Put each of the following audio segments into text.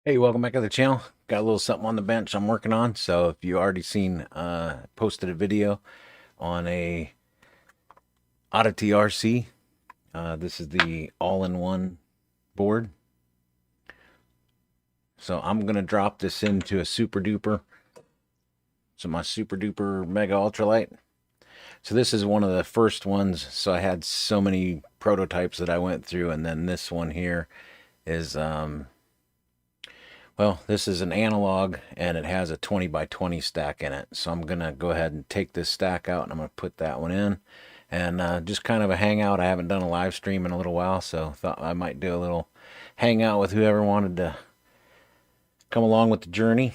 Hey, welcome back to the channel. Got a little something on the bench I'm working on. So if you already seen, posted a video on a Oddity RC. This is the all-in-one board. So I'm gonna drop this into a super duper. So my super duper mega ultralight. So this is one of the first ones. So I had so many prototypes that I went through, and then this one here is well, this is an analog and it has a 20 by 20 stack in it. So I'm going to go ahead and take this stack out and I'm going to put that one in. And just kind of a hangout. I haven't done a live stream in a little while, so thought I might do a little hangout with whoever wanted to come along with the journey.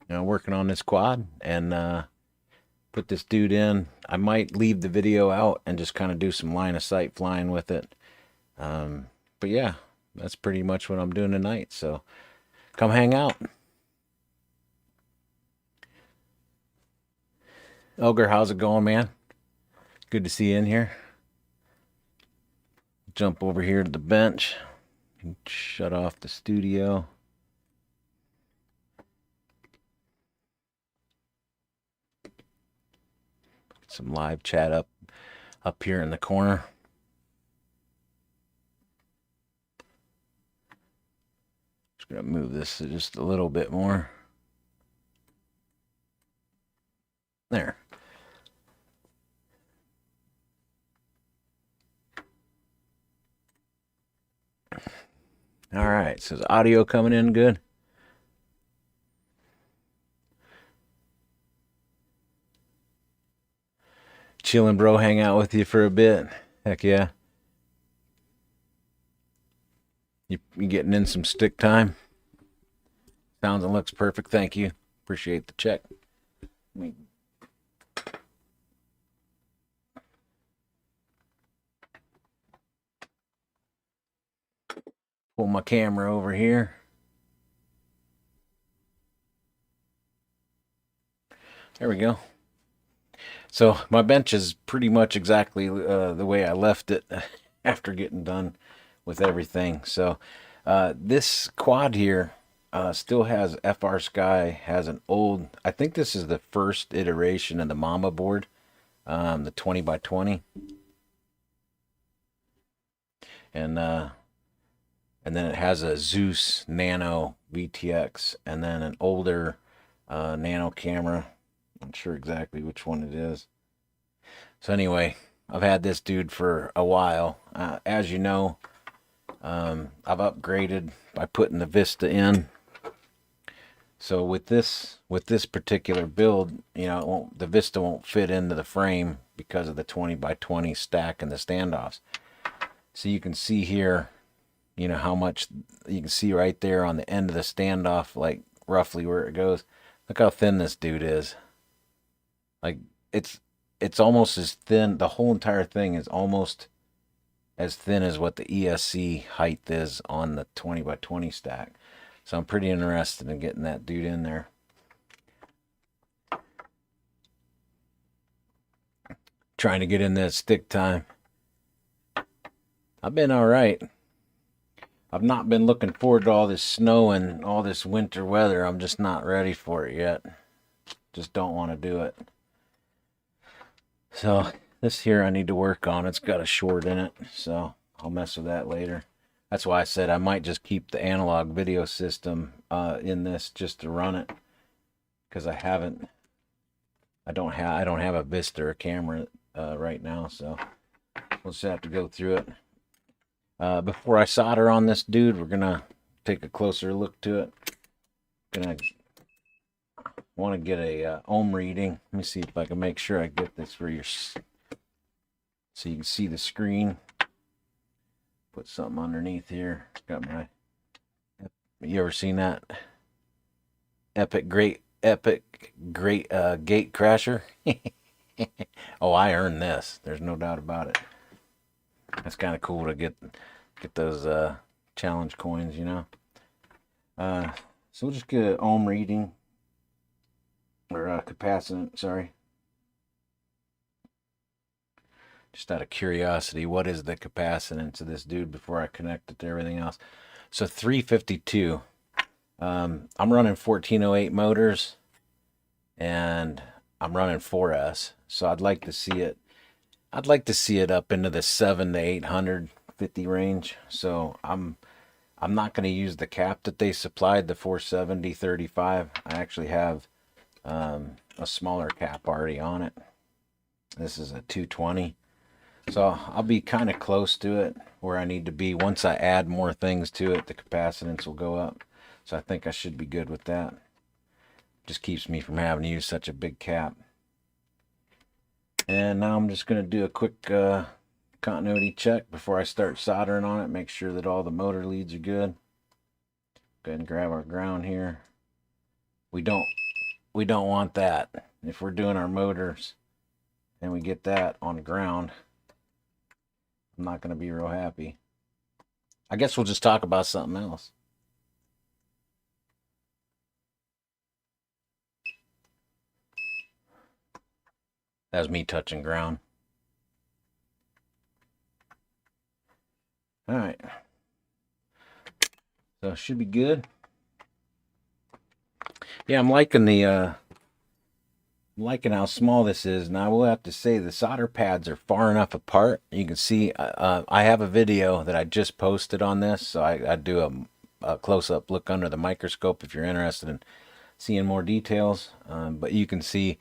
You know, working on this quad and put this dude in. I might leave the video out and just kind of do some line of sight flying with it. But yeah, that's pretty much what I'm doing tonight. So come hang out. Ogre, how's it going, man? Good to see you in here. Jump over here to the bench. Shut off the studio. Some live chat up here in the corner. Just gonna move this just a little bit more. There. All right, so is audio coming in good? Chilling, bro. Hang out with you for a bit. Heck yeah. You getting in some stick time? Sounds and looks perfect. Thank you. Appreciate the check. Pull my camera over here. There we go. So my bench is pretty much exactly the way I left it after getting done with everything. So this quad here still has FR Sky, has an old, I think this is the first iteration of the Mama board, the 20 by 20. And then it has a Zeus Nano VTX, and then an older Nano camera. Not sure exactly which one it is. So anyway, I've had this dude for a while. As you know, I've upgraded by putting the Vista in. So with this particular build, you know, the Vista won't fit into the frame because of the 20 by 20 stack and the standoffs. So you can see here, you know, how much you can see right there on the end of the standoff, like roughly where it goes. Look how thin this dude is. Like it's almost as thin. The whole entire thing is almost as thin as what the ESC height is on the 20 by 20 stack. So I'm pretty interested in getting that dude in there. Trying to get in that stick time. I've been all right. I've not been looking forward to all this snow and all this winter weather. I'm just not ready for it yet. Just don't want to do it. So this here I need to work on. It's got a short in it, so I'll mess with that later. That's why I said I might just keep the analog video system in this just to run it, because I don't have a Vista or camera right now, so we'll just have to go through it. Before I solder on this dude, we're gonna take a closer look to it. Gonna want to get a ohm reading. Let me see if I can make sure I get this for your, so you can see the screen. Put something underneath here. Got my, you ever seen that epic great gate crasher? Oh, I earned this. There's no doubt about it. That's kind of cool to get those challenge coins, you know. So we'll just get an ohm reading, or capacitance, sorry. Just out of curiosity, what is the capacitance of this dude before I connect it to everything else? So 352. I'm running 1408 motors, and I'm running 4S, so I'd like to see it. I'd like to see it up into the 7 to 850 range. So I'm not going to use the cap that they supplied, the 470/35. I actually have a smaller cap already on it. This is a 220. So I'll be kind of close to it where I need to be. Once I add more things to it, the capacitance will go up. So I think I should be good with that. Just keeps me from having to use such a big cap. And now I'm just going to do a quick continuity check before I start soldering on it. Make sure that all the motor leads are good. Go ahead and grab our ground here. We don't want that. If we're doing our motors and we get that on ground, I'm not going to be real happy. I guess we'll just talk about something else. That was me touching ground. All right. So it should be good. Yeah, I'm liking the liking how small this is. Now I will have to say the solder pads are far enough apart. You can see I have a video that I just posted on this, so I do a close-up look under the microscope if you're interested in seeing more details. But you can see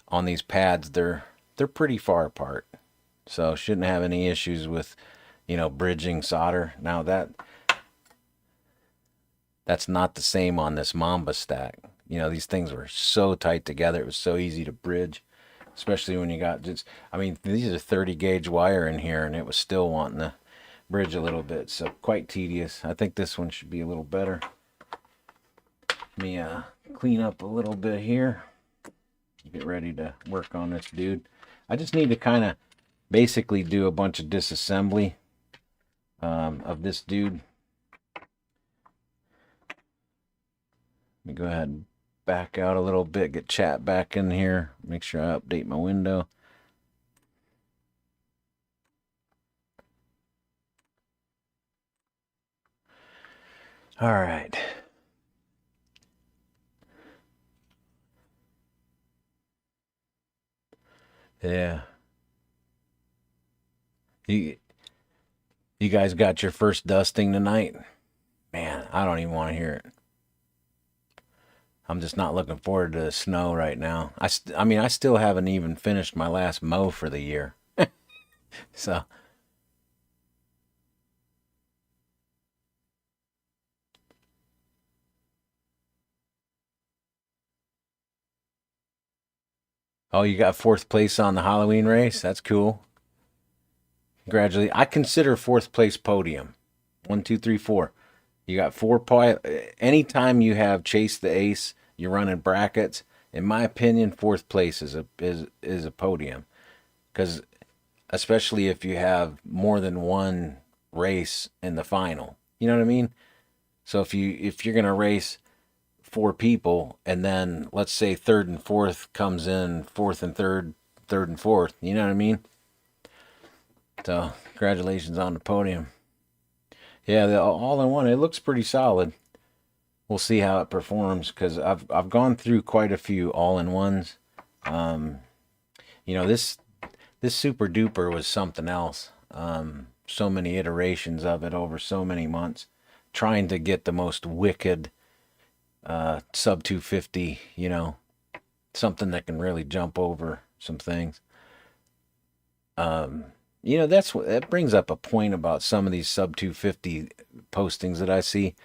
on these pads they're pretty far apart, so shouldn't have any issues with, you know, bridging solder. Now that's not the same on this Mamba stack. You know, these things were so tight together. It was so easy to bridge, especially when you got just, I mean, these are 30 gauge wire in here, and it was still wanting to bridge a little bit. So quite tedious. I think this one should be a little better. Let me clean up a little bit here. Get ready to work on this dude. I just need to kind of basically do a bunch of disassembly of this dude. Let me go ahead and back out a little bit, get chat back in here, make sure I update my window. All right. Yeah. You guys got your first dusting tonight? Man, I don't even want to hear it. I'm just not looking forward to the snow right now. I mean, I still haven't even finished my last mow for the year. So, oh, you got fourth place on the Halloween race? That's cool. Congratulations. I consider fourth place podium. 1, 2, 3, 4. You got 4 anytime you have chase the ace, you're running brackets. In my opinion, fourth place is a podium, because especially if you have more than one race in the final. You know what I mean? So if you're gonna race 4 people, and then let's say third and fourth comes in fourth and third, third and fourth. You know what I mean? So congratulations on the podium. Yeah, the all-in-one, it looks pretty solid. We'll see how it performs, because I've gone through quite a few all-in-ones. You know, this Super Duper was something else. So many iterations of it over so many months, trying to get the most wicked sub 250, you know, something that can really jump over some things. You know, that brings up a point about some of these sub 250 postings that I see.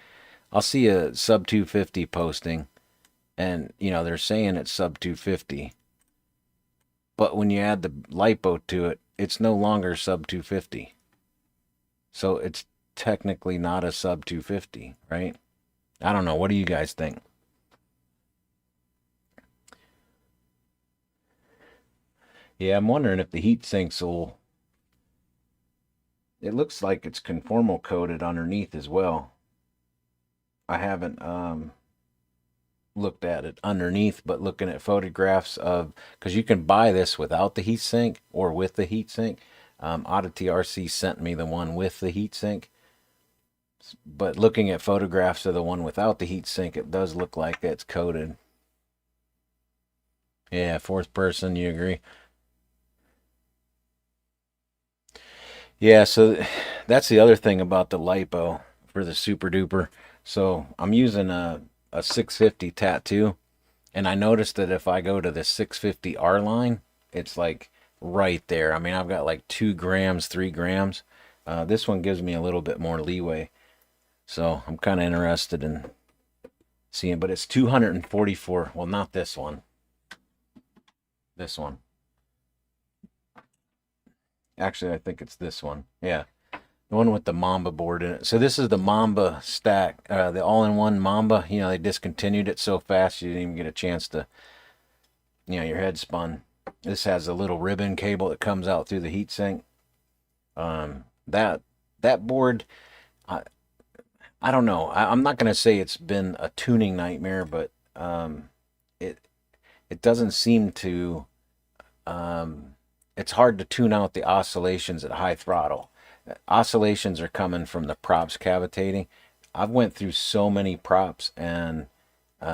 I'll see a sub 250 posting, and you know, they're saying it's sub 250, but when you add the lipo to it, it's no longer sub 250. So it's technically not a sub 250, right? I don't know. What do you guys think? Yeah, I'm wondering if the heat sinks will. It looks like it's conformal coated underneath as well. I haven't looked at it underneath, but looking at photographs of, because you can buy this without the heat sink or with the heat sink. Oddity RC sent me the one with the heat sink. But looking at photographs of the one without the heat sink, it does look like it's coated. Yeah, fourth person, you agree? Yeah, so that's the other thing about the lipo for the Super Duper. So I'm using a 650 tattoo, and I noticed that if I go to the 650 R line, it's like right there. I mean, I've got like 2 grams, 3 grams. This one gives me a little bit more leeway. So I'm kind of interested in seeing, but it's 244. Well, not this one. This one. Actually, I think it's this one. Yeah. The one with the Mamba board in it. So this is the Mamba stack, the all-in-one Mamba. You know, they discontinued it so fast you didn't even get a chance to, you know, your head spun. This has a little ribbon cable that comes out through the heatsink. That board, I I don't know. I'm not gonna say it's been a tuning nightmare, but it it doesn't seem to. It's hard to tune out the oscillations at high throttle. Oscillations are coming from the props cavitating. I've went through so many props, and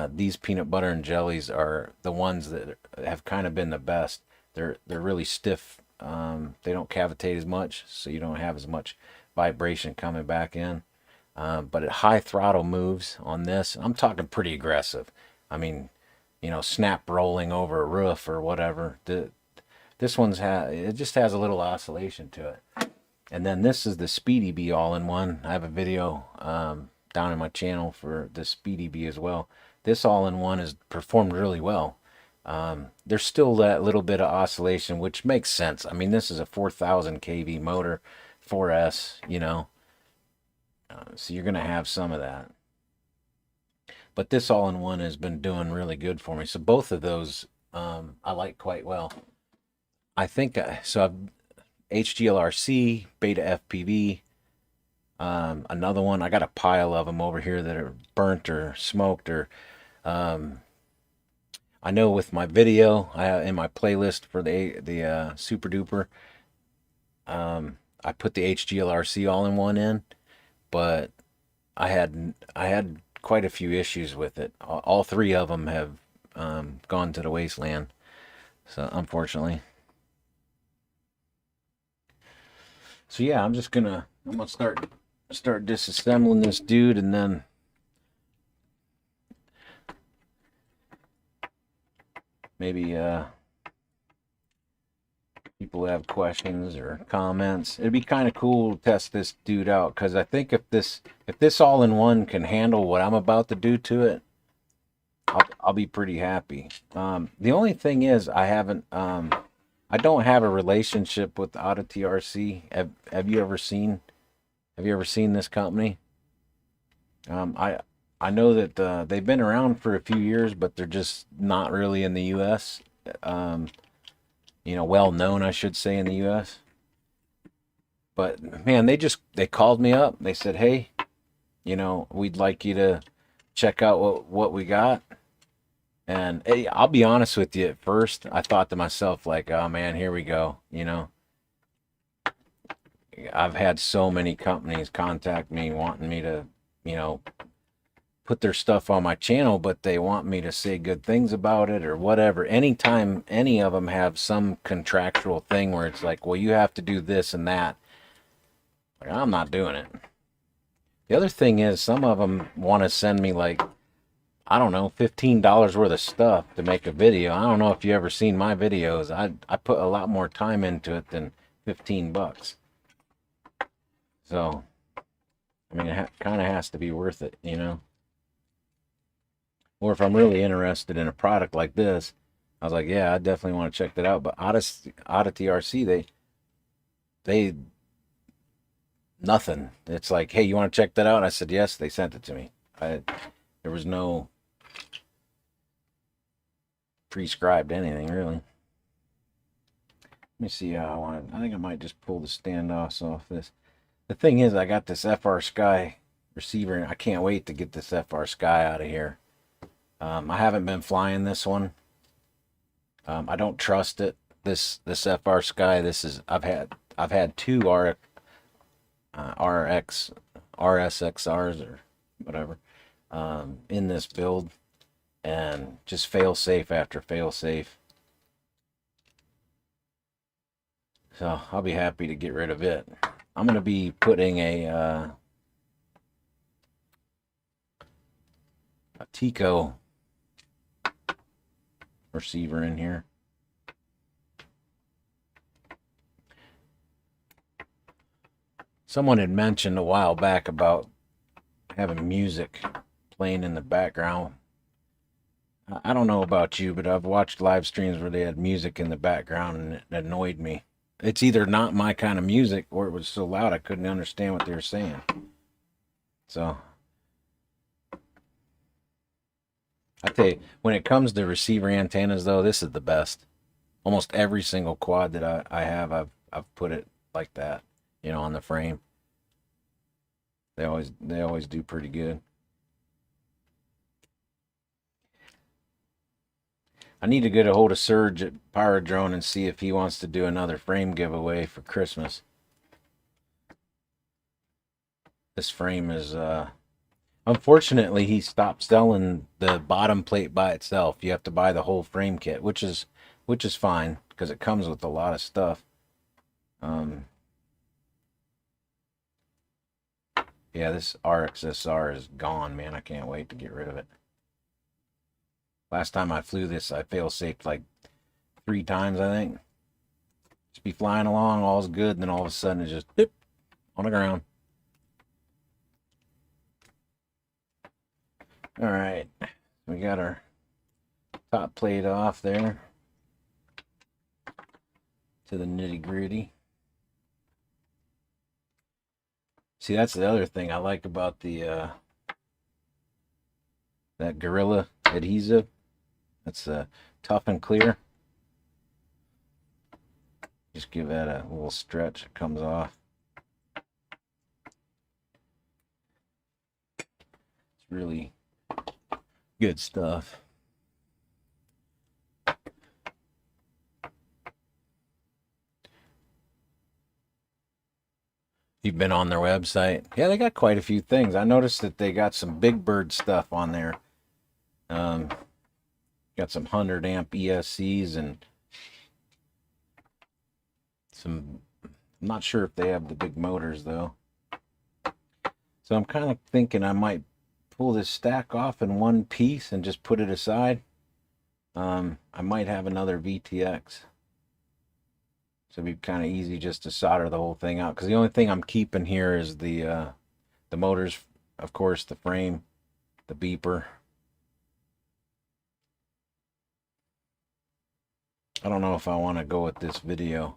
these peanut butter and jellies are the ones that have kind of been the best. They're really stiff. They don't cavitate as much, so you don't have as much vibration coming back in. But at high throttle moves on this, I'm talking pretty aggressive. I mean, you know, snap rolling over a roof or whatever. This one's it just has a little oscillation to it. And then this is the Speedy Bee all-in-one. I have a video down in my channel for the Speedy Bee as well. This all-in-one has performed really well. There's still that little bit of oscillation, which makes sense. I mean, this is a 4,000 kV motor, 4S, you know. So you're going to have some of that. But this all-in-one has been doing really good for me. So both of those I like quite well. I think, so I've HGLRC, Beta FPV, another one. I got a pile of them over here that are burnt or smoked or I know with my video, in my playlist for the Super Duper, I put the HGLRC all-in-one in, but I had quite a few issues with it. All three of them have gone to the wasteland, so unfortunately. So yeah, I'm gonna start disassembling this dude, and then maybe people have questions or comments. It'd be kind of cool to test this dude out, because I think if this all-in-one can handle what I'm about to do to it, I'll be pretty happy. The only thing is I don't have a relationship with Oddity RC. Have you ever seen this company? I know that they've been around for a few years, but they're just not really in the U.S. You know, well known, I should say, in the U.S. But man, they called me up. They said, "Hey, you know, we'd like you to check out what we got." And hey, I'll be honest with you. At first, I thought to myself, like, "Oh man, here we go." You know, I've had so many companies contact me wanting me to, you know, put their stuff on my channel, but they want me to say good things about it or whatever. Anytime any of them have some contractual thing where it's like, well, you have to do this and that, like, I'm not doing it. The other thing is, some of them want to send me, like, I don't know, $15 worth of stuff to make a video. I don't know if you ever seen my videos. I put a lot more time into it than 15 bucks. So, I mean, it kind of has to be worth it, you know? Or if I'm really interested in a product like this, I was like, yeah, I definitely want to check that out. But Oddity RC, they nothing. It's like, hey, you want to check that out? And I said, yes. They sent it to me. There was no prescribed anything, really. Let me see how I want it. I think I might just pull the standoffs off this. The thing is, I got this FR Sky receiver, and I can't wait to get this FR Sky out of here. I haven't been flying this one. I don't trust it. This FR Sky. I've had two RX RSXRs or whatever in this build, and just fail safe after fail safe. So I'll be happy to get rid of it. I'm going to be putting a Tico receiver in here. Someone had mentioned a while back about having music playing in the background. I don't know about you, but I've watched live streams where they had music in the background and it annoyed me. It's either not my kind of music or it was so loud I couldn't understand what they were saying. So I tell you, when it comes to receiver antennas though, this is the best. Almost every single quad that I have, I've put it like that, you know, on the frame. They always do pretty good. I need to get a hold of Serge at Pyrodrone and see if he wants to do another frame giveaway for Christmas. This frame is unfortunately he stopped selling the bottom plate by itself. You have to buy the whole frame kit, which is fine because it comes with a lot of stuff. Yeah, this RXSR is gone, man. I can't wait to get rid of it. Last time I flew this, I fail-safed like 3 times, I think. Just be flying along, all's good, and then all of a sudden it's just dip on the ground. All right, we got our top plate off there to the nitty-gritty. See, that's the other thing I like about the that Gorilla adhesive. That's tough and clear. Just give that a little stretch, it comes off. It's really good stuff. You've been on their website. Yeah, they got quite a few things. I noticed that they got some Big Bird stuff on there. Got some 100 amp ESCs and some, I'm not sure if they have the big motors though. So I'm kind of thinking I might pull this stack off in one piece and just put it aside. I might have another VTX. So it'd be kind of easy just to solder the whole thing out. Because the only thing I'm keeping here is the motors, of course, the frame, the beeper. I don't know if I want to go with this video.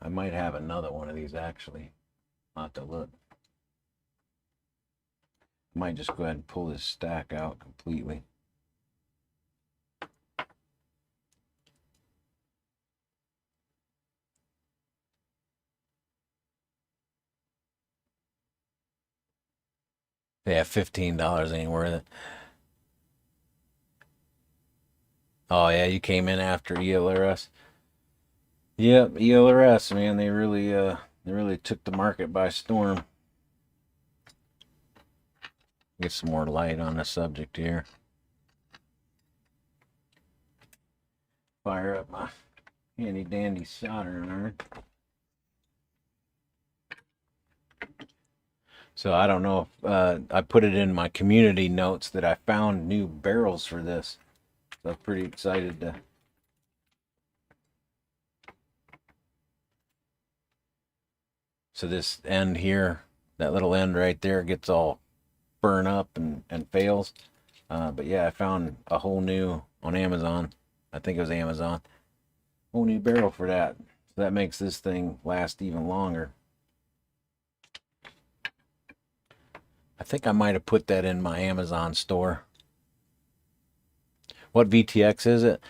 I might have another one of these actually. I'll have to look. I might just go ahead and pull this stack out completely. Yeah, $15 ain't worth it. Oh yeah, you came in after ELRS. Yep, ELRS, man, they really took the market by storm. Get some more light on the subject here. Fire up my handy dandy soldering iron. So I don't know if I put it in my community notes that I found new barrels for this. So I'm pretty excited to. So this end here, that little end right there gets all burn up and fails. But yeah, I found a whole new on Amazon. I think it was Amazon. Whole new barrel for that. So that makes this thing last even longer. I think I might have put that in my Amazon store. What VTX is it?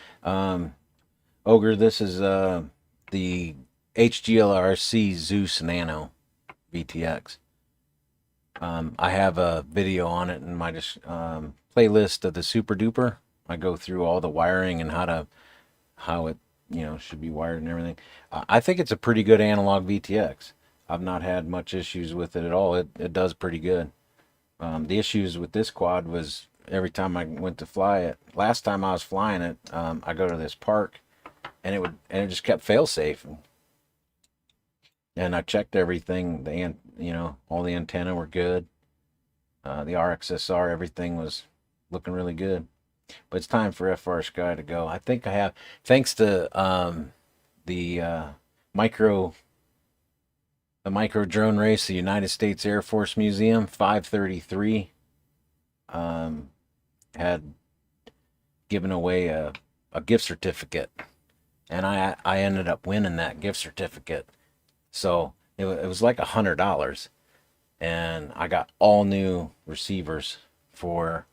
Ogre, this is the HGLRC Zeus Nano VTX. I have a video on it in my playlist of the Super Duper. I go through all the wiring and how it you know, should be wired and everything. I think it's a pretty good analog VTX. I've not had much issues with it at all. It does pretty good. The issues with this quad was every time I went to fly it. Last time I was flying it, I go to this park, and it just kept fail safe. And I checked everything. You know, all the antenna were good. The RXSR, everything was looking really good. But it's time for FR Sky to go. I think I have, thanks to the micro the micro drone race, the United States Air Force Museum 533 had given away a gift certificate, and I ended up winning that gift certificate. So it was like $100, and I got all new receivers for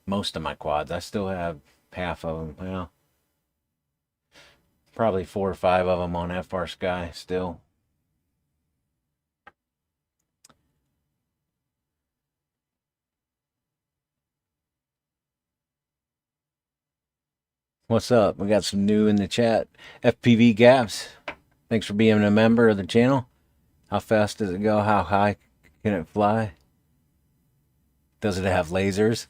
most of my quads. I still have half of them. Well, probably 4 or 5 of them on FR Sky still. What's up? We got some new in the chat. FPV Gaps, thanks for being a member of the channel. How fast does it go? How high can it fly? Does it have lasers?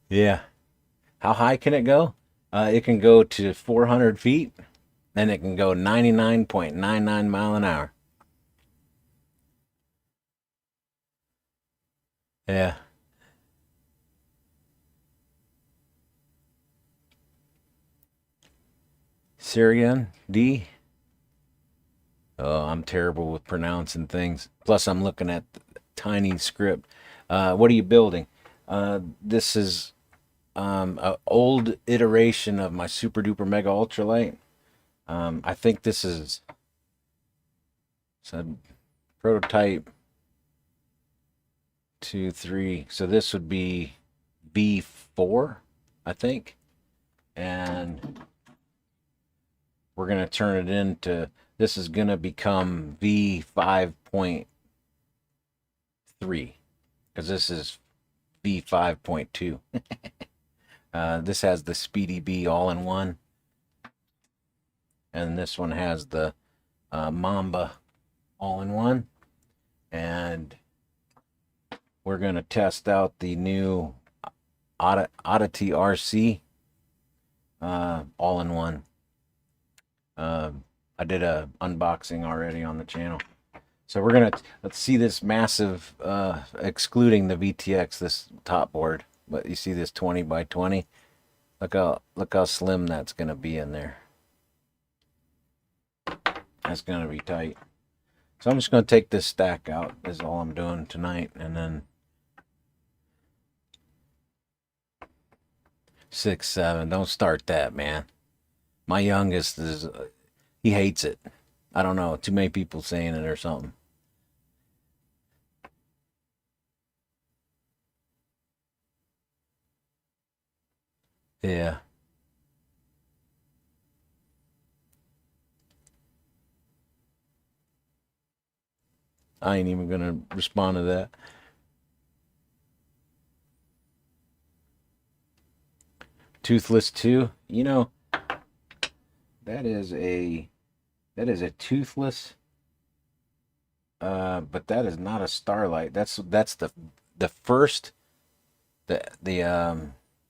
Yeah. How high can it go? It can go to 400 feet, and it can go 99.99 mile an hour. Yeah. Syrian D. Oh, I'm terrible with pronouncing things. Plus, I'm looking at the tiny script. What are you building? This is an old iteration of my Super Duper Mega Ultralight. I think this is a prototype 2, 3. So this would be V4, I think. And we're going to turn it into, this is going to become V5.3, because this is V5.2. This has the Speedy B all-in-one, and this one has the Mamba all-in-one. And we're going to test out the new Oddity RC all-in-one. I did a unboxing already on the channel. So we're gonna, let's see this massive, excluding the VTX, this top board. But you see this 20 by 20. Look how slim that's gonna be in there. That's gonna be tight. So I'm just gonna take this stack out. Is all I'm doing tonight, and then 6, 7. Don't start that, man. My youngest is, he hates it. I don't know. Too many people saying it or something. Yeah. I ain't even gonna respond to that. Toothless 2. You know, that is a toothless, but that is not a Starlight. That's the first,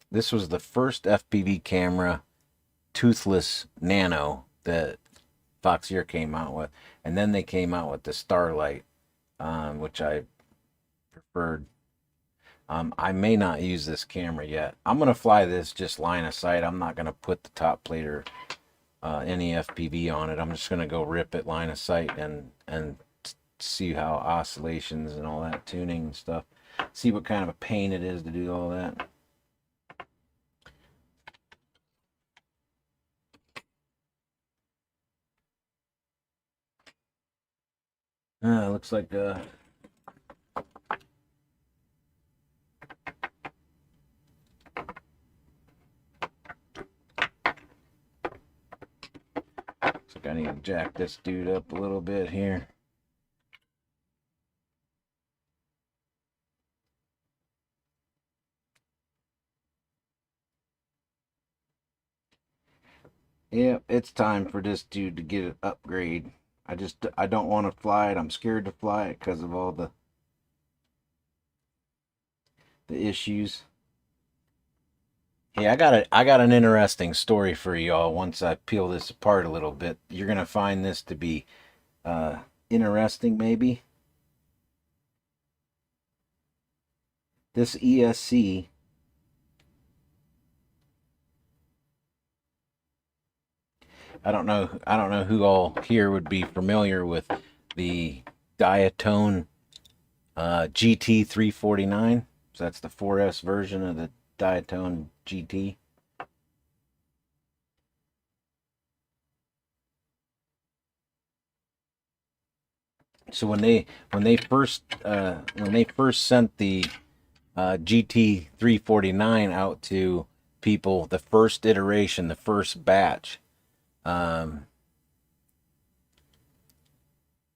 this was the first FPV camera, toothless nano, that Foxeer came out with, and then they came out with the Starlight, which I preferred. I may not use this camera yet. I'm gonna fly this just line of sight. I'm not gonna put the top plate or any FPV on it. I'm just gonna go rip it line of sight and see how oscillations and all that tuning and stuff. See what kind of a pain it is to do all that. Looks like I need to jack this dude up a little bit here. Yeah, it's time for this dude to get an upgrade. I don't want to fly it. I'm scared to fly it because of all the issues. Hey, I got an interesting story for y'all. Once I peel this apart a little bit, you're gonna find this to be uh interesting maybe. This ESC, I don't know who all here would be familiar with the Diatone GT 349. So that's the 4S version of the Diatone GT. So when they first sent the GT 349 out to people, the first iteration, the first batch, um,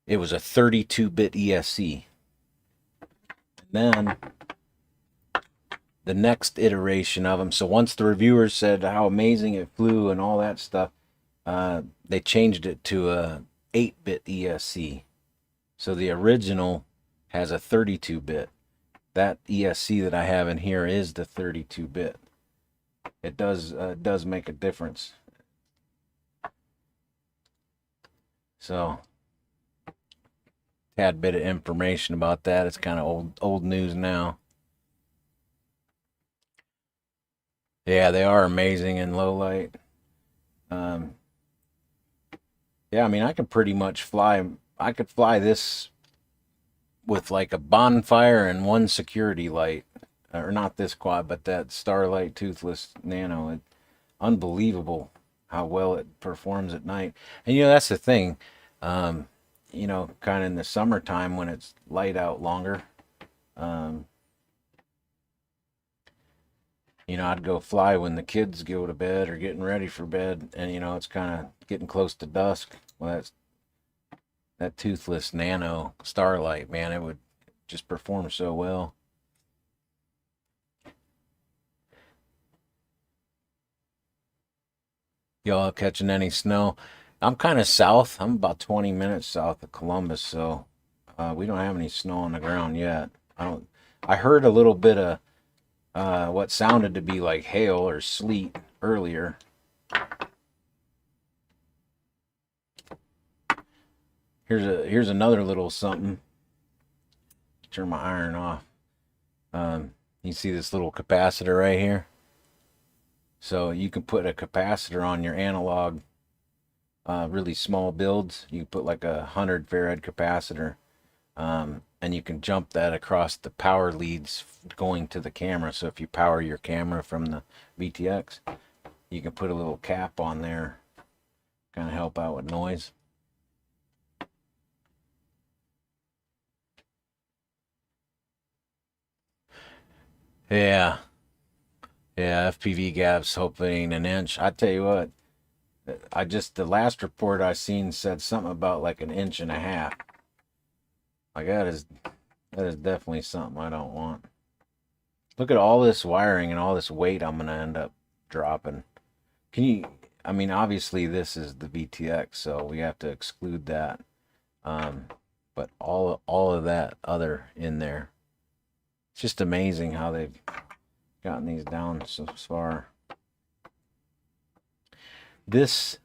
it was a 32-bit ESC. Then the next iteration of them. So once the reviewers said how amazing it flew and all that stuff, they changed it to a 8-bit ESC. So the original has a 32-bit. That ESC that I have in here is the 32-bit. It does make a difference. So, tad bit of information about that. It's kind of old news now. Yeah, they are amazing in low light. Um, yeah, I mean, I could pretty much fly. I could fly this with like a bonfire and one security light, or not this quad, but that Starlight Toothless Nano. Unbelievable how well it performs at night. And that's the thing. Um, kind of in the summertime when it's light out longer. Um, I'd go fly when the kids go to bed or getting ready for bed, and it's kind of getting close to dusk. Well, that Toothless Nano Starlight, man, it would just perform so well. Y'all catching any snow? I'm kind of south. I'm about 20 minutes south of Columbus, so we don't have any snow on the ground yet. I don't. I heard a little bit of what sounded to be like hail or sleet earlier. Here's another little something. Turn my iron off. You see this little capacitor right here? So you can put a capacitor on your analog, really small builds. You put like 100 farad capacitor, and you can jump that across the power leads going to the camera. So if you power your camera from the VTX, you can put a little cap on there, kind of help out with noise. Yeah, yeah, FPV gaps, hopefully ain't an inch. I tell you what, the last report I seen said something about like an inch and a half. Like that is definitely something I don't want. Look at all this wiring and all this weight I'm gonna end up dropping. Can you? I mean, obviously this is the VTX, so we have to exclude that. Um, but all of that other in there. It's just amazing how they've gotten these down so far. This,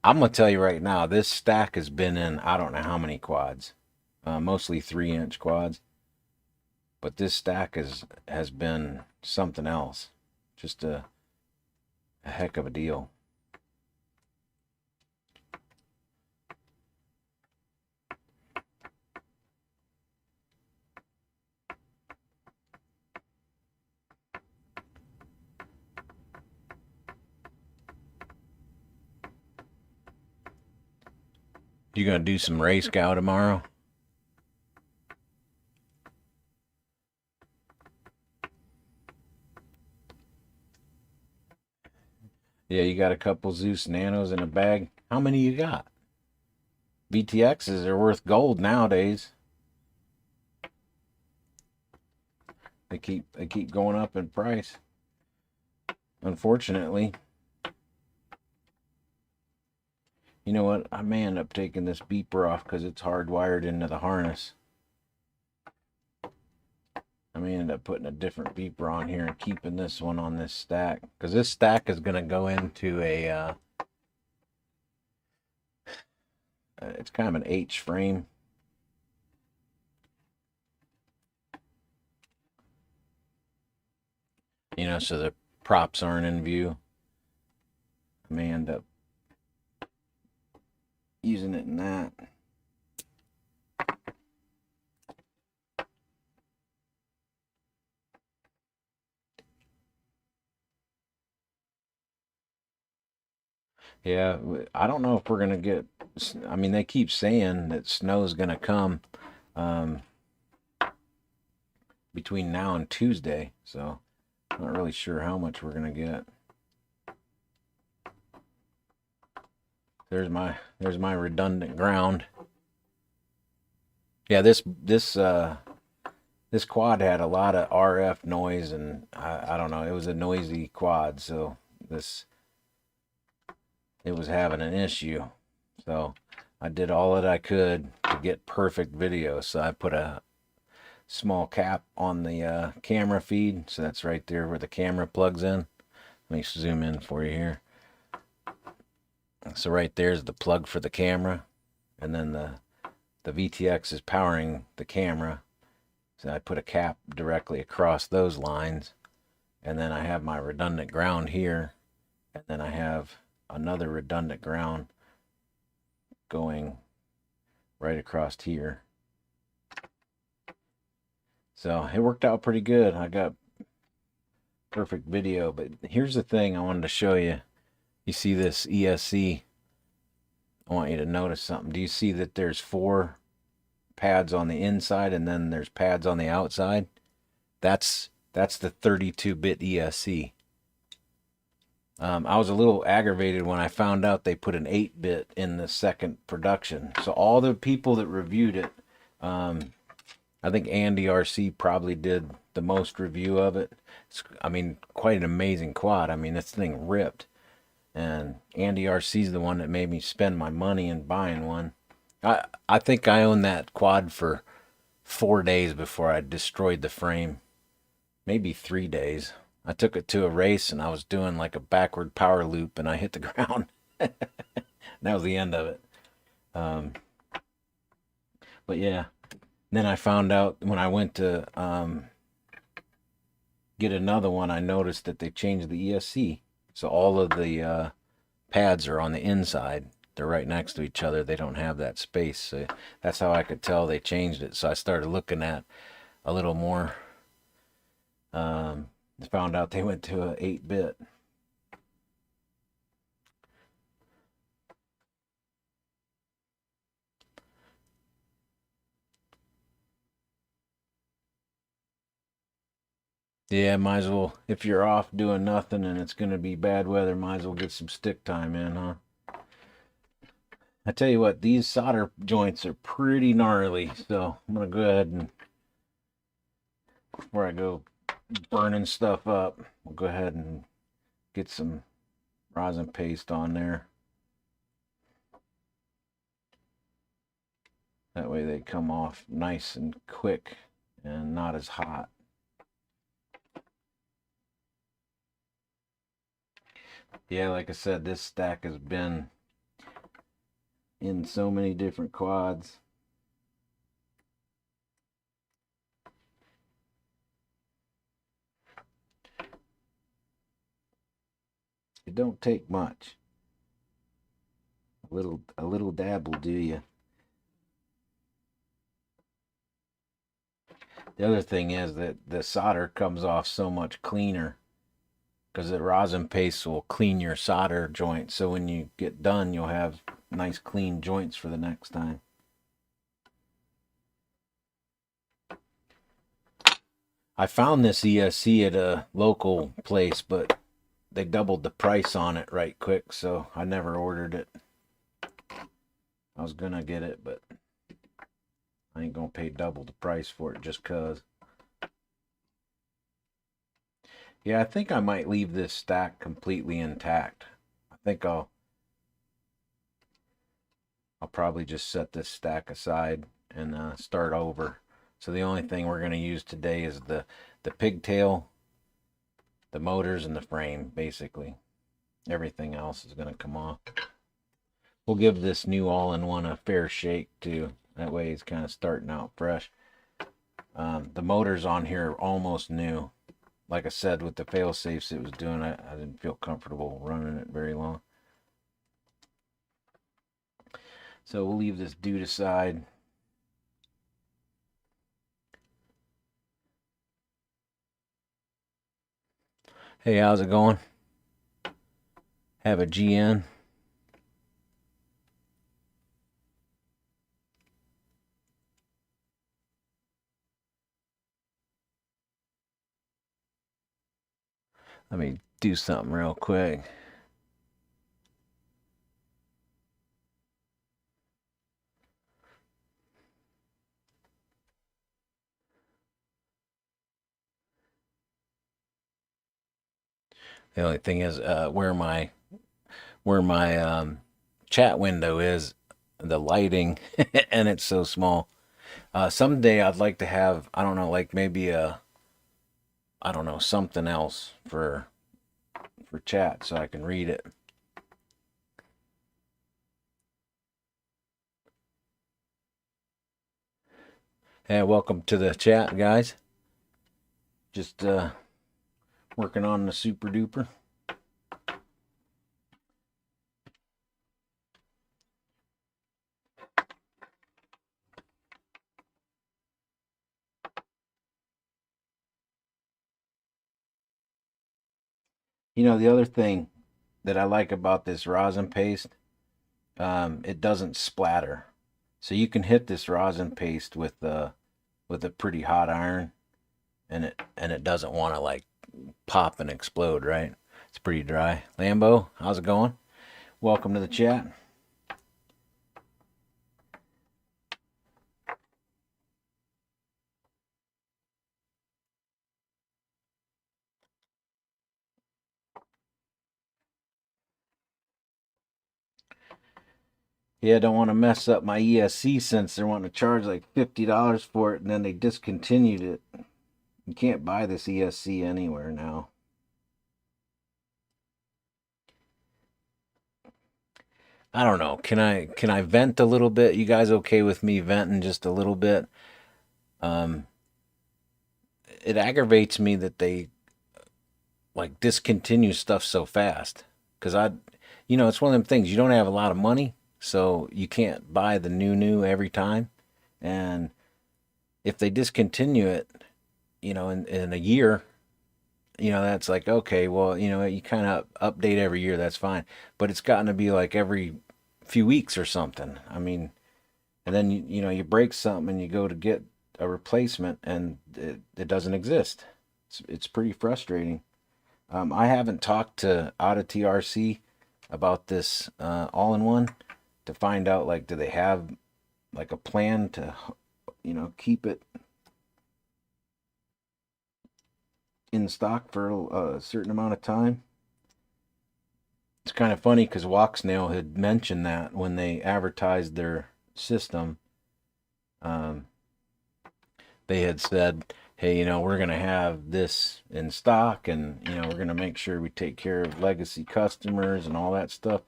I'm gonna tell you right now, this stack has been in I don't know how many quads, mostly 3-inch quads. But this stack has been something else, just a heck of a deal. You gonna do some race cow tomorrow? Yeah, you got a couple Zeus Nanos in a bag. How many you got? VTXs are worth gold nowadays. They keep going up in price. Unfortunately. You know what? I may end up taking this beeper off because it's hardwired into the harness. I may end up putting a different beeper on here and keeping this one on this stack, because this stack is going to go into a it's kind of an H frame. You know, so the props aren't in view. I may end up using it in that. Yeah, I don't know if we're gonna get. I mean, they keep saying that snow's gonna come between now and Tuesday, so I'm not really sure how much we're gonna get. There's my redundant ground. Yeah, this quad had a lot of RF noise, and I don't know, it was a noisy quad, so it was having an issue. So I did all that I could to get perfect video. So I put a small cap on the camera feed. So that's right there where the camera plugs in. Let me zoom in for you here. So right there's the plug for the camera, and then the VTX is powering the camera. So I put a cap directly across those lines, and then I have my redundant ground here, and then I have another redundant ground going right across here. So it worked out pretty good. I got perfect video. But here's the thing I wanted to show you. You see this ESC? I want you to notice something. Do you see that there's 4 pads on the inside and then there's pads on the outside? That's the 32-bit ESC. I was a little aggravated when I found out they put an 8-bit in the second production. So all the people that reviewed it, I think Andy RC probably did the most review of it. I mean, quite an amazing quad. I mean, this thing ripped. And Andy RC's the one that made me spend my money in buying one. I think I owned that quad for 4 days before I destroyed the frame. Maybe 3 days. I took it to a race and I was doing like a backward power loop and I hit the ground. That was the end of it. But yeah, then I found out when I went to get another one, I noticed that they changed the ESC. So all of the pads are on the inside. They're right next to each other. They don't have that space. So that's how I could tell they changed it. So I started looking at a little more. Found out they went to a 8-bit. Yeah, might as well, if you're off doing nothing and it's going to be bad weather, might as well get some stick time in, huh? I tell you what, these solder joints are pretty gnarly, so I'm going to go ahead and, before I go burning stuff up, we'll go ahead and get some rosin paste on there. That way they come off nice and quick and not as hot. Yeah, like I said, this stack has been in so many different quads. It don't take much. A little dab will do you. The other thing is that the solder comes off so much cleaner because the rosin paste will clean your solder joint. So when you get done, you'll have nice clean joints for the next time. I found this ESC at a local place, but they doubled the price on it right quick, so I never ordered it. I was gonna get it, but I ain't gonna pay double the price for it just cause. Yeah, I think I might leave this stack completely intact. I think I'll I'll probably just set this stack aside and start over. So the only thing we're going to use today is the pigtail, the motors, and the frame, basically. Everything else is going to come off. We'll give this new all-in-one a fair shake too. That way it's kind of starting out fresh. The motors on here are almost new. Like I said, with the fail safes it was doing, I didn't feel comfortable running it very long. So we'll leave this dude aside. Hey, how's it going? Have a GN. Let me do something real quick. The only thing is where my chat window is, the lighting, and it's so small. Someday I'd like to have, I don't know, like maybe I don't know, something else for chat so I can read it. Hey, welcome to the chat, guys. Just working on the Super Duper. You know, the other thing that I like about this rosin paste, it doesn't splatter. So you can hit this rosin paste with a pretty hot iron, and it doesn't want to like pop and explode, right? It's pretty dry. Lambo, how's it going? Welcome to the chat. Yeah, don't want to mess up my ESC since they're wanting to charge like $50 for it, and then they discontinued it. You can't buy this ESC anywhere now. I don't know. Can I vent a little bit? You guys okay with me venting just a little bit? It aggravates me that they like discontinue stuff so fast. Cause it's one of them things. You don't have a lot of money, so you can't buy the new every time. And if they discontinue it, in a year, that's like, okay, well, you kind of update every year, that's fine. But it's gotten to be like every few weeks or something. I mean, and then, you break something and you go to get a replacement and it doesn't exist. It's pretty frustrating. I haven't talked to out of TRC about this all-in-one to find out, like, do they have like a plan to, keep it in stock for a certain amount of time. It's kind of funny because Walksnail had mentioned that when they advertised their system, they had said, hey, we're going to have this in stock, and, we're going to make sure we take care of legacy customers and all that stuff.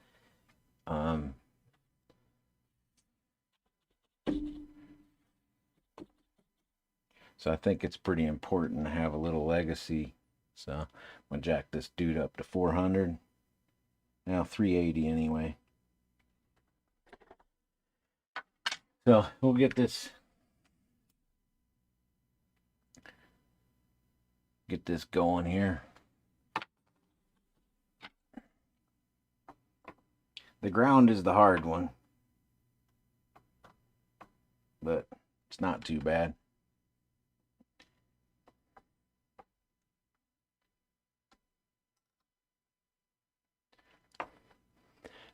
So I think it's pretty important to have a little legacy. So I'm going to jack this dude up to 400. Now 380 anyway. So we'll get this going here. The ground is the hard one, but it's not too bad.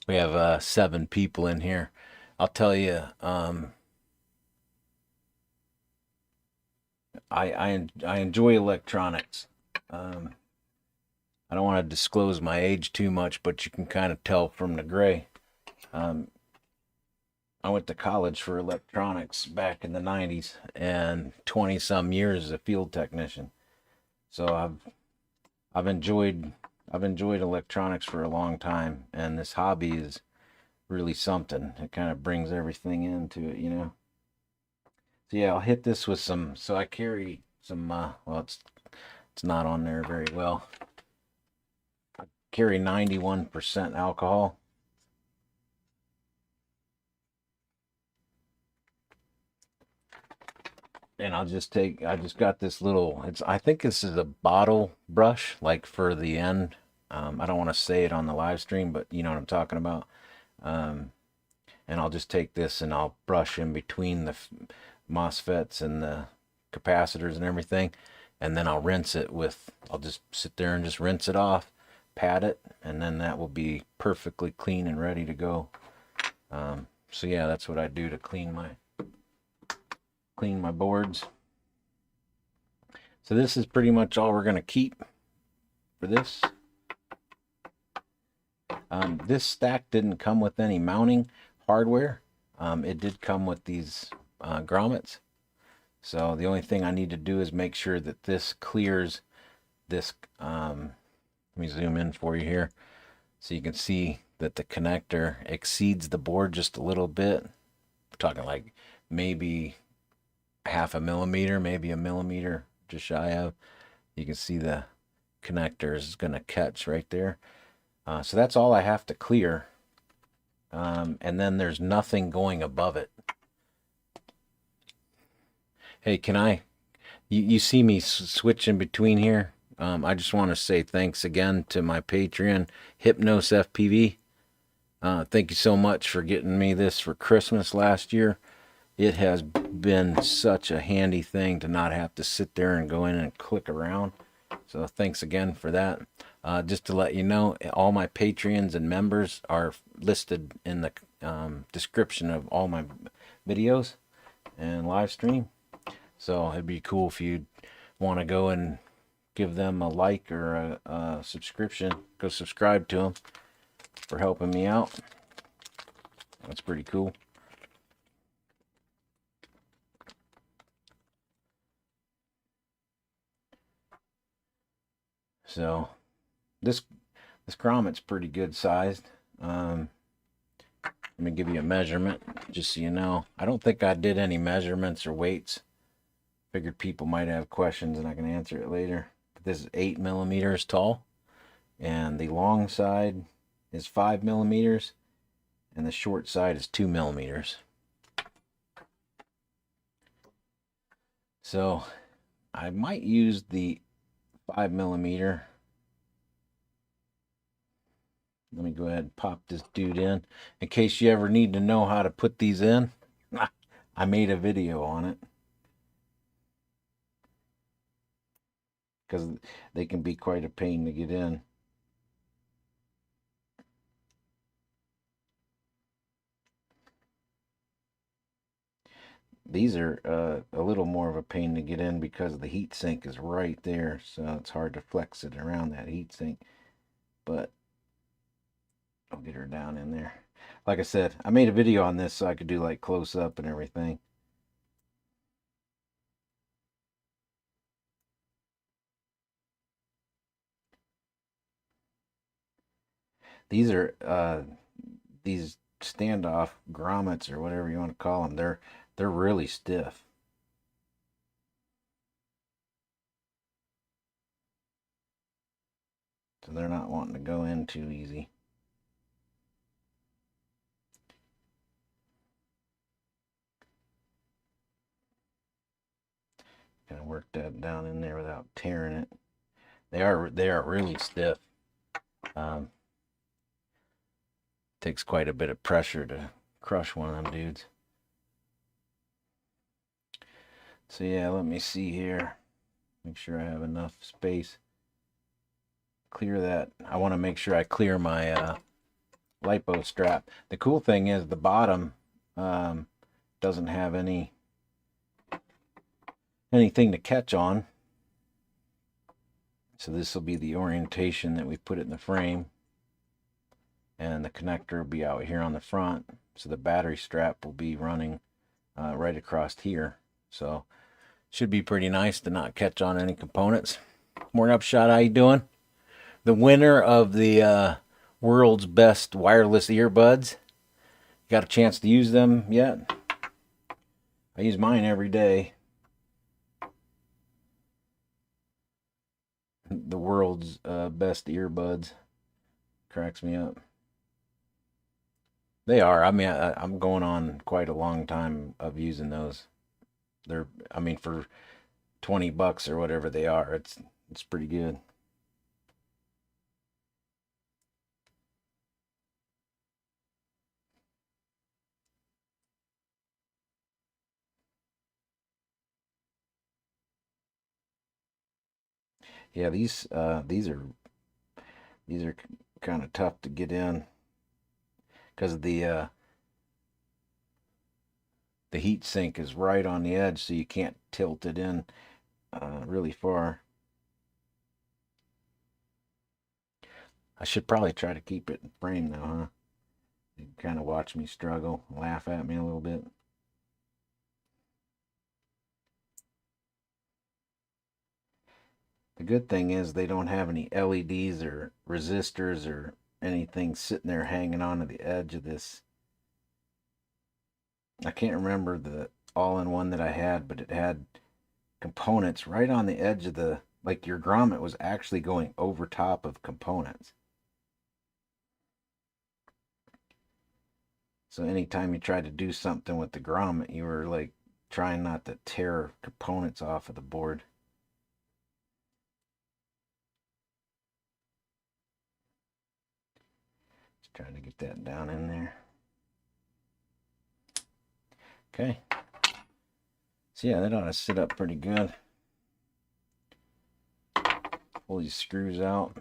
We have 7 people in here. I'll tell you, I enjoy electronics. I don't want to disclose my age too much, but you can kind of tell from the gray. I went to college for electronics back in the 90s and 20 some years as a field technician. So I've enjoyed electronics for a long time, and this hobby is really something. It kind of brings everything into it, you know. So yeah, I'll hit this with some. So I carry some. Well, it's not on there very well. I carry 91% alcohol. And I just got this little, I think this is a bottle brush, like for the end. I don't want to say it on the live stream, but you know what I'm talking about. And I'll just take this and I'll brush in between the MOSFETs and the capacitors and everything. And then I'll rinse it with, I'll just sit there and just rinse it off, pat it, and then that will be perfectly clean and ready to go. So yeah, that's what I do to clean my boards. So this is pretty much all we're going to keep for this. This stack didn't come with any mounting hardware. It did come with these grommets. So the only thing I need to do is make sure that this clears this. Let me zoom in for you here so you can see that the connector exceeds the board just a little bit. We're talking like maybe half a millimeter, maybe a millimeter, just shy of. You can see the connector is going to catch right there. So that's all I have to clear. And then there's nothing going above it. Hey, you see me switching between here? I just want to say thanks again to my Patreon, Hypnos FPV. Thank you so much for getting me this for Christmas last year. It has been such a handy thing to not have to sit there and go in and click around. So thanks again for that. Just to let you know, all my Patreons and members are listed in the description of all my videos and live stream. So it'd be cool if you'd want to go and give them a like or a subscription. Go subscribe to them for helping me out. That's pretty cool. So this grommet's pretty good sized. Let me give you a measurement just so you know. I don't think I did any measurements or weights. Figured people might have questions and I can answer it later. But this is 8 millimeters tall, and the long side is 5 millimeters, and the short side is 2 millimeters. So I might use the 5 millimeter. Let me go ahead and pop this dude in case you ever need to know how to put these in. I made a video on it because they can be quite a pain to get in. These are a little more of a pain to get in because the heat sink is right there, so it's hard to flex it around that heat sink. But I'll get her down in there. Like I said, I made a video on this so I could do like close up and everything. These are these standoff grommets or whatever you want to call them. They're really stiff. So they're not wanting to go in too easy. Gonna work that down in there without tearing it. They are really stiff. Takes quite a bit of pressure to crush one of them dudes. So yeah, let me see here. Make sure I have enough space. Clear that. I want to make sure I clear my lipo strap. The cool thing is the bottom doesn't have anything to catch on. So this will be the orientation that we put it in the frame, and the connector will be out here on the front. So the battery strap will be running right across here. So should be pretty nice to not catch on any components. Morning Upshot, how you doing? The winner of the world's best wireless earbuds. Got a chance to use them yet? I use mine every day. The world's best earbuds. Cracks me up. They are. I mean, I'm going on quite a long time of using those. They're, I mean, for $20 or whatever they are, it's pretty good. Yeah, these are kind of tough to get in because the heat sink is right on the edge, so you can't tilt it in really far. I should probably try to keep it in frame now, huh? You kind of watch me struggle, laugh at me a little bit. The good thing is they don't have any LEDs or resistors or anything sitting there hanging on to the edge of this. I can't remember the all-in-one that I had, but it had components right on the edge of the, like your grommet was actually going over top of components. So anytime you tried to do something with the grommet, you were like trying not to tear components off of the board. Just trying to get that down in there. Okay. So yeah, that ought to sit up pretty good. Pull these screws out.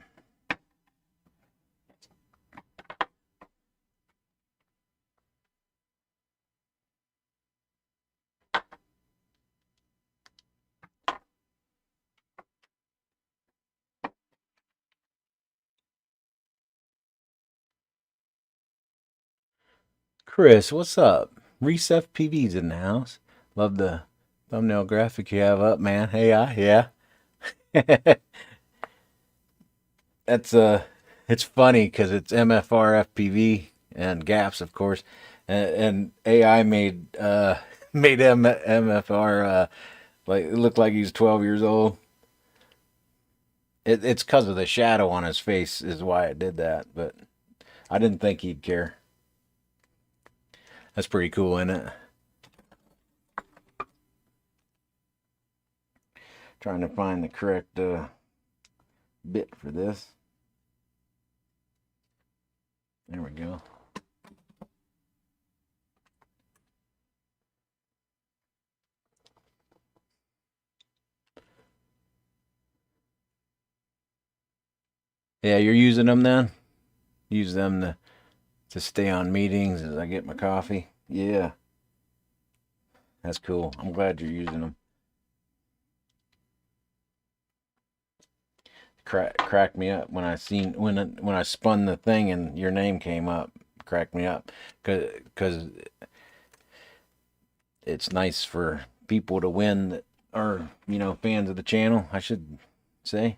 Chris, what's up? Reese FPV's in the house. Love the thumbnail graphic you have up, man. Hey, yeah. That's it's funny because it's MFR FPV and gaps, of course, and AI made made MFR like it looked like he was 12 years old. It's because of the shadow on his face is why it did that, but I didn't think he'd care. That's pretty cool, isn't it? Trying to find the correct bit for this. There we go. Yeah, you're using them then? Use them to stay on meetings as I get my coffee. Yeah, that's cool. I'm glad you're using them. Cracked me up when I seen when I spun the thing and your name came up. Cracked me up because it's nice for people to win that are fans of the channel. I should say.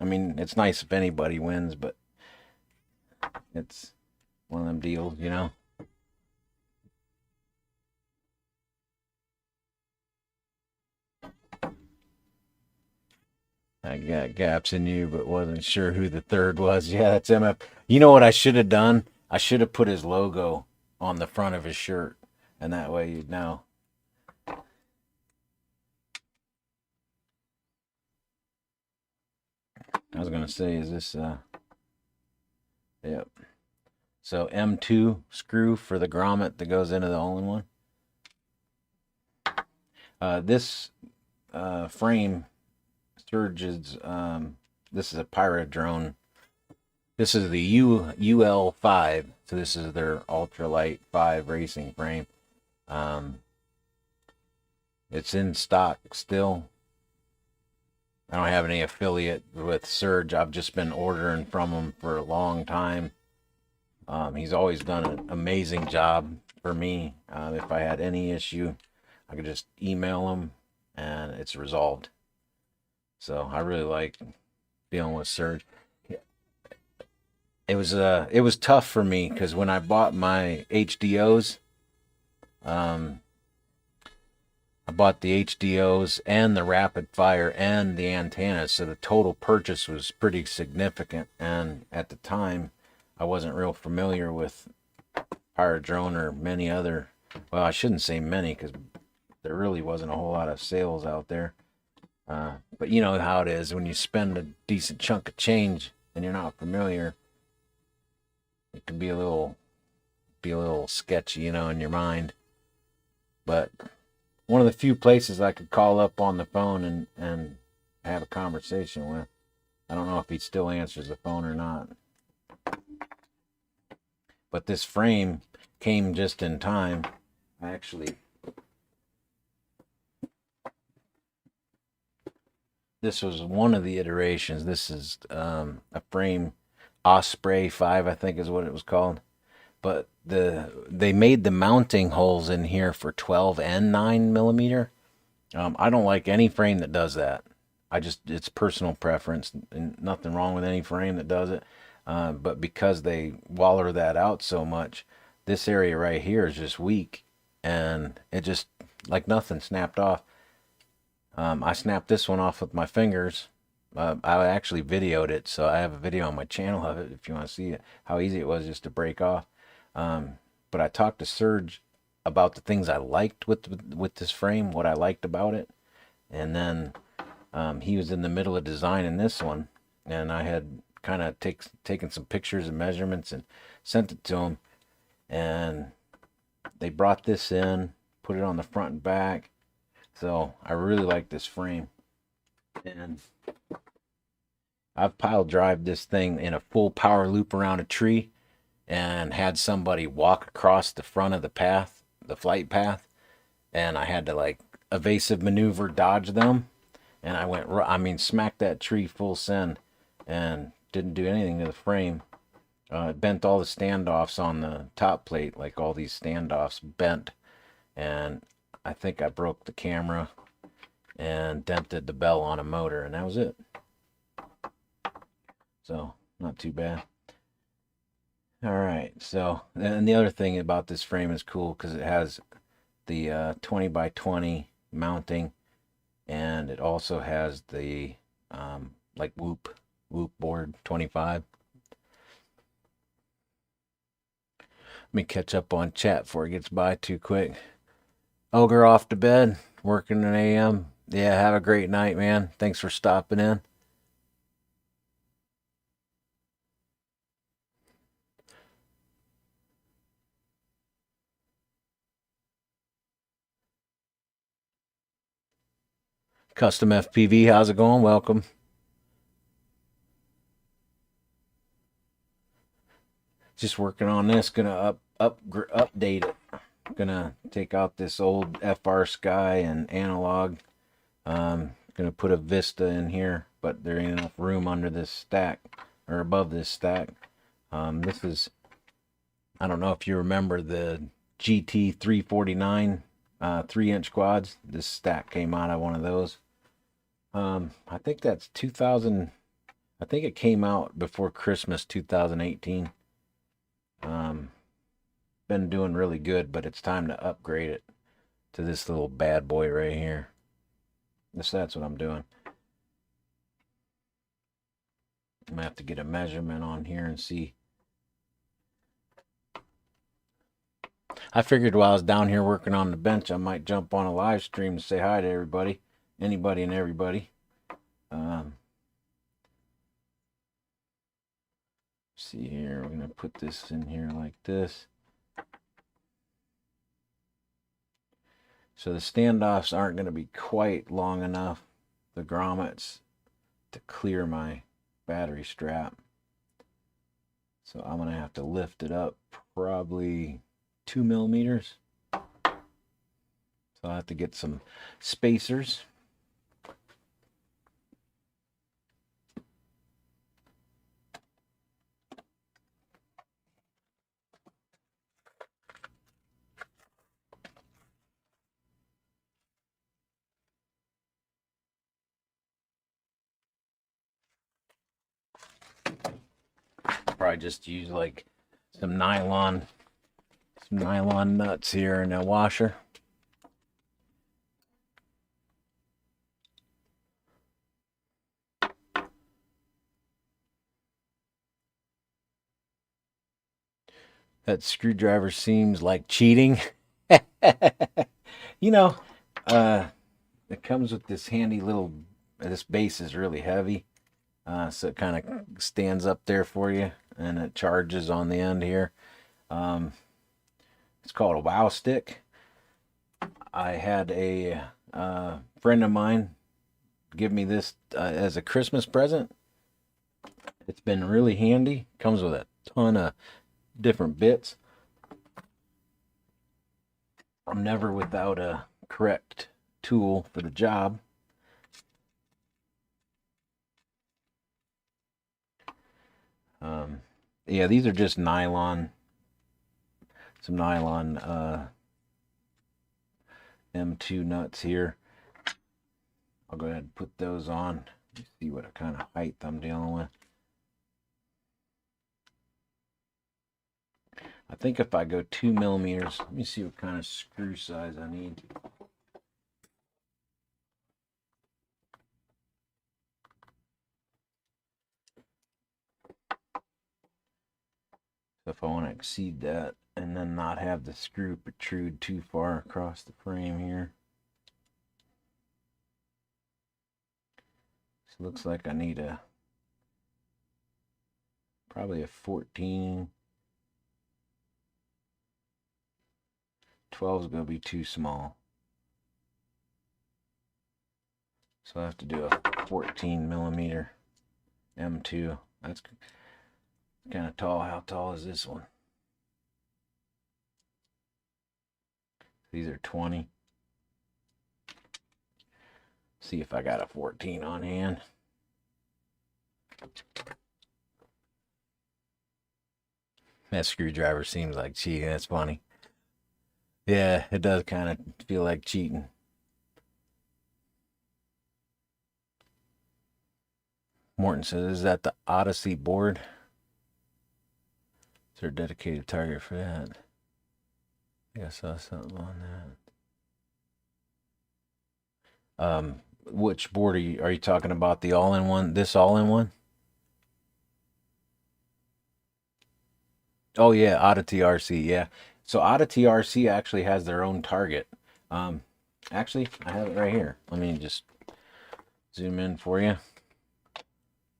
I mean, it's nice if anybody wins, but it's one of them deals. I got gaps in you, but wasn't sure who the third was. Yeah, that's MF. You know what I should have done? I should have put his logo on the front of his shirt, and that way you'd know. I was gonna say, is this yep. So M2 screw for the grommet that goes into the all-in-one. This frame Surge's this is a Pirate drone. This is the UL5, so this is their ultralight 5 racing frame. It's in stock still. I don't have any affiliate with Surge. I've just been ordering from them for a long time. He's always done an amazing job for me. If I had any issue, I could just email him and it's resolved. So I really like dealing with Serge. It was tough for me because when I bought my HDOs, um, I bought the HDOs and the rapid fire and the antennas, so the total purchase was pretty significant. And at the time, I wasn't real familiar with Fire Drone or many other. Well, I shouldn't say many because there really wasn't a whole lot of sales out there. But you know how it is when you spend a decent chunk of change and you're not familiar. It can be a little sketchy, you know, in your mind. But one of the few places I could call up on the phone and have a conversation with. I don't know if he still answers the phone or not. But this frame came just in time. This was one of the iterations. This is a frame, Osprey 5, I think is what it was called. But they made the mounting holes in here for 12 and 9 millimeter. I don't like any frame that does that. It's personal preference, and nothing wrong with any frame that does it. But because they waller that out so much, this area right here is just weak, and it just, like nothing, snapped off. I snapped this one off with my fingers. I actually videoed it, so I have a video on my channel of it if you want to see it, how easy it was just to break off. But I talked to Serge about the things I liked with this frame, what I liked about it. And then he was in the middle of designing this one, and I had kind of taken some pictures and measurements and sent it to him. And they brought this in, put it on the front and back. So I really like this frame. And I've pile drive this thing in a full power loop around a tree and had somebody walk across the front of the path, the flight path, and I had to like evasive maneuver dodge them, and I went, smacked that tree full send and didn't do anything to the frame. It bent all the standoffs on the top plate, like all these standoffs bent, and I think I broke the camera and dented the bell on a motor, and that was it. So not too bad. All right, so, and the other thing about this frame is cool because it has the 20 by 20 mounting, and it also has the like whoop board 25. Let me catch up on chat before it gets by too quick. Ogre off to bed, working an AM. Yeah, have a great night, man. Thanks for stopping in. Custom FPV, how's it going? Welcome. Just working on this. Gonna update it. Gonna take out this old FR Sky and analog. Gonna put a Vista in here, but there ain't enough room under this stack or above this stack. This is, I don't know if you remember the GT 349 3-inch quads. This stack came out of one of those. I think that's 2000. I think it came out before Christmas 2018. Been doing really good, but it's time to upgrade it to this little bad boy right here. That's what I'm doing. I'm gonna have to get a measurement on here and see. I figured while I was down here working on the bench, I might jump on a live stream to say hi to everybody, anybody and everybody. See here, we're gonna put this in here like this. So the standoffs aren't going to be quite long enough, the grommets, to clear my battery strap. So I'm going to have to lift it up probably 2 millimeters. So I'll have to get some spacers. probably just use like some nylon nuts here in a washer. That screwdriver seems like cheating. You know, it comes with this handy little, this base is really heavy. So it kind of stands up there for you, and it charges on the end here. It's called a wow stick. I had a friend of mine give me this as a Christmas present. It's been really handy. Comes with a ton of different bits. I'm never without a correct tool for the job. Yeah, these are just nylon, some nylon M2 nuts here. I'll go ahead and put those on. See what kind of height I'm dealing with. I think if I go 2 millimeters, let me see what kind of screw size I need. So if I want to exceed that and then not have the screw protrude too far across the frame here. So it looks like I need probably a 14. 12 is going to be too small. So I have to do a 14 millimeter M2. That's kind of tall. How tall is this one? These are 20. See if I got a 14 on hand. That screwdriver seems like cheating. That's funny. Yeah, it does kind of feel like cheating. Morton says, is that the Odyssey board? Is there a dedicated target for that? I think I saw something on that. Which board are you talking about? The all-in-one? This all-in-one? Oh yeah, Oddity RC. Yeah. So Oddity RC actually has their own target. Actually, I have it right here. Let me just zoom in for you.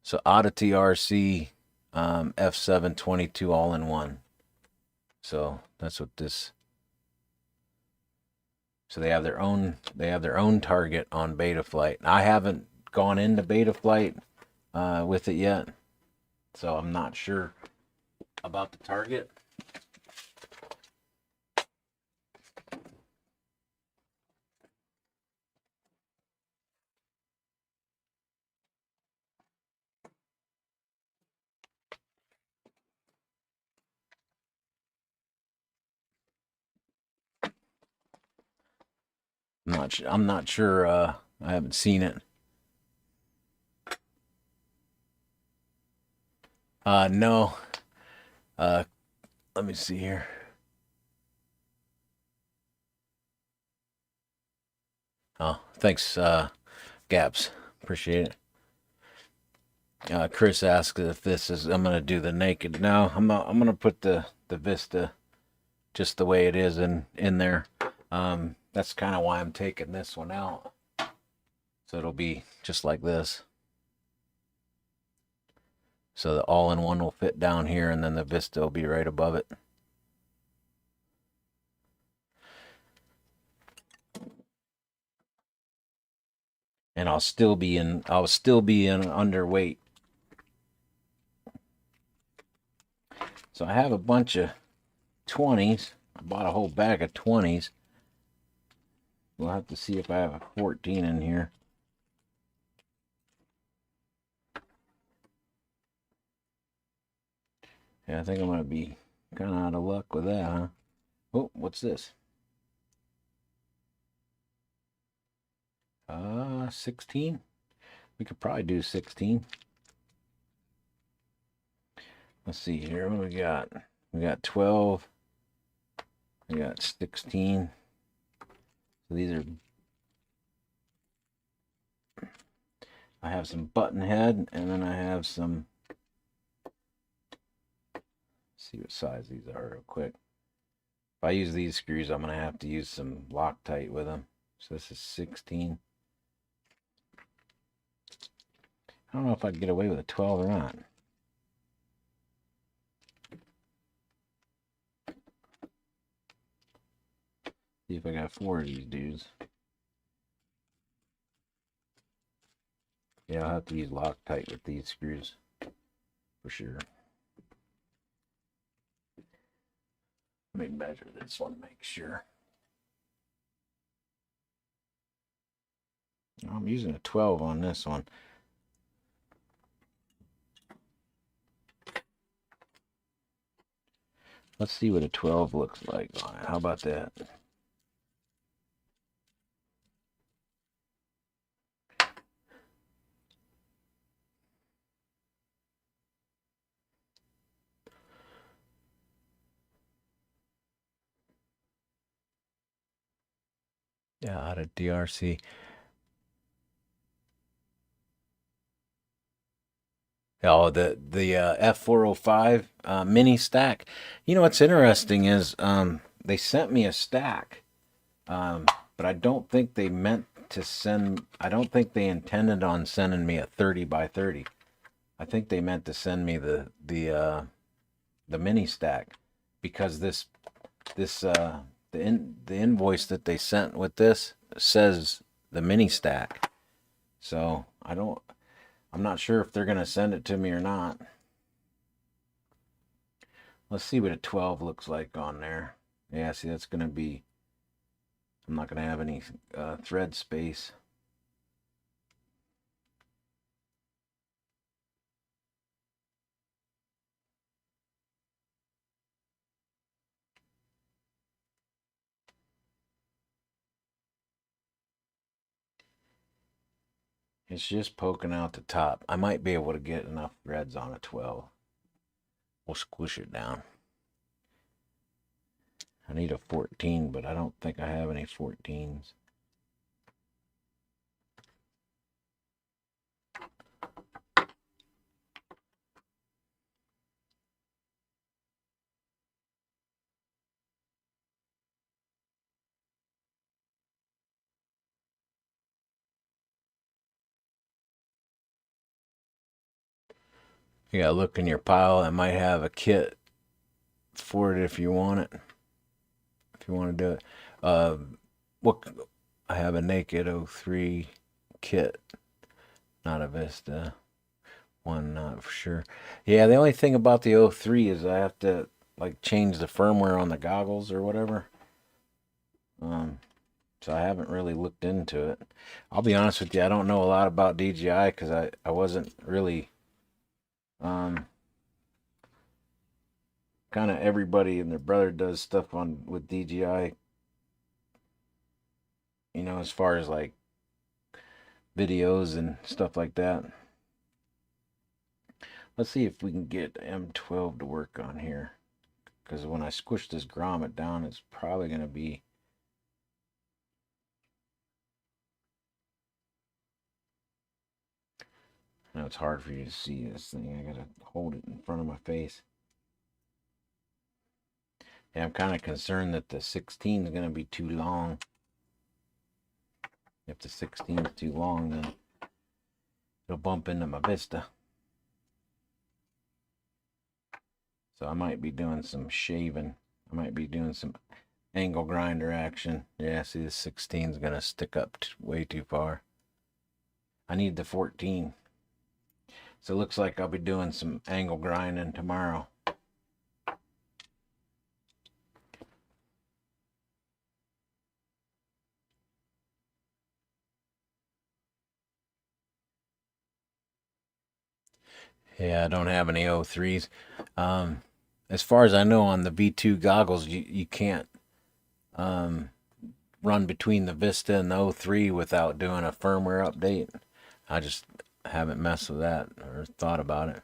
So Oddity RC F722 all-in-one. So that's what this. So they have their own target on Betaflight. I haven't gone into Betaflight with it yet, so I'm not sure about the target. I'm not sure. I haven't seen it. No. Let me see here. Oh, thanks, Gaps. Appreciate it. Chris asked if this is. I'm gonna do the naked. No, I'm not. I'm gonna put the Vista just the way it is in there. That's kind of why I'm taking this one out. So it'll be just like this. So the all-in-one will fit down here, and then the Vista will be right above it. And I'll still be in underweight. So I have a bunch of 20s. I bought a whole bag of 20s. We'll have to see if I have a 14 in here. Yeah, I think I'm gonna be kind of out of luck with that, huh? Oh, what's this? 16. We could probably do 16. Let's see here. What do we got? We got 12. We got 16. So these are. I have some button head, and then I have some. Let's see what size these are real quick. If I use these screws, I'm going to have to use some Loctite with them. So this is 16. I don't know if I can get away with a 12 or not. See if I got 4 of these dudes. Yeah, I'll have to use Loctite with these screws for sure. Let me measure this one, make sure. I'm using a 12 on this one. Let's see what a 12 looks like on it. How about that? Yeah, out of DRC. Oh, the F405 mini stack. You know what's interesting is they sent me a stack, but I don't think they meant to send. I don't think they intended on sending me a 30 by 30. I think they meant to send me the mini stack, because the invoice that they sent with this says the mini stack. So I'm not sure if they're going to send it to me or not. Let's see what a 12 looks like on there. Yeah, see, that's going to be, I'm not going to have any thread space. It's just poking out the top. I might be able to get enough threads on a 12. We'll squish it down. I need a 14, but I don't think I have any 14s. You gotta look in your pile. I might have a kit for it if you want it. If you want to do it. What I have a naked 03 kit, not a Vista one, not for sure. Yeah, the only thing about the 03 is I have to like change the firmware on the goggles or whatever. So I haven't really looked into it. I'll be honest with you, I don't know a lot about DJI because I wasn't really kind of everybody and their brother does stuff with DJI, you know, as far as like videos and stuff like that. Let's see if we can get M12 to work on here, because when I squish this grommet down, it's probably going to be. I know it's hard for you to see this thing. I gotta hold it in front of my face. Yeah, I'm kind of concerned that the 16 is going to be too long. If the 16 is too long, then it'll bump into my Vista. So I might be doing some shaving. I might be doing some angle grinder action. Yeah, see, the 16 is going to stick up way too far. I need the 14. So it looks like I'll be doing some angle grinding tomorrow. Yeah, I don't have any 03s. As far as I know, on the V2 goggles, you can't run between the Vista and the 03 without doing a firmware update. I just haven't messed with that or thought about it.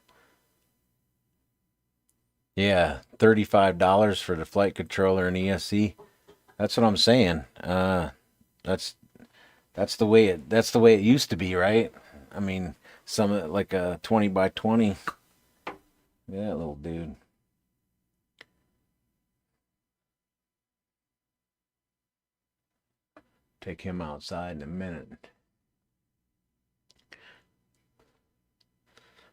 Yeah, $35 for the flight controller and ESC. That's what I'm saying. That's that's the way it used to be, right? I mean, some like a 20 by 20. Yeah, little dude. Take him outside in a minute.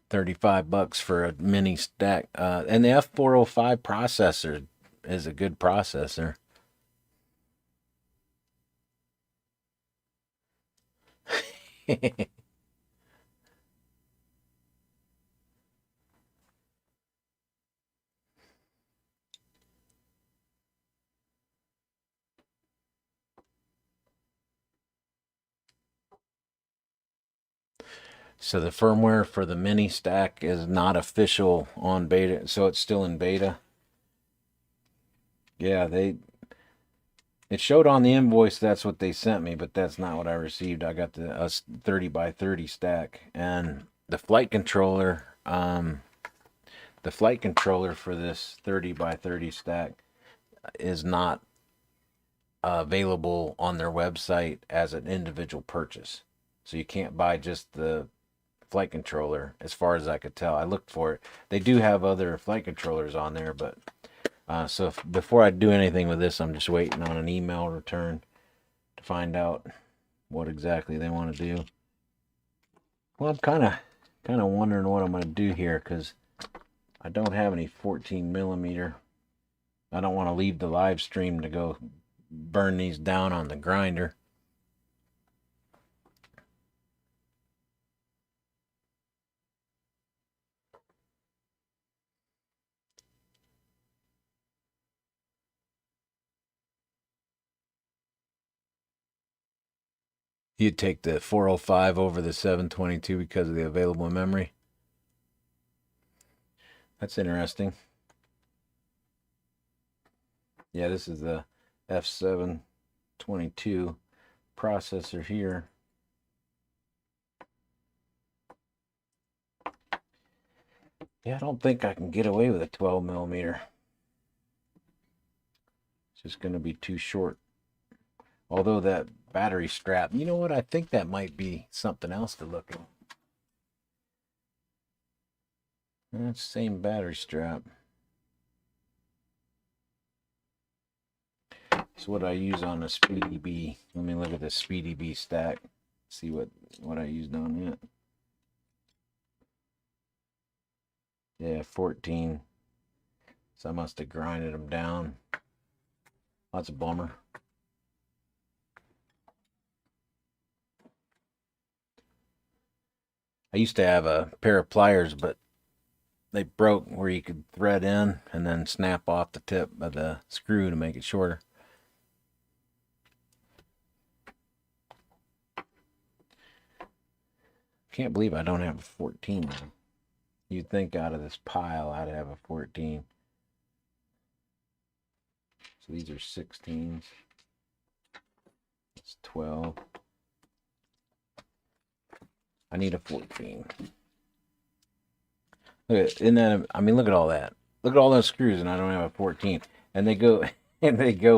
35 bucks for a mini stack. And the F405 processor is a good processor. So the firmware for the mini stack is not official on beta, so it's still in beta. Yeah, it showed on the invoice that's what they sent me, but that's not what I received. I got the 30 by 30 stack, and the flight controller for this 30 by 30 stack is not available on their website as an individual purchase. So you can't buy just the flight controller, as far as I could tell. I looked for it. They do have other flight controllers on there, but so before I do anything with this, I'm just waiting on an email return to find out what exactly they want to do. Well, I'm kind of wondering what I'm going to do here, because I don't have any 14 millimeter. I don't want to leave the live stream to go burn these down on the grinder. You'd take the 405 over the 722 because of the available memory. That's interesting. Yeah, this is the F722 processor here. Yeah, I don't think I can get away with a 12 millimeter. It's just going to be too short. Although that battery strap, you know what? I think that might be something else to look at. That's the same battery strap. It's what I use on the Speedy B. Let me look at the Speedy B stack. See what I used on it. Yeah, 14. So I must have grinded them down. That's a bummer. I used to have a pair of pliers, but they broke where you could thread in and then snap off the tip of the screw to make it shorter. Can't believe I don't have a 14 now. You'd think out of this pile I'd have a 14. So these are 16s. It's 12. I need a 14. Look at, isn't that, I mean, look at all that. Look at all those screws, and I don't have a 14. And they go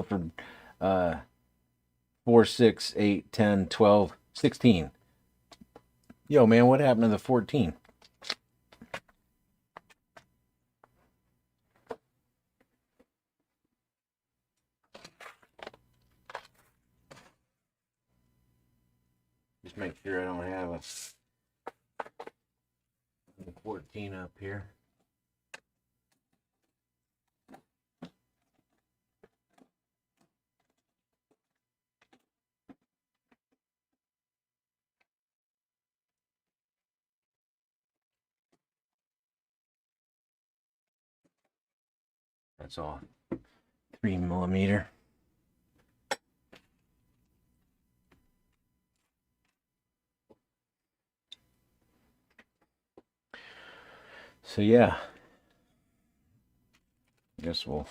for 4, 6, 8, 10, 12, 16. Yo, man, what happened to the 14? Just make sure I don't have a 14 up here. That's all 3 millimeter. So yeah, I guess we'll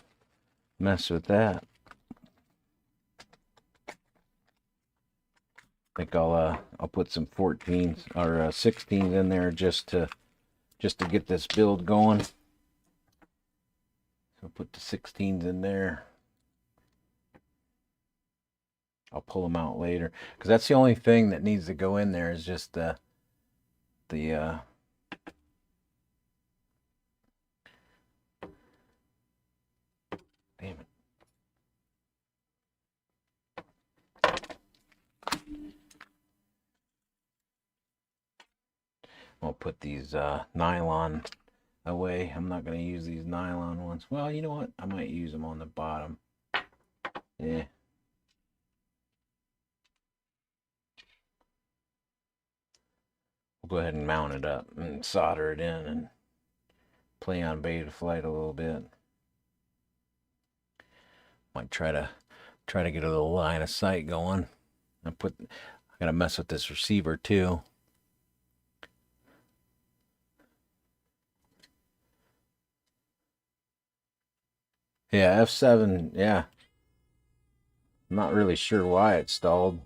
mess with that. I think I'll put some 14s or 16s in there just to get this build going. So put the 16s in there. I'll pull them out later because that's the only thing that needs to go in there is just the damn it. I'll put these nylon away. I'm not going to use these nylon ones. Well, you know what? I might use them on the bottom. Yeah. We'll go ahead and mount it up and solder it in and play on beta flight a little bit. Might try to get a little line of sight going. I gotta mess with this receiver too. Yeah, F7, yeah. I'm not really sure why it stalled.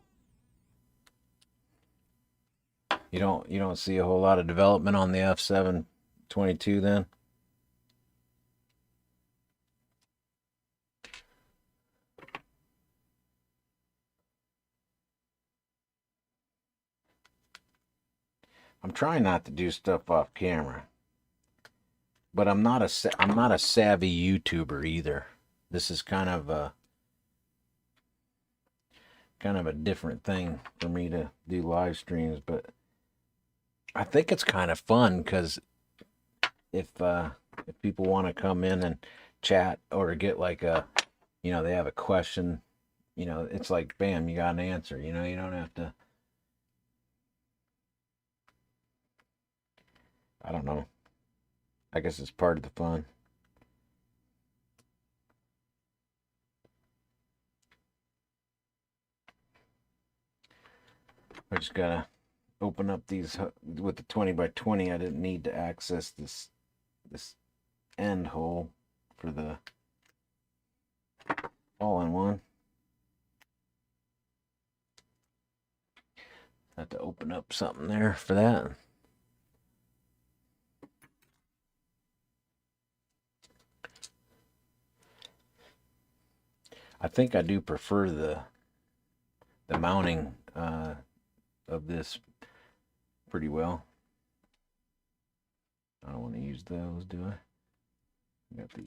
You don't see a whole lot of development on the F722 then? I'm trying not to do stuff off camera. But I'm not a savvy YouTuber either. This is kind of a different thing for me to do live streams, but I think it's kind of fun because if people want to come in and chat or get like they have a question, it's like bam, you got an answer. You don't have to. I don't know. I guess it's part of the fun. I just gotta open up these with the 20 by 20. I didn't need to access this end hole for the all-in-one. Have to open up something there for that. I think I do prefer the mounting of this pretty well. I don't want to use those, do I? I got these.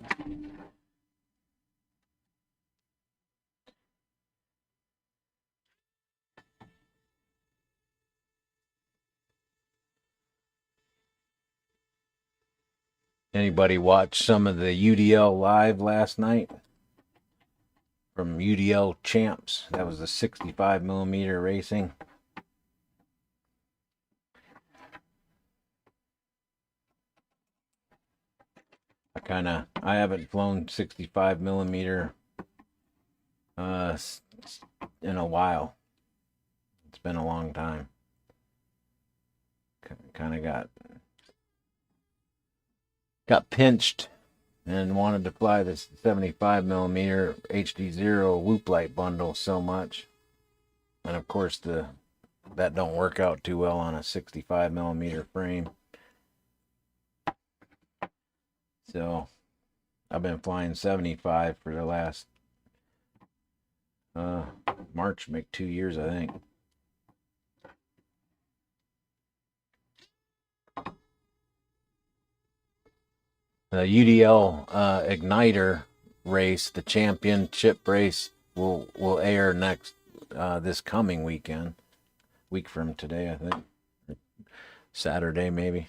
Anybody watch some of the UDL live last night? From UDL Champs. That was the 65mm racing. I haven't flown 65mm in a while. It's been a long time. Kind of got pinched and wanted to fly this 75mm HD0 Whoop Light bundle so much. And of course that don't work out too well on a 65mm frame. So I've been flying 75 for the last March, make 2 years, I think. The UDL Igniter race, the championship race, will air next this coming weekend, week from today, I think, Saturday maybe.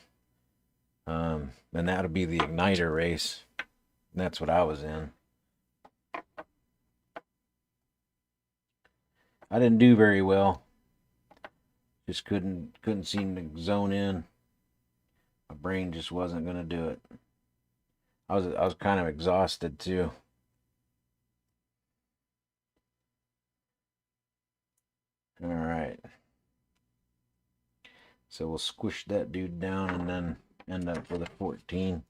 And that'll be the Igniter race. And that's what I was in. I didn't do very well. Just couldn't seem to zone in. My brain just wasn't gonna do it. I was kind of exhausted too. All right. So we'll squish that dude down and then end up with a 14.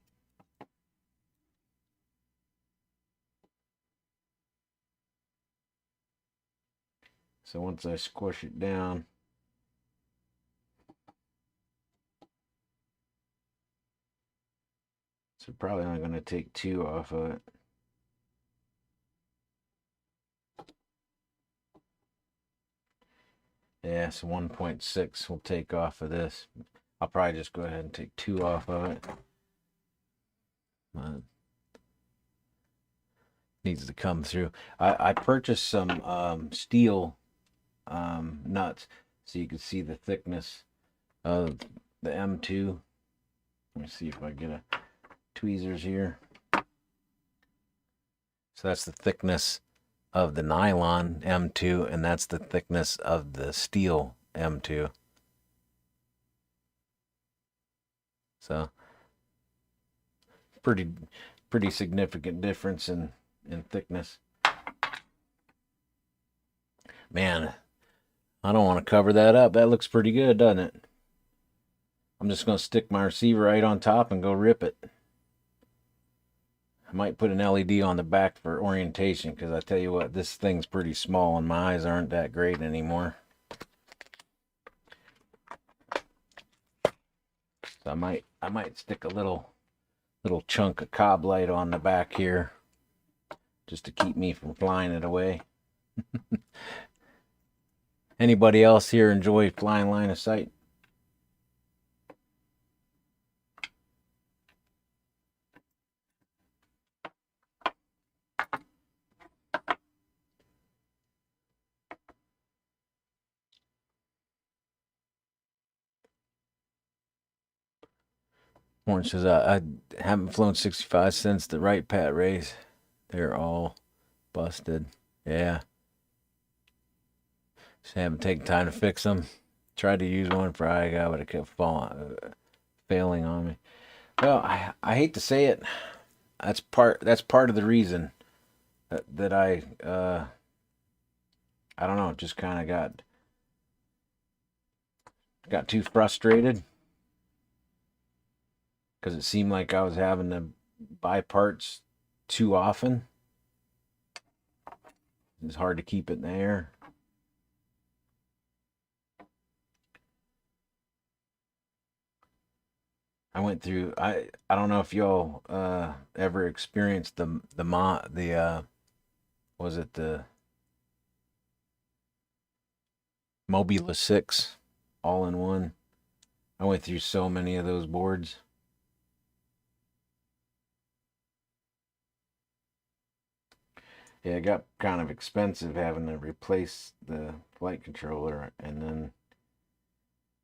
So once I squish it down, so probably only going to take 2 off of it. Yeah, so 1.6 will take off of this. I'll probably just go ahead and take 2 off of it. Needs to come through. I purchased some steel nuts so you can see the thickness of the M2. Let me see if I get a tweezers here. So that's the thickness of the nylon M2, and that's the thickness of the steel M2. So pretty significant difference in thickness. Man, I don't want to cover that up. That looks pretty good, doesn't it? I'm just going to stick my receiver right on top and go rip it. I might put an LED on the back for orientation, because I tell you what, this thing's pretty small and my eyes aren't that great anymore. So I might stick a little chunk of cob light on the back here, just to keep me from flying it away. Anybody else here enjoy flying line of sight? Orange says, I haven't flown 65 since the right pat race. They're all busted. Yeah. Just haven't taken time to fix them. Tried to use one for IGA, but it kept failing on me. Well, I hate to say it. That's part of the reason that I don't know, just kind of got too frustrated, because it seemed like I was having to buy parts too often. It's hard to keep it in the air. I went through. I don't know if y'all ever experienced was it the Mobula 6 all in one? I went through so many of those boards. Yeah, it got kind of expensive having to replace the flight controller and then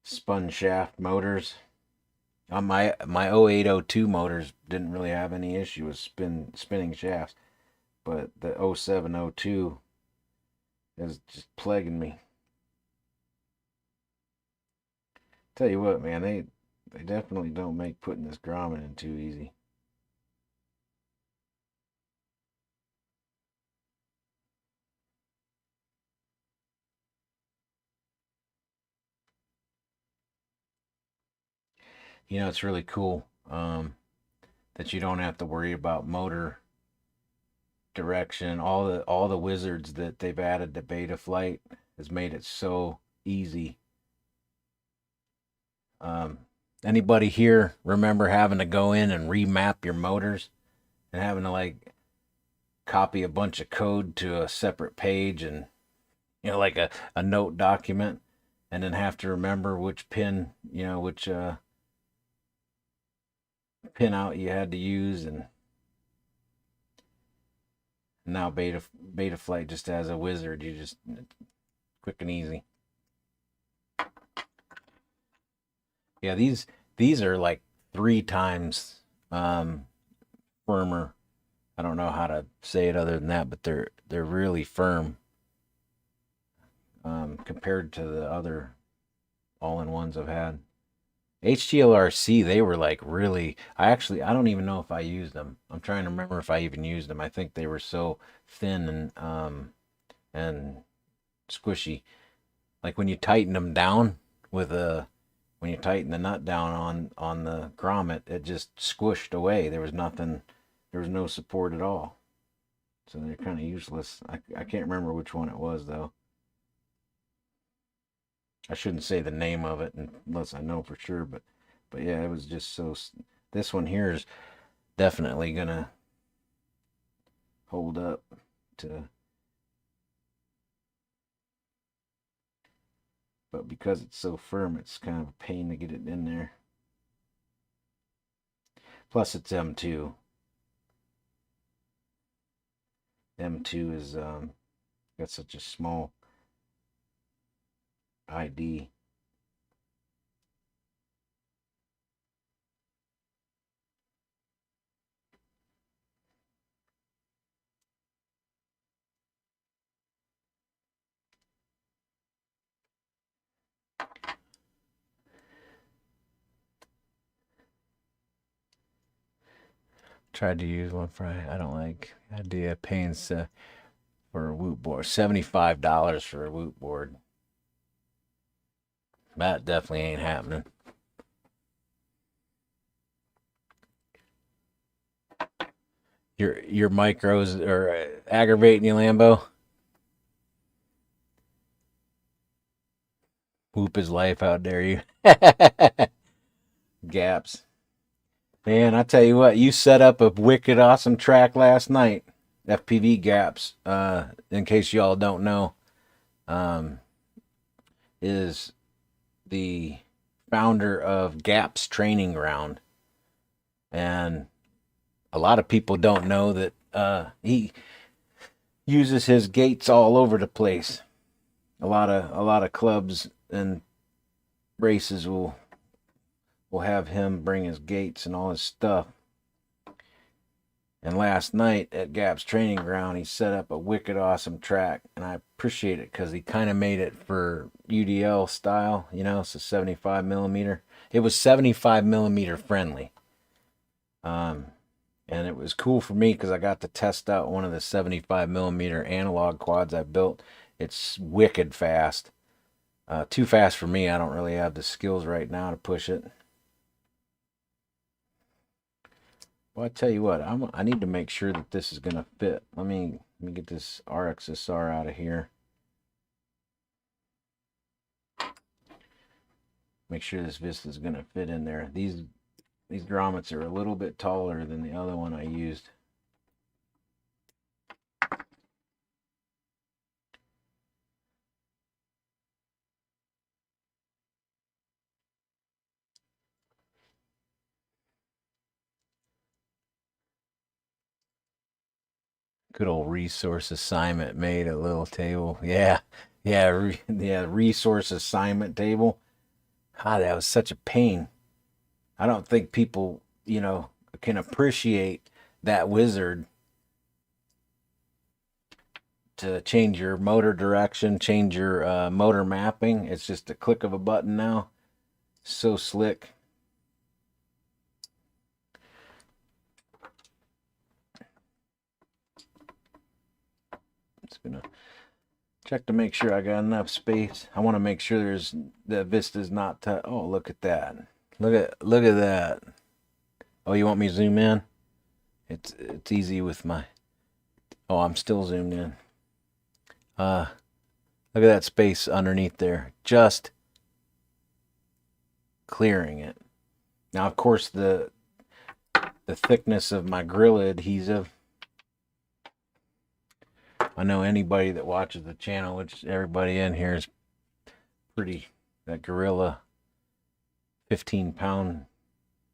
spun shaft motors. On my 0802 motors didn't really have any issue with spinning shafts, but the 0702 is just plaguing me. Tell you what, man, they definitely don't make putting this grommet in too easy. You know, it's really cool that you don't have to worry about motor direction. All the wizards that they've added to Beta Flight has made it so easy. Anybody here remember having to go in and remap your motors and having to like copy a bunch of code to a separate page, and like a note document, and then have to remember which pin, which pin out you had to use? And now Beta Flight just has a wizard. You just quick and easy. Yeah, these are like 3 times firmer. I don't know how to say it other than that, but they're really firm compared to the other all-in-ones I've had. HTLRC, they were like really. I don't even know if I used them. I'm trying to remember if I even used them. I think they were so thin and squishy. Like when you tighten them down when you tighten the nut down on the grommet, it just squished away. There was nothing. There was no support at all. So they're kind of useless. I can't remember which one it was though. I shouldn't say the name of it unless I know for sure, but yeah, it was just so. This one here is definitely gonna hold up to. but because it's so firm, it's kind of a pain to get it in there. Plus, it's M2. M2 is got such a small ID. Tried to use one for I don't like the idea of paying for a woot board. $75 for a woot board. That definitely ain't happening. Your micros are aggravating you, Lambo. Whoop his life out there, you. Gaps. Man, I tell you what, you set up a wicked awesome track last night. FPV Gaps, in case y'all don't know, is the founder of Gaps Training Ground. And a lot of people don't know that he uses his gates all over the place. A lot of clubs and races will have him bring his gates and all his stuff. And last night at Gaps Training Ground, he set up a wicked awesome track, and I appreciate it because he kind of made it for UDL style, you know, so 75 millimeter. It was 75 millimeter friendly. And it was cool for me because I got to test out one of the 75 millimeter analog quads I built. It's wicked fast. Too fast for me. I don't really have the skills right now to push it. Well, I tell you what, I need to make sure that this is gonna fit. Let me get this RXSR out of here. Make sure this Vista is gonna fit in there. These grommets are a little bit taller than the other one I used. Good old resource assignment made a little table. Yeah, resource assignment table. Ah, that was such a pain. I don't think people, can appreciate that wizard to change your motor direction, change your motor mapping. It's just a click of a button now. So slick. Just gonna check to make sure I got enough space. I want to make sure the Vista's not oh, look at that. Look at that. Oh, you want me to zoom in? It's easy with my. Oh, I'm still zoomed in. Look at that space underneath there. Just clearing it. Now, of course, the thickness of my Gorilla adhesive. I know anybody that watches the channel, which everybody in here is pretty, that Gorilla 15-pound.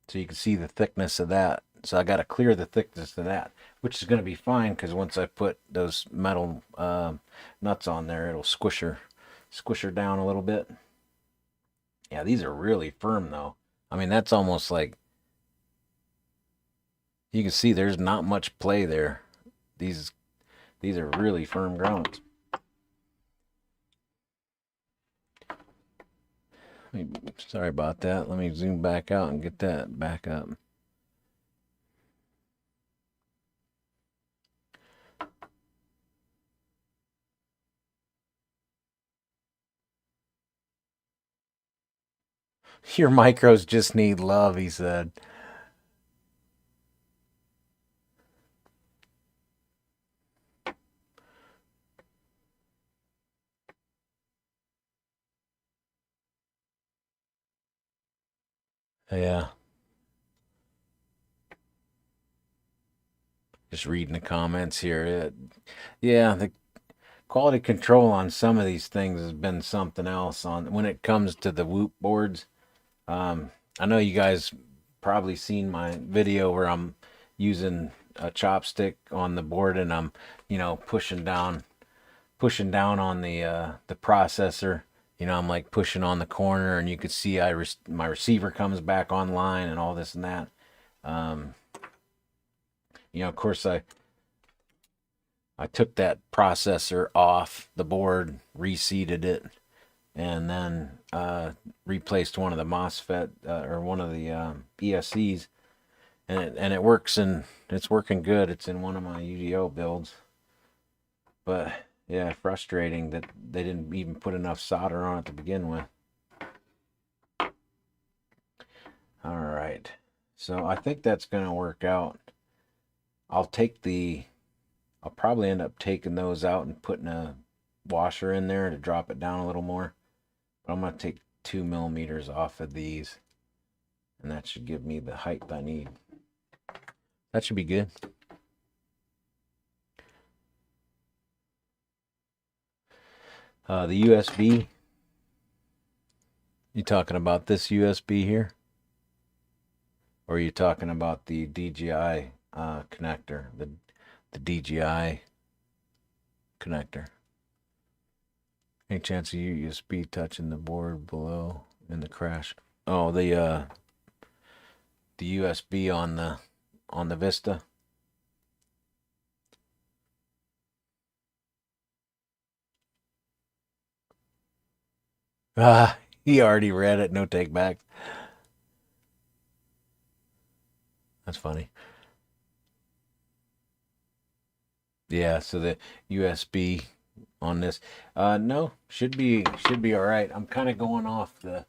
So you can see the thickness of that. So I got to clear the thickness of that, which is going to be fine because once I put those metal nuts on there, it'll squish her down a little bit. Yeah, these are really firm though. I mean, that's almost like, you can see there's not much play there. These are really firm grommets. Sorry about that. Let me zoom back out and get that back up. Your micros just need love, he said. Yeah. Just reading the comments here. Yeah, quality control on some of these things has been something else. On when it comes to the Whoop boards, I know you guys probably seen my video where I'm using a chopstick on the board and I'm, pushing down on the processor. I'm like pushing on the corner, and you could see my receiver comes back online and all this and that. Of course, I took that processor off the board, reseated it, and then replaced one of the MOSFET or one of the ESCs, and it works, and it's working good. It's in one of my UDO builds, but yeah, frustrating that they didn't even put enough solder on it to begin with. All right, so I think that's gonna work out. I'll probably end up taking those out and putting a washer in there to drop it down a little more. But I'm going to take 2 millimeters off of these, and that should give me the height I need. That should be good. The USB. You talking about this USB here? Or are you talking about the DJI connector? The DJI connector. Any chance of USB touching the board below in the crash? Oh, the USB on the Vista. He already read it. No take back. That's funny. Yeah, so the USB on this, no, should be all right. I'm kind of going off of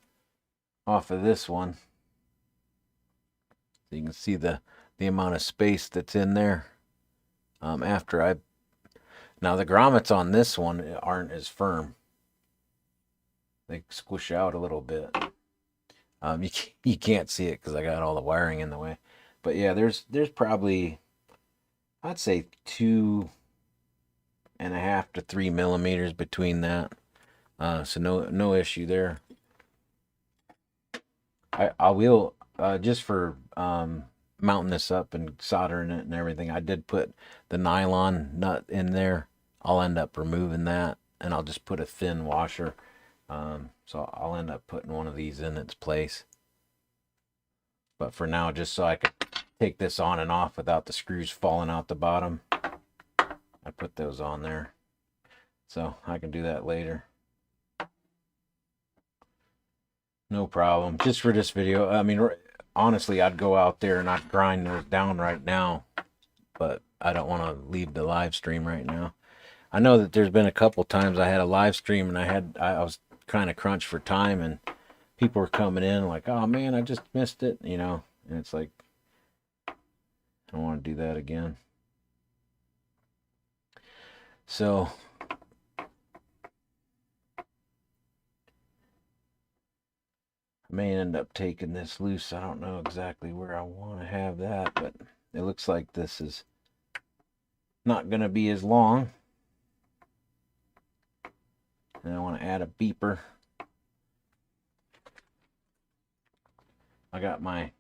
this one, so you can see the amount of space that's in there. Now the grommets on this one aren't as firm. They squish out a little bit. You can't see it because I got all the wiring in the way. But yeah, there's probably, I'd say 2.5 to 3 millimeters between that. So no issue there. I will just for mounting this up and soldering it and everything, I did put the nylon nut in there. I'll end up removing that, and I'll just put a thin washer. So I'll end up putting one of these in its place. But for now, just so I could take this on and off without the screws falling out the bottom, I put those on there. So I can do that later. No problem. Just for this video, I mean, honestly, I'd go out there and I'd grind those down right now, but I don't want to leave the live stream right now. I know that there's been a couple times I had a live stream and I was kind of crunched for time, and people were coming in like, oh man, I just missed it, and it's like, I don't want to do that again. So I may end up taking this loose. I don't know exactly where I want to have that, but it looks like this is not going to be as long. And I want to add a beeper. I got my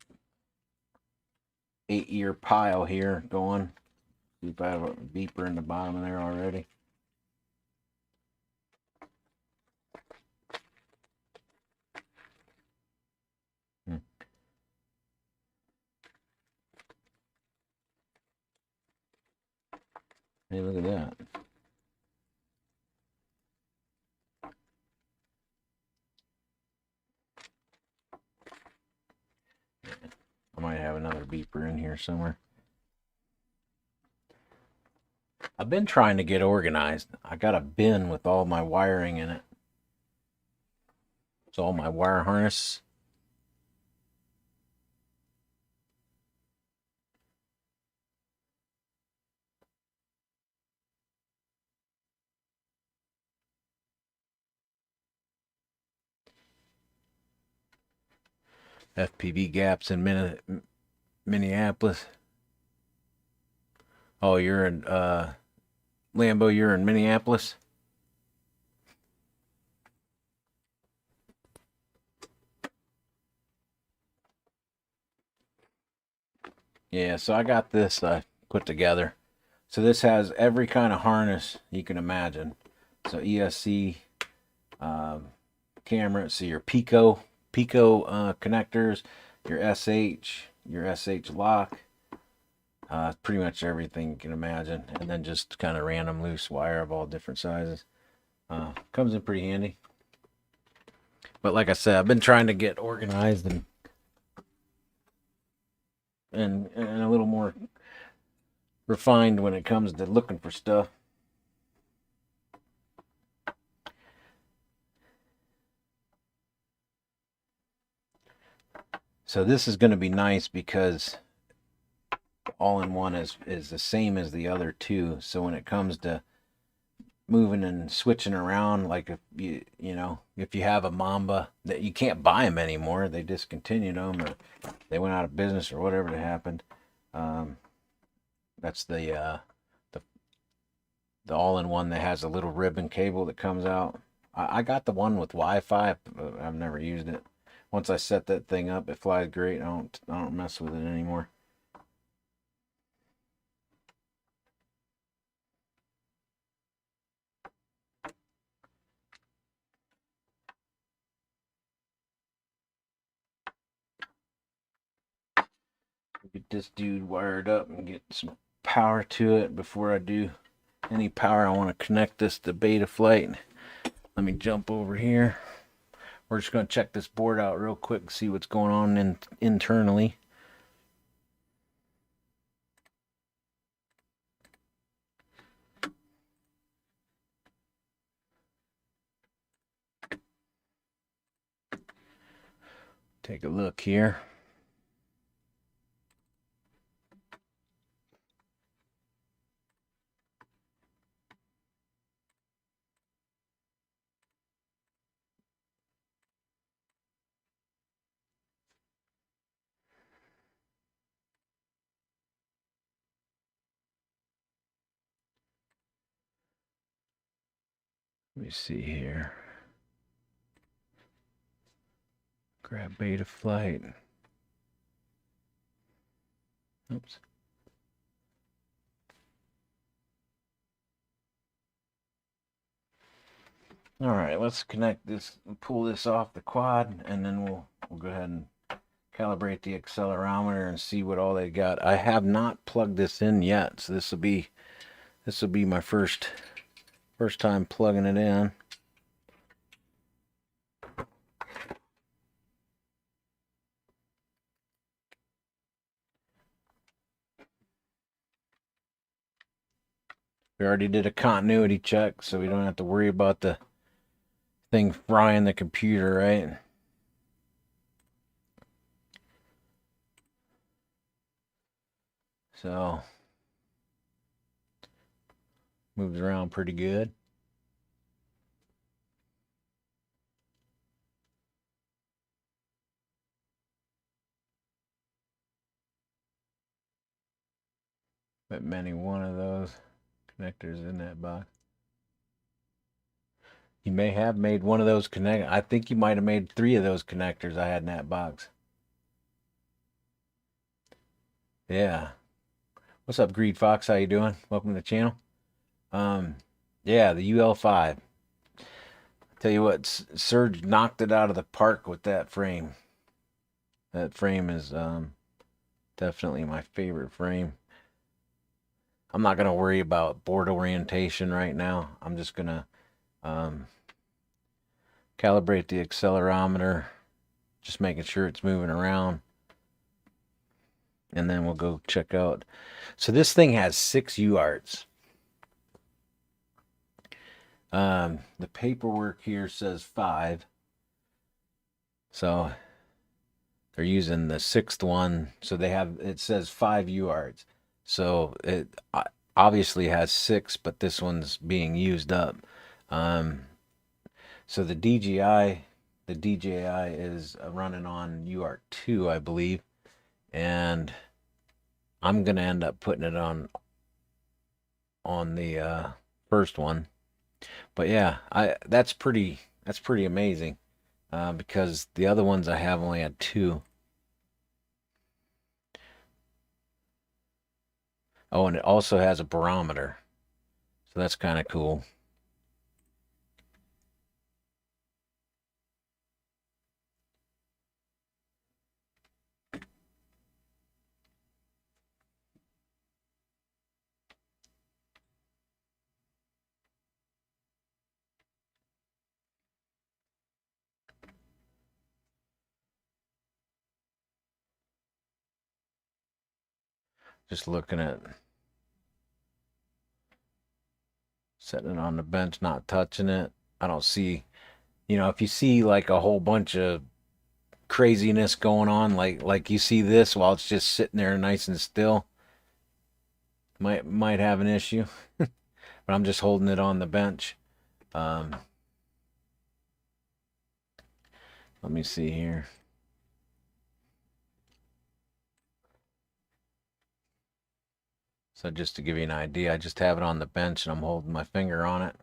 8-year pile here going. See if I have a beeper in the bottom of there already. Hey, look at that. I might have another beeper in here somewhere. I've been trying to get organized. I got a bin with all my wiring in it. It's all my wire harness. FPV gaps in Minneapolis. Oh, you're in Lambo, you're in Minneapolis? Yeah, so I got this put together. So this has every kind of harness you can imagine. So ESC, camera, so your Pico connectors, your your SH lock, pretty much everything you can imagine, and then just kind of random loose wire of all different sizes. Comes in pretty handy. But like I said, I've been trying to get organized and a little more refined when it comes to looking for stuff. So this is going to be nice because all-in-one is the same as the other two. So when it comes to moving and switching around, like if if you have a Mamba that you can't buy them anymore, they discontinued them or they went out of business or whatever that happened. That's the all-in-one that has a little ribbon cable that comes out. I got the one with Wi-Fi. But I've never used it. Once I set that thing up, it flies great. I don't mess with it anymore. Get this dude wired up and get some power to it before I do any power. I want to connect this to Betaflight. Let me jump over here. We're just going to check this board out real quick and see what's going on internally. Take a look here. Let me see here. Grab Betaflight. Oops. All right, let's connect this and pull this off the quad, and then we'll go ahead and calibrate the accelerometer and see what all they got. I have not plugged this in yet, so this will be my first time plugging it in. We already did a continuity check, so we don't have to worry about the thing frying the computer, right? So moves around pretty good. But many one of those connectors in that box. You may have made one of those connect. I think you might have made 3 of those connectors I had in that box. Yeah. What's up, Greed Fox? How you doing? Welcome to the channel. Yeah, the UL5. Tell you what, Surge knocked it out of the park with that frame. That frame is definitely my favorite frame. I'm not gonna worry about board orientation right now. I'm just gonna calibrate the accelerometer, just making sure it's moving around, and then we'll go check out. So this thing has 6 UARTs. The paperwork here says 5, so they're using the 6th one. So it says 5 UARTs. So it obviously has 6, but this one's being used up. So the DJI is running on UART 2, I believe, and I'm gonna end up putting it on the first one. But yeah, that's pretty amazing, because the other ones I have only had 2. Oh, and it also has a barometer. So that's kind of cool. Just looking at setting it on the bench, not touching it. I don't see, if you see like a whole bunch of craziness going on, like you see this while it's just sitting there nice and still, might have an issue. But I'm just holding it on the bench. Let me see here. So just to give you an idea, I just have it on the bench and I'm holding my finger on it.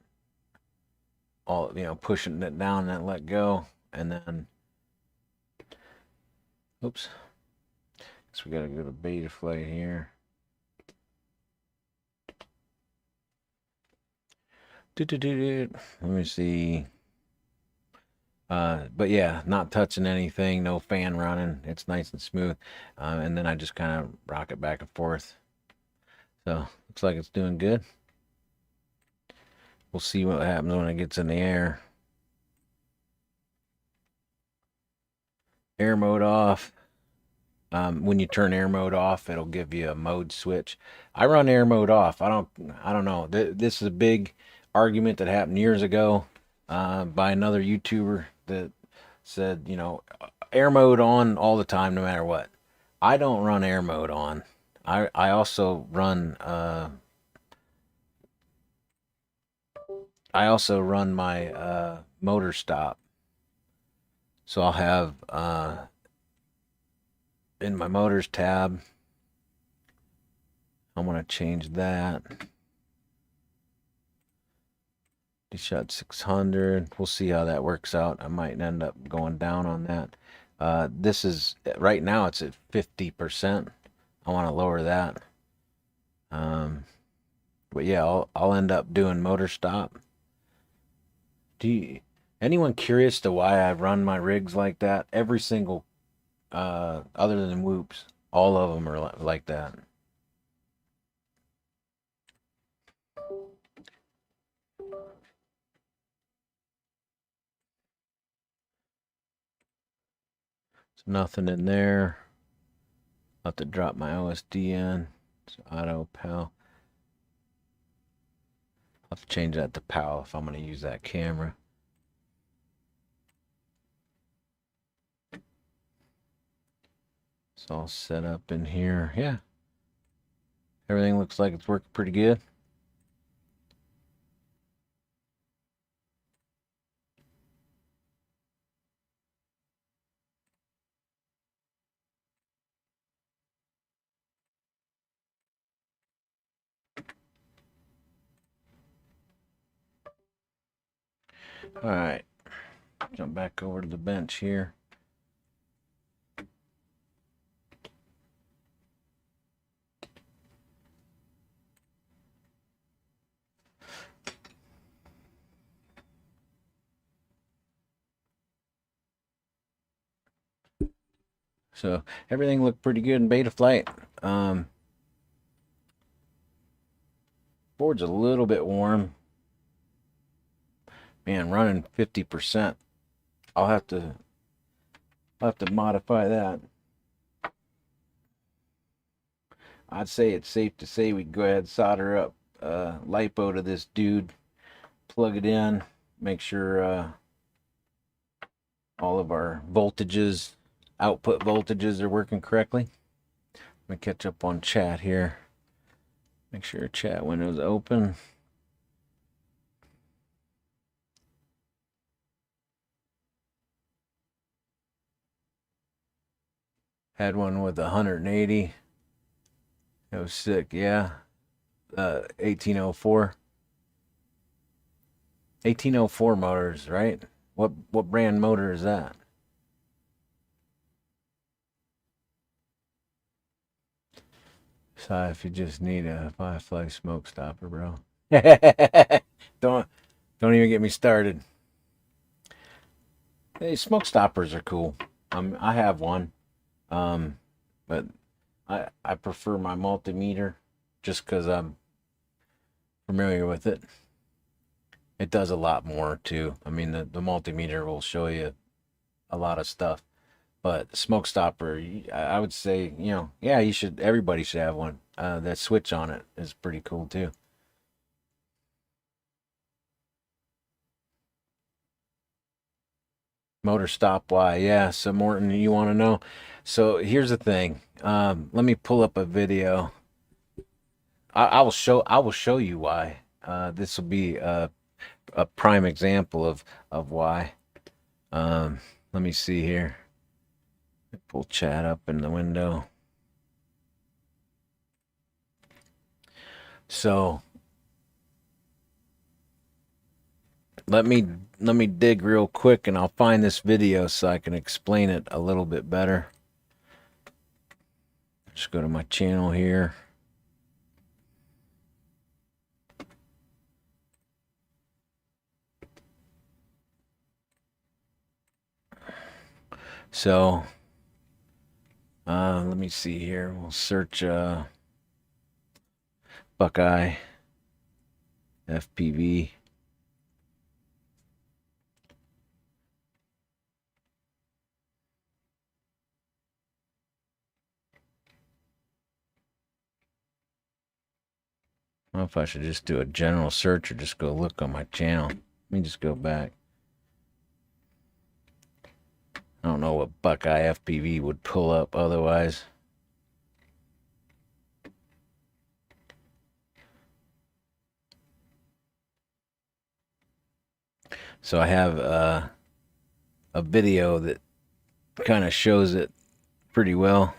All, pushing it down and let go. And then, oops. Guess we gotta go to beta flight here. Let me see. But yeah, not touching anything, no fan running. It's nice and smooth. And then I just kind of rock it back and forth. So looks like it's doing good. We'll see what happens when it gets in the air. Air mode off. When you turn air mode off, it'll give you a mode switch. I run air mode off. I don't know. This is a big argument that happened years ago by another YouTuber that said, air mode on all the time, no matter what. I don't run air mode on. I also run my motor stop. So I'll have in my motors tab, I'm going to change that. D-Shot 600. We'll see how that works out. I might end up going down on that. This is, right now it's at 50%. I want to lower that. But yeah, I'll end up doing motor stop. Anyone curious to why I run my rigs like that? Every single, other than whoops, all of them are like that. There's nothing in there. I'll have to drop my OSD in. It's auto PAL. I'll have to change that to PAL if I'm going to use that camera. It's all set up in here. Yeah. Everything looks like it's working pretty good. All right. Jump back over to the bench here. So everything looked pretty good in beta flight. Board's a little bit warm. Man, running 50%. I'll have to modify that. I'd say it's safe to say we go ahead and solder up LiPo to this dude, plug it in, make sure all of our voltages, output voltages are working correctly. Let me catch up on chat here. Make sure chat window's open. Had one with 180. It was sick, yeah. 1804. 1804 motors, right? What brand motor is that? So if you just need a Firefly smoke stopper, bro. don't even get me started. Hey, smoke stoppers are cool. I have one, but I prefer my multimeter just because I'm familiar with it. It does a lot more too. I mean, the multimeter will show you a lot of stuff, but smoke stopper, I would say, yeah, everybody should have one. That switch on it is pretty cool too. Motor stop, why? Yeah, so Morton, you want to know? So here's the thing. Let me pull up a video. I will show you why. This will be a prime example of why. Let me see here. Pull chat up in the window. So let me dig real quick and I'll find this video so I can explain it a little bit better. Just go to my channel here. So let me see here. We'll search Buckeye FPV. I don't know if I should just do a general search or just go look on my channel. Let me just go back. I don't know what Buckeye FPV would pull up otherwise. So I have a video that kind of shows it pretty well.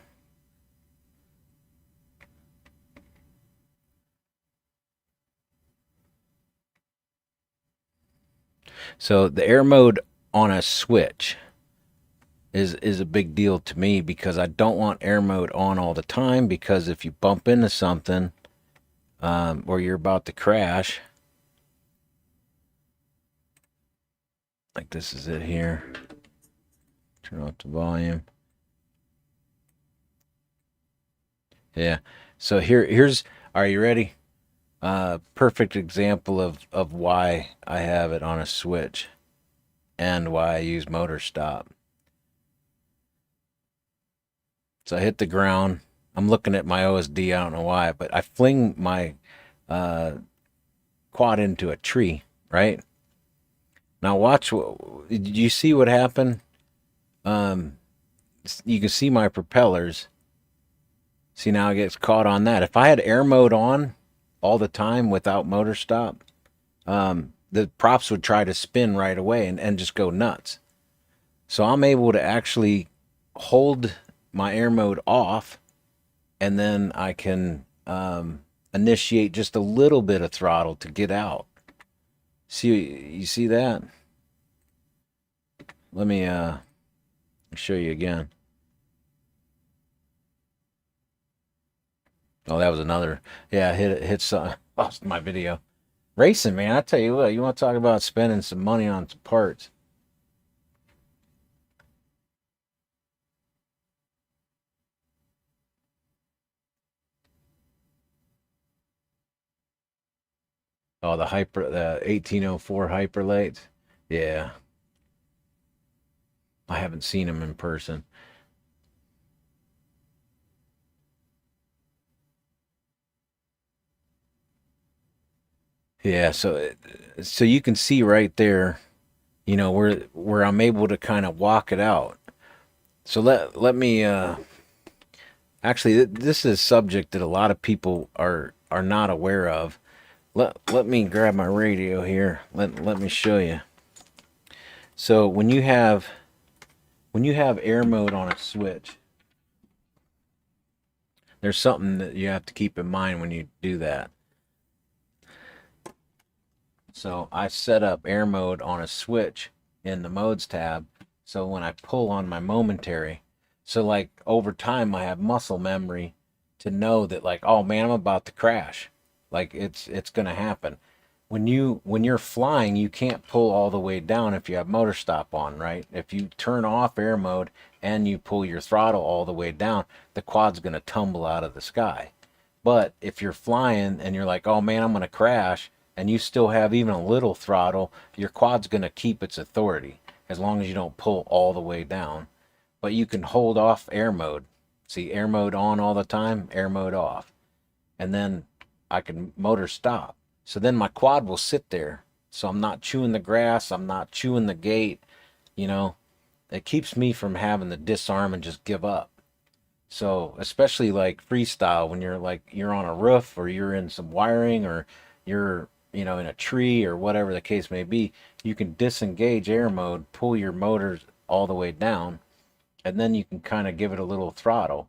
So the air mode on a switch is a big deal to me because I don't want air mode on all the time, because if you bump into something or you're about to crash, like this is it here. Turn off the volume. Yeah. So here's, are you ready? Perfect example of why I have it on a switch and why I use motor stop. So I hit the ground. I'm looking at my OSD. I don't know why, but I fling my quad into a tree, right? Now watch. Did you see what happened? You can see my propellers. See, now it gets caught on that. If I had air mode on all the time without motor stop, the props would try to spin right away and just go nuts. So I'm able to actually hold my air mode off, and then I can initiate just a little bit of throttle to get out. You see that? Let me show you again. Oh, that was another. Yeah, hit some. Lost my video. Racing, man. I tell you what, you want to talk about spending some money on some parts. Oh, the 1804 Hyperlates. Yeah. I haven't seen them in person. Yeah, so you can see right there, where I'm able to kind of walk it out. So let me actually, this is a subject that a lot of people are not aware of. Let me grab my radio here. Let me show you. So when you have air mode on a switch, there's something that you have to keep in mind when you do that. So I set up air mode on a switch in the modes tab. So when I pull on my momentary, so like over time I have muscle memory to know that, like, oh man, I'm about to crash. Like it's gonna happen. When you're flying, you can't pull all the way down if you have motor stop on, right? If you turn off air mode and you pull your throttle all the way down, the quad's gonna tumble out of the sky. But if you're flying and you're like, oh man, I'm gonna crash, and you still have even a little throttle, your quad's gonna keep its authority as long as you don't pull all the way down. But you can hold off air mode. See, air mode on all the time, air mode off. And then I can motor stop. So then my quad will sit there. So I'm not chewing the grass, I'm not chewing the gate, you know. It keeps me from having to disarm and just give up. So especially like freestyle, when you're like you're on a roof or you're in some wiring or you're, you know, in a tree or whatever the case may be, you can disengage air mode, pull your motors all the way down, and then you can kind of give it a little throttle.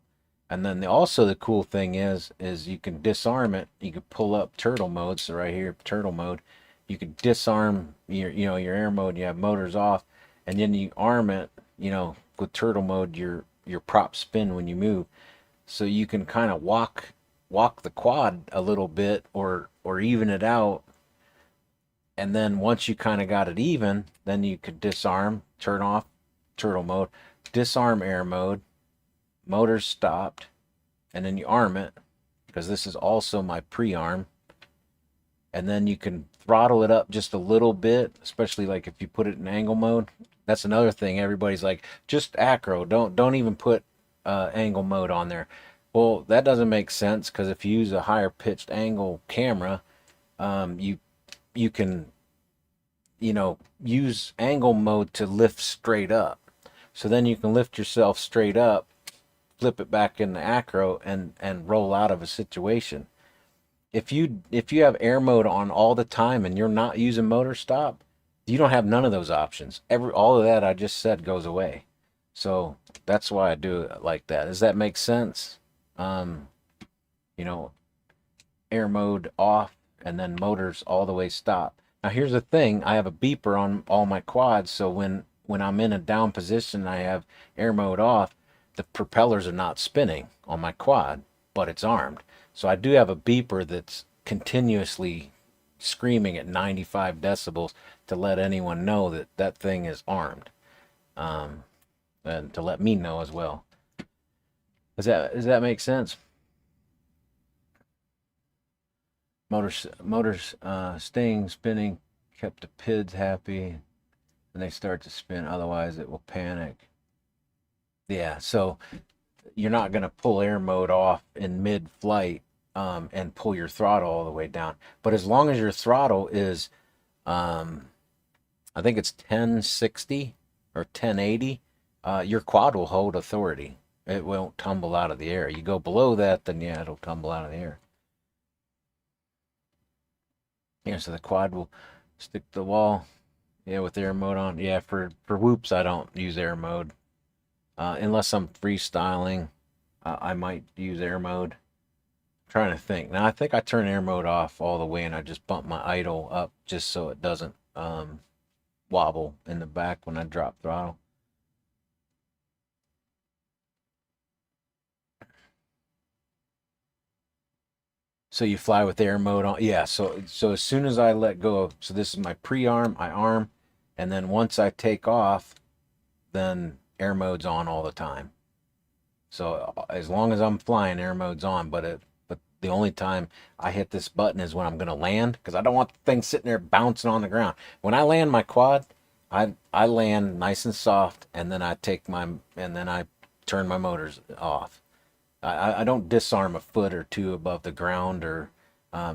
And then also the cool thing is you can disarm it. You can pull up turtle mode. So right here, turtle mode, you can disarm your, you know, your air mode. You have motors off, and then you arm it, you know, with turtle mode. Your prop spin when you move, so you can kind of walk the quad a little bit or even it out. And then once you kind of got it even, then you could disarm, turn off turtle mode, disarm air mode, motors stopped, and then you arm it, because this is also my pre-arm. And then you can throttle it up just a little bit, especially like if you put it in angle mode. That's another thing. Everybody's like, just acro, don't even put angle mode on there. Well, that doesn't make sense, because if you use a higher pitched angle camera, you can, you know, use angle mode to lift straight up. So then you can lift yourself straight up, flip it back into acro, and roll out of a situation. If you have air mode on all the time and you're not using motor stop, you don't have none of those options. All of that I just said goes away. So that's why I do it like that. Does that make sense? You know, air mode off and then motors all the way stop. Now here's the thing, I have a beeper on all my quads, so when I'm in a down position and I have air mode off, the propellers are not spinning on my quad, but it's armed. So I do have a beeper that's continuously screaming at 95 decibels to let anyone know that that thing is armed, and to let me know as well. Does that make sense? Motors staying spinning kept the PIDs happy, and they start to spin. Otherwise, it will panic. Yeah, so you're not going to pull air mode off in mid-flight and pull your throttle all the way down. But as long as your throttle is, I think it's 1060 or 1080, your quad will hold authority. It won't tumble out of the air. You go below that, then yeah, it'll tumble out of the air. Yeah, so the quad will stick to the wall. Yeah, with air mode on. Yeah, for whoops, I don't use air mode. Unless I'm freestyling, I might use air mode. I'm trying to think. Now, I think I turn air mode off all the way, and I just bump my idle up just so it doesn't wobble in the back when I drop throttle. So you fly with air mode on. Yeah, so as soon as I let go of, so this is my pre-arm, I arm, and then once I take off, then air mode's on all the time. So as long as I'm flying, air mode's on, but the only time I hit this button is when I'm going to land, because I don't want the thing sitting there bouncing on the ground. When I land my quad, I land nice and soft, and then I turn my motors off. I don't disarm a foot or two above the ground, or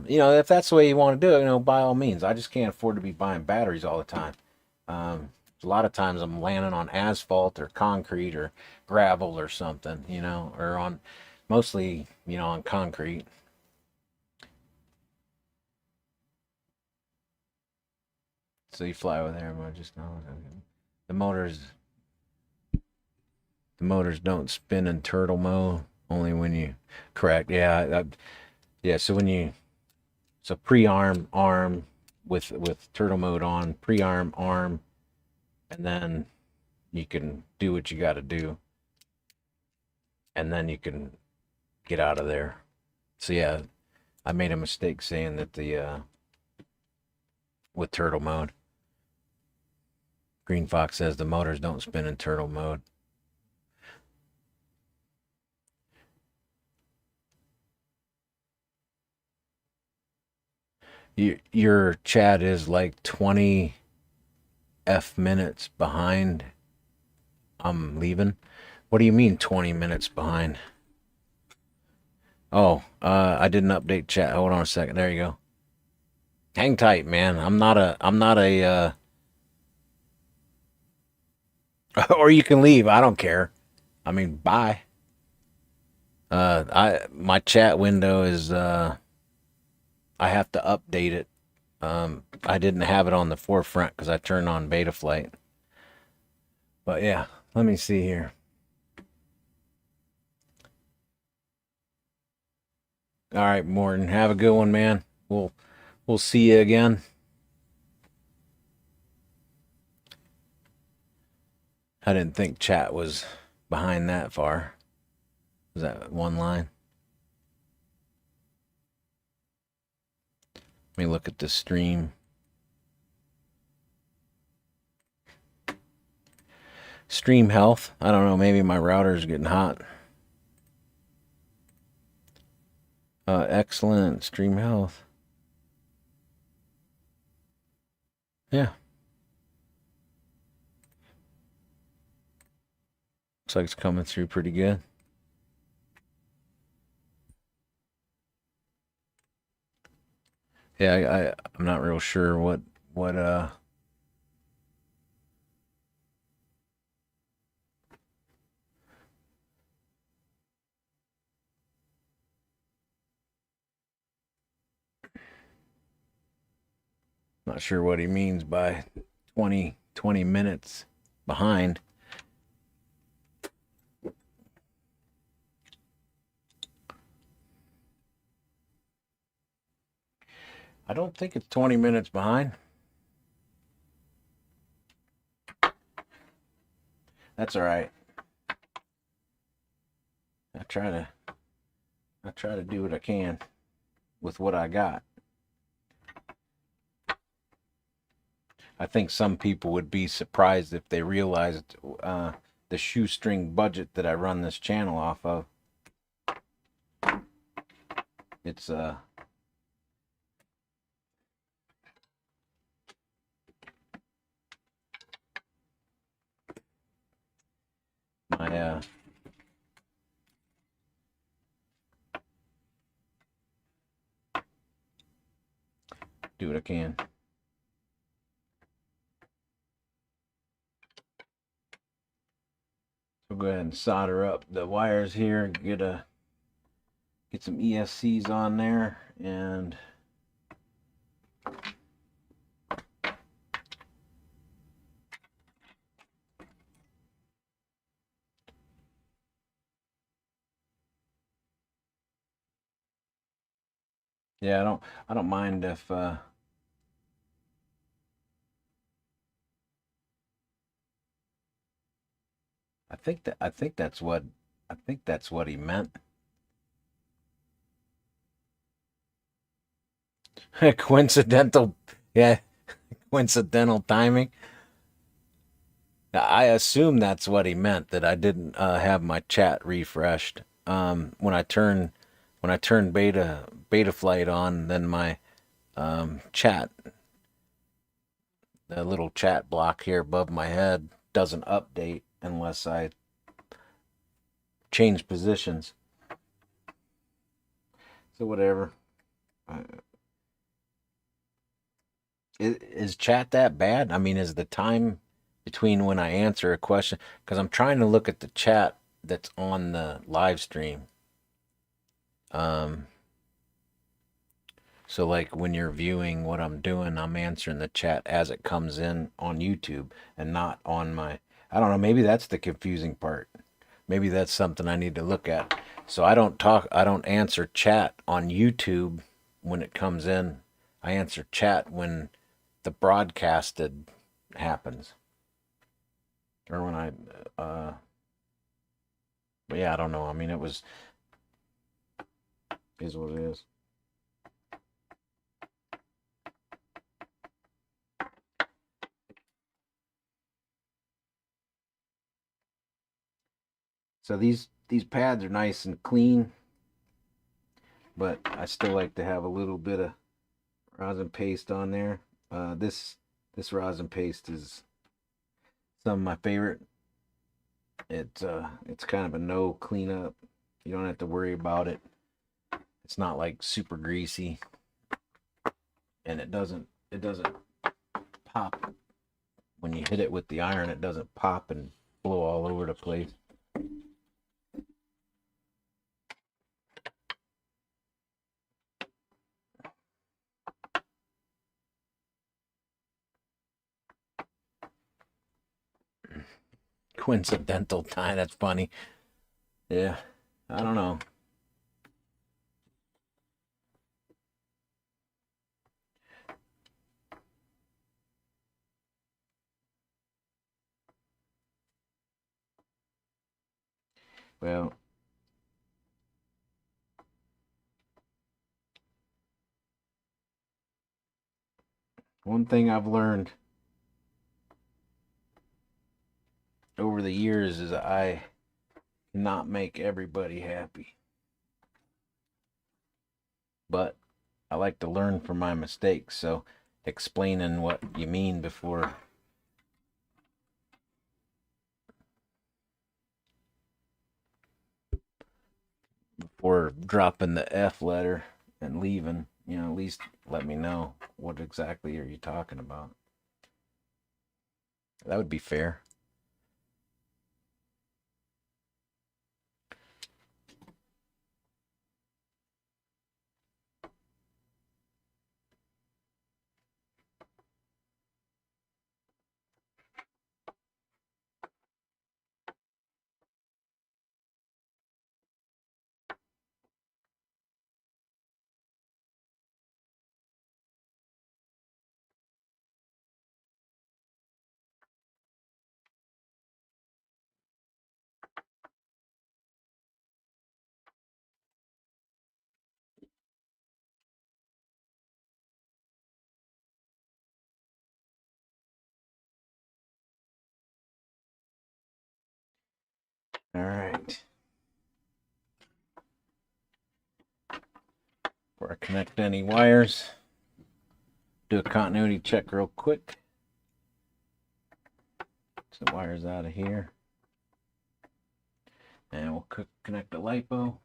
you know, if that's the way you want to do it, you know, by all means. I just can't afford to be buying batteries all the time. A lot of times I'm landing on asphalt or concrete or gravel or something, you know, or on mostly, you know, on concrete. So you fly over there, but just know the motors don't spin in turtle mode, only when you correct. Yeah, yeah. So pre-arm, arm with turtle mode on, pre-arm, arm, and then you can do what you got to do, and then you can get out of there. So yeah, I made a mistake saying that the with turtle mode. Green Fox says the motors don't spin in turtle mode. Your chat is like 20 minutes behind. I'm leaving. What do you mean 20 minutes behind? Oh, I didn't update chat. Hold on a second. There you go. Hang tight, man. I'm not a or you can leave. I don't care. I mean, bye. My chat window is I have to update it. I didn't have it on the forefront because I turned on beta flight. But yeah, let me see here. All right, Morton, have a good one, man. We'll see you again. I didn't think chat was behind that far. Was that one line? Let me look at the stream. Stream health. I don't know. Maybe my router's getting hot. Excellent. Stream health. Yeah. Looks like it's coming through pretty good. Yeah, I'm not real sure what not sure what he means by 20 minutes behind. I don't think it's 20 minutes behind. That's all right. I try to do what I can with what I got. I think some people would be surprised if they realized the shoestring budget that I run this channel off of. It's my do what I can. So go ahead and solder up the wires here. Get some ESCs on there and yeah, I don't mind if I think that's what he meant. Coincidental, yeah, coincidental timing. I assume that's what he meant, that I didn't have my chat refreshed. When I turn beta flight on, then my chat, the little chat block here above my head doesn't update unless I change positions. So whatever. Is chat that bad? I mean, is the time between when I answer a question, because I'm trying to look at the chat that's on the live stream. So like when you're viewing what I'm doing, I'm answering the chat as it comes in on YouTube and not on my, I don't know, maybe that's the confusing part. Maybe that's something I need to look at. So I don't answer chat on YouTube when it comes in. I answer chat when the broadcasted happens. Or when but yeah, I don't know. I mean, it was is what it is. So these pads are nice and clean, but I still like to have a little bit of rosin paste on there. This rosin paste is some of my favorite. It's kind of a no cleanup. You don't have to worry about it. It's not like super greasy, and it doesn't pop when you hit it with the iron. It doesn't pop and blow all over the place. Coincidental time. That's funny. Yeah, I don't know. Well, one thing I've learned over the years is I cannot make everybody happy. But I like to learn from my mistakes, so explaining what you mean before dropping the F letter and leaving, you know, at least let me know what exactly are you talking about. That would be fair. All right. Before I connect any wires, do a continuity check real quick. So the wires out of here. And we'll connect the LiPo.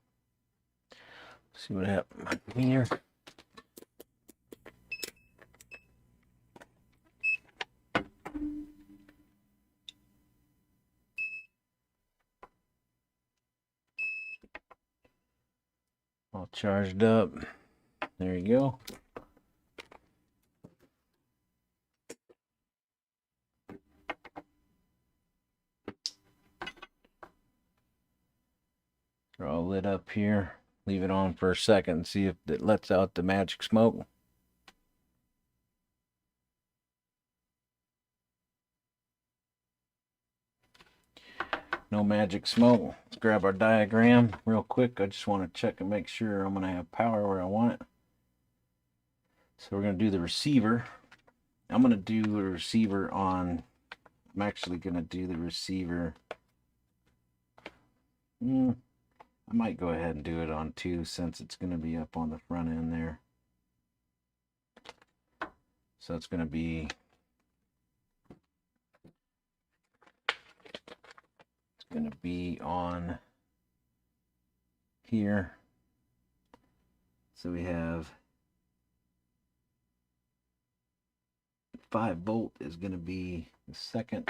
See what happened here. All charged up. There you go. They're all lit up here. Leave it on for a second and see if it lets out the magic smoke. No magic smoke. Let's grab our diagram real quick. I just want to check and make sure I'm going to have power where I want it. So we're going to do the receiver. I'm going to do a receiver on... I'm actually going to do the receiver... I might go ahead and do it on 2 since it's going to be up on the front end there. So it's going to be... going to be on here. So we have 5 volt is going to be the second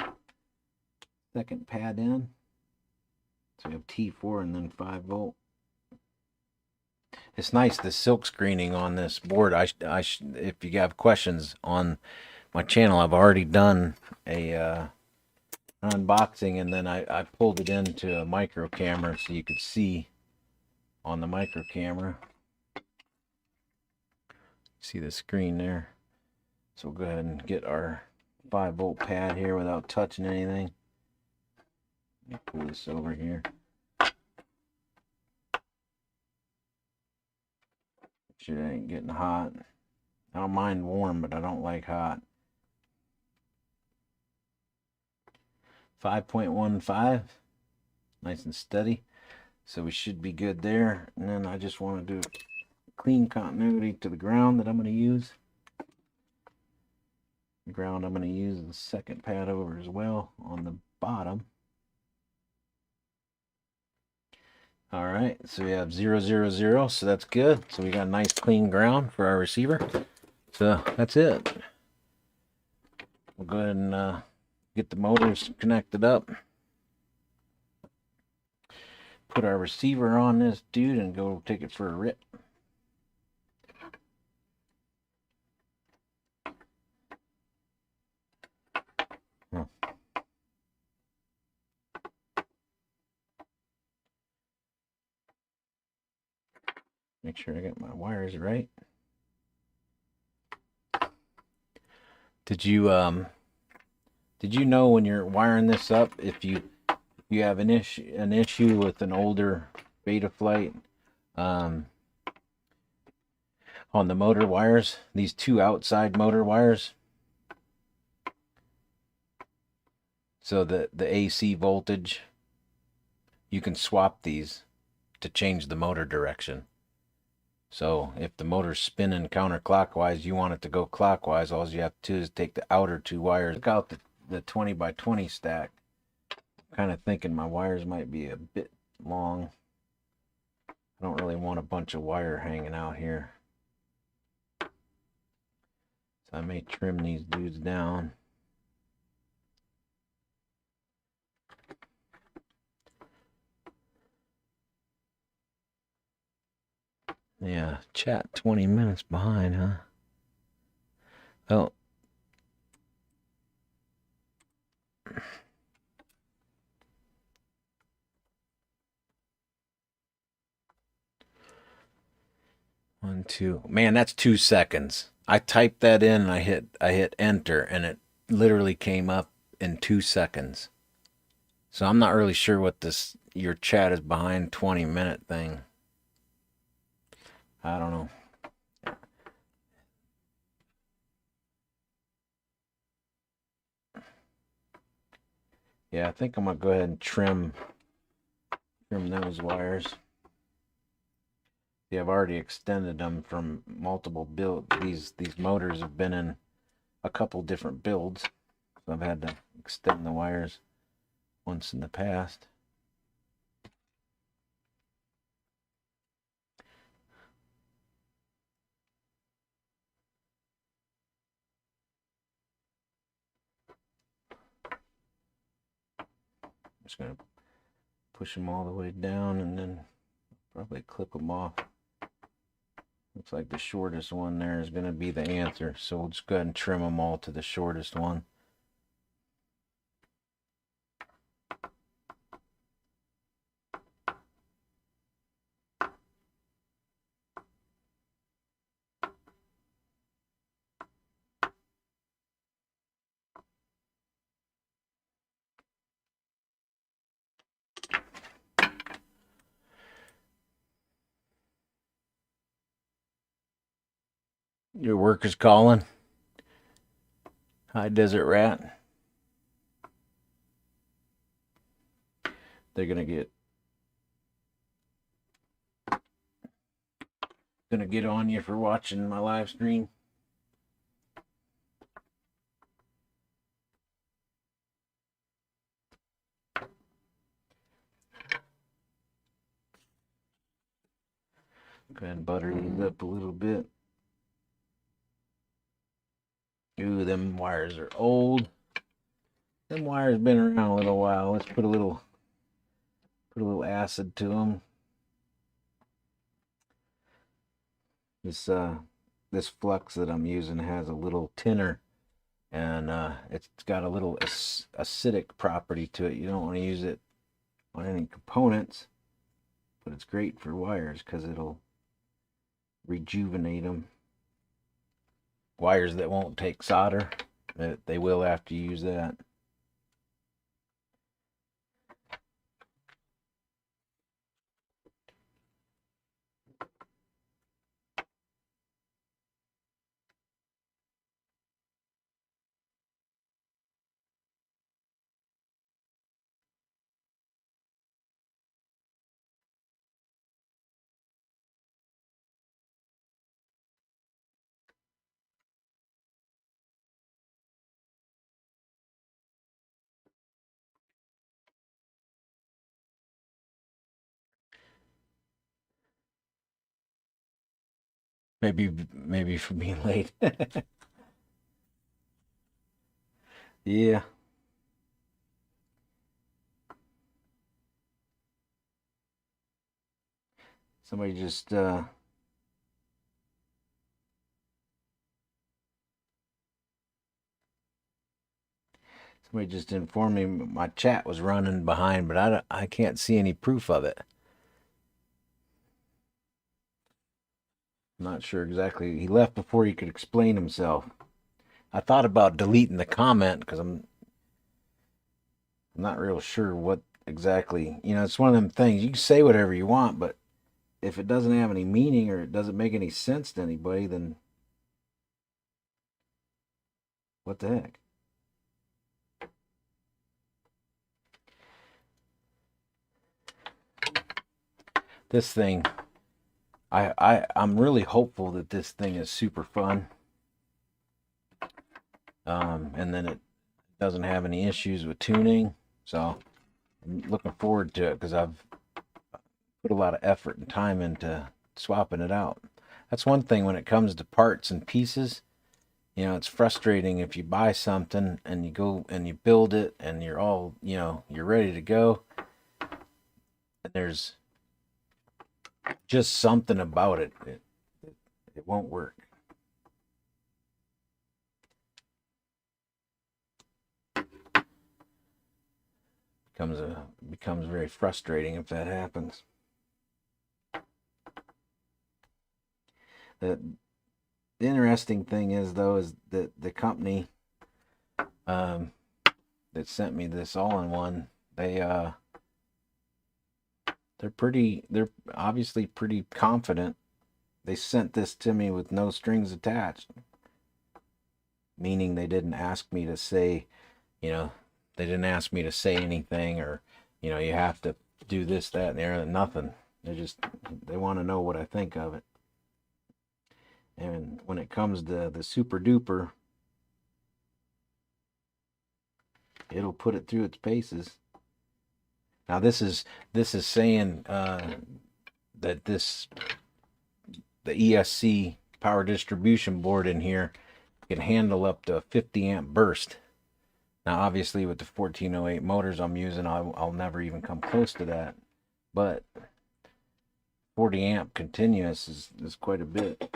pad in. So we have T4 and then 5 volt. It's nice, the silk screening on this board. If you have questions on my channel, I've already done a unboxing, and then I pulled it into a micro camera so you could see on the micro camera. See the screen there. So we'll go ahead and get our 5 volt pad here without touching anything. Let me pull this over here. sure it ain't getting hot. I don't mind warm, but I don't like hot. 5.15, nice and steady. So we should be good there. And then I just want to do clean continuity to the ground that I'm going to use. The ground I'm going to use the second pad over as well on the bottom. All right, so we have 0, 0, 0, so that's good. So we got a nice clean ground for our receiver. So that's it. We'll go ahead and get the motors connected up. Put our receiver on this dude and go take it for a rip. Make sure I got my wires right. Did you know when you're wiring this up, if you have an issue with an older Betaflight on the motor wires, these two outside motor wires, so the AC voltage, you can swap these to change the motor direction. So if the motor's spinning counterclockwise, you want it to go clockwise, all you have to do is take the outer two wires. Look out the 20 by 20 stack. I'm kind of thinking my wires might be a bit long. I don't really want a bunch of wire hanging out here. So I may trim these dudes down. Yeah, chat 20 minutes behind, huh? Well, one, two. Man, that's 2 seconds. I typed that in and I hit enter and it literally came up in 2 seconds. So I'm not really sure what your chat is behind 20-minute thing. I don't know. Yeah, I think I'm gonna go ahead and trim those wires. Yeah, I've already extended them from multiple builds. These motors have been in a couple different builds, so I've had to extend the wires once in the past. I'm just gonna push them all the way down and then probably clip them off. Looks like the shortest one there is going to be the answer, so we'll just go ahead and trim them all to the shortest one. Your workers calling. Hi, Desert Rat. They're gonna get on you for watching my live stream. Go ahead and butter these up a little bit. Ooh, them wires are old. Them wires been around a little while. Let's put a little acid to them. This flux that I'm using has a little tinner, and it's got a little acidic property to it. You don't want to use it on any components, but it's great for wires because it'll rejuvenate them. Wires that won't take solder, they will after you use that. Maybe for being late. Yeah. Somebody just informed me my chat was running behind, but I can't see any proof of it. I'm not sure exactly. He left before he could explain himself. I thought about deleting the comment because I'm not real sure what exactly. It's one of them things. You can say whatever you want, but if it doesn't have any meaning or it doesn't make any sense to anybody, then what the heck? This thing, I'm really hopeful that this thing is super fun. And then it doesn't have any issues with tuning. So I'm looking forward to it because I've put a lot of effort and time into swapping it out. That's one thing when it comes to parts and pieces. It's frustrating if you buy something and you go and you build it and you're all, you're ready to go. And there's just something about it. It won't work. Becomes very frustrating if that happens. The interesting thing is though is that the company that sent me this all-in-one, they're obviously pretty confident. They sent this to me with no strings attached, meaning they didn't ask me to say, they didn't ask me to say anything or, you have to do this, that, and the other. Nothing. They want to know what I think of it. And when it comes to the Super Duper, it'll put it through its paces. Now this is saying that the ESC power distribution board in here can handle up to a 50 amp burst. Now obviously with the 1408 motors I'm using, I'll never even come close to that, but 40 amp continuous is quite a bit.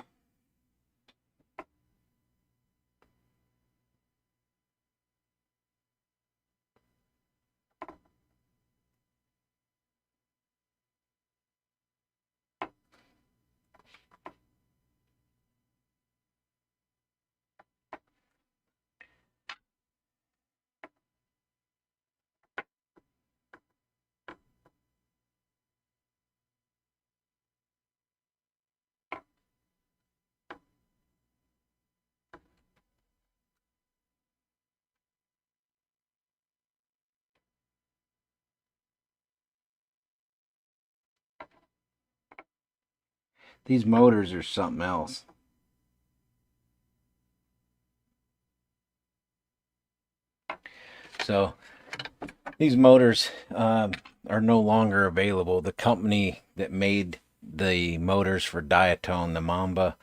These motors are something else. So these motors are no longer available. The company that made the motors for Diatone, the Mamba,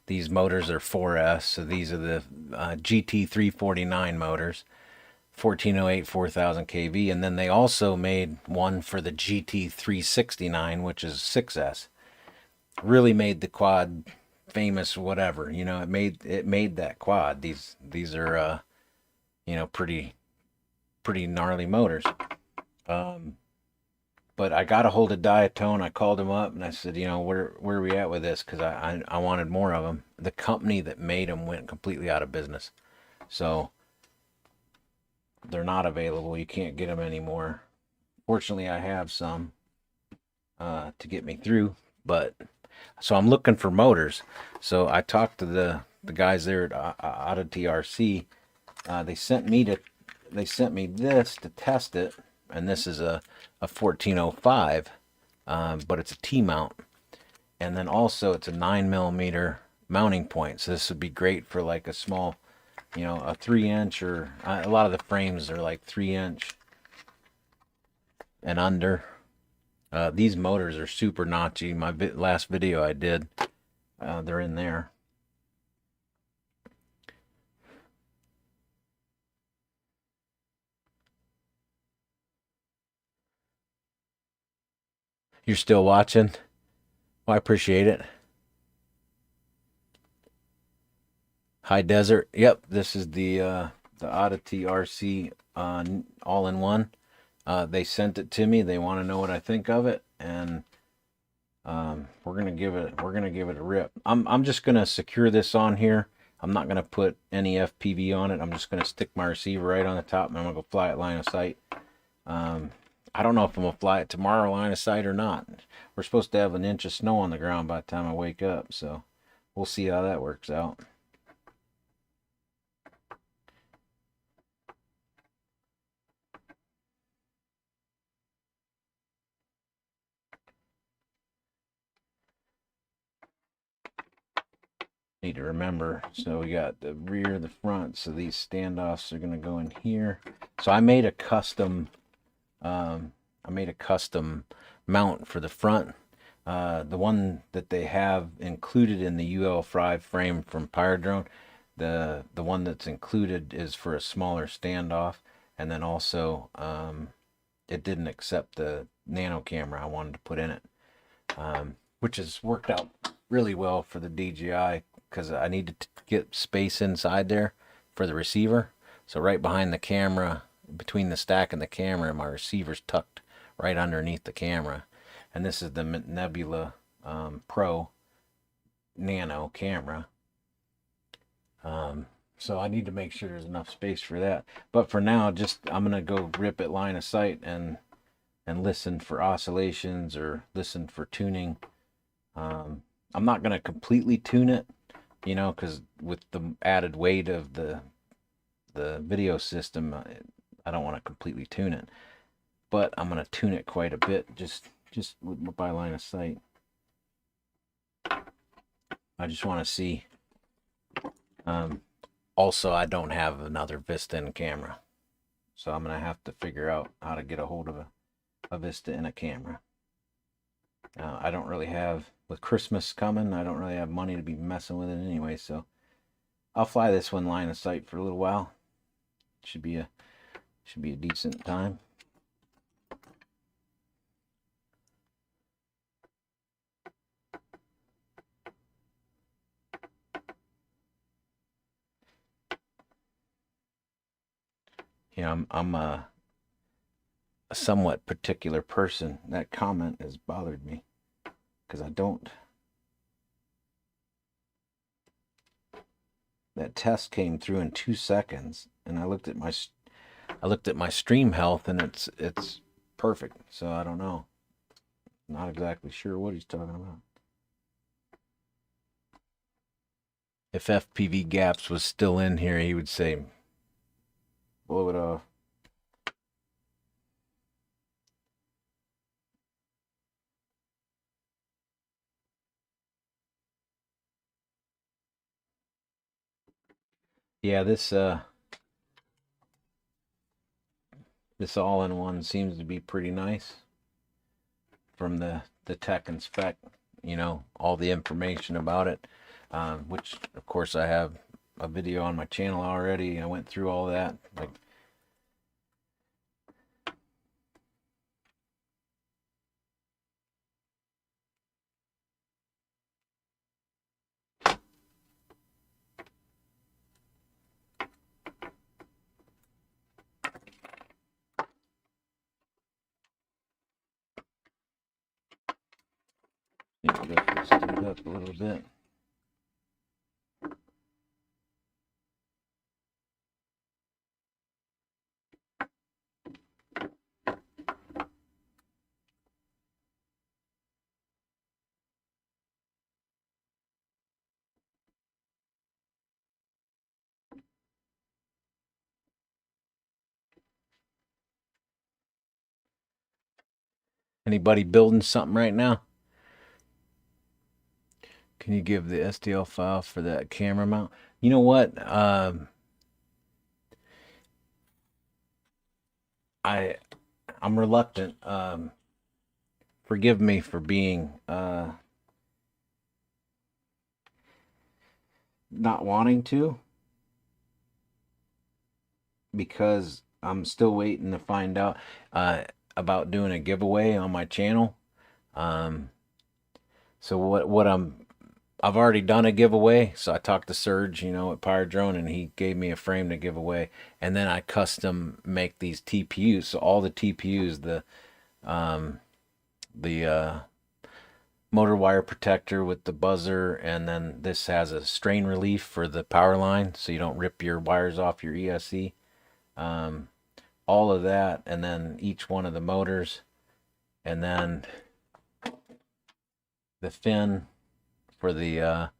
these motors are 4S. So these are the GT349 motors, 1408, 4000 kV. And then they also made one for the GT369, which is 6S. Really made the quad famous, whatever. It made that quad. These are pretty gnarly motors. But I got a hold of Diatone. I called him up and I said, where are we at with this? Because I wanted more of them. The company that made them went completely out of business. So they're not available. You can't get them anymore. Fortunately, I have some to get me through. But so I'm looking for motors. So I talked to the guys there out of TRC. They sent me this to test it, and this is a 1405, but it's a T-mount, and then also it's a 9mm mounting point. So this would be great for like a small, a 3-inch, or a lot of the frames are like 3-inch and under. These motors are super notchy. My last video I did, they're in there. You're still watching? Well, I appreciate it. High Desert. Yep, this is the Oddity RC all in one. They sent it to me. They want to know what I think of it, and we're gonna give it a rip. I'm just gonna secure this on here. I'm not gonna put any FPV on it. I'm just gonna stick my receiver right on the top, and I'm gonna go fly it line of sight. I don't know if I'm gonna fly it tomorrow line of sight or not. We're supposed to have an inch of snow on the ground by the time I wake up, so we'll see how that works out. Need to remember, so we got the rear, the front, so these standoffs are going to go in here. So I made a custom mount for the front. The one that they have included in the UL5 frame from Pyrodrone, the one that's included is for a smaller standoff, and then also it didn't accept the nano camera I wanted to put in it, which has worked out really well for the DJI, because I needed to get space inside there for the receiver. So right behind the camera, between the stack and the camera, my receiver's tucked right underneath the camera. And this is the Nebula Pro Nano camera. So I need to make sure there's enough space for that. But for now, just I'm gonna go rip it line of sight and listen for oscillations or listen for tuning. I'm not gonna completely tune it, you know, because with the added weight of the video system, I don't want to completely tune it. But I'm gonna tune it quite a bit, just by line of sight. I just want to see. Also, I don't have another Vista in camera, so I'm gonna have to figure out how to get a hold of a Vista in a camera. I don't really have, with Christmas coming, I don't really have money to be messing with it anyway, so I'll fly this one line of sight for a little while. Should be a decent time. You know, I'm a somewhat particular person. That comment has bothered me because I don't. That test came through in 2 seconds, and I looked at my stream health, and it's perfect. So I don't know. Not exactly sure what he's talking about. If FPV Gaps was still in here, he would say, blow it off. Yeah, this all-in-one seems to be pretty nice from the tech and spec, you know, all the information about it, which of course I have a video on my channel already. I went through all that. Like, lift this dude up a little bit. Anybody building something right now? Can you give the STL file for that camera mount? You know what? I'm reluctant. Forgive me for being not wanting to because I'm still waiting to find out about doing a giveaway on my channel. Um, so I've already done a giveaway. So I talked to Serge, at Power Drone, and he gave me a frame to give away. And then I custom make these TPUs. So all the TPUs, the motor wire protector with the buzzer, and then this has a strain relief for the power line, so you don't rip your wires off your ESC. All of that, and then each one of the motors, and then the fin for the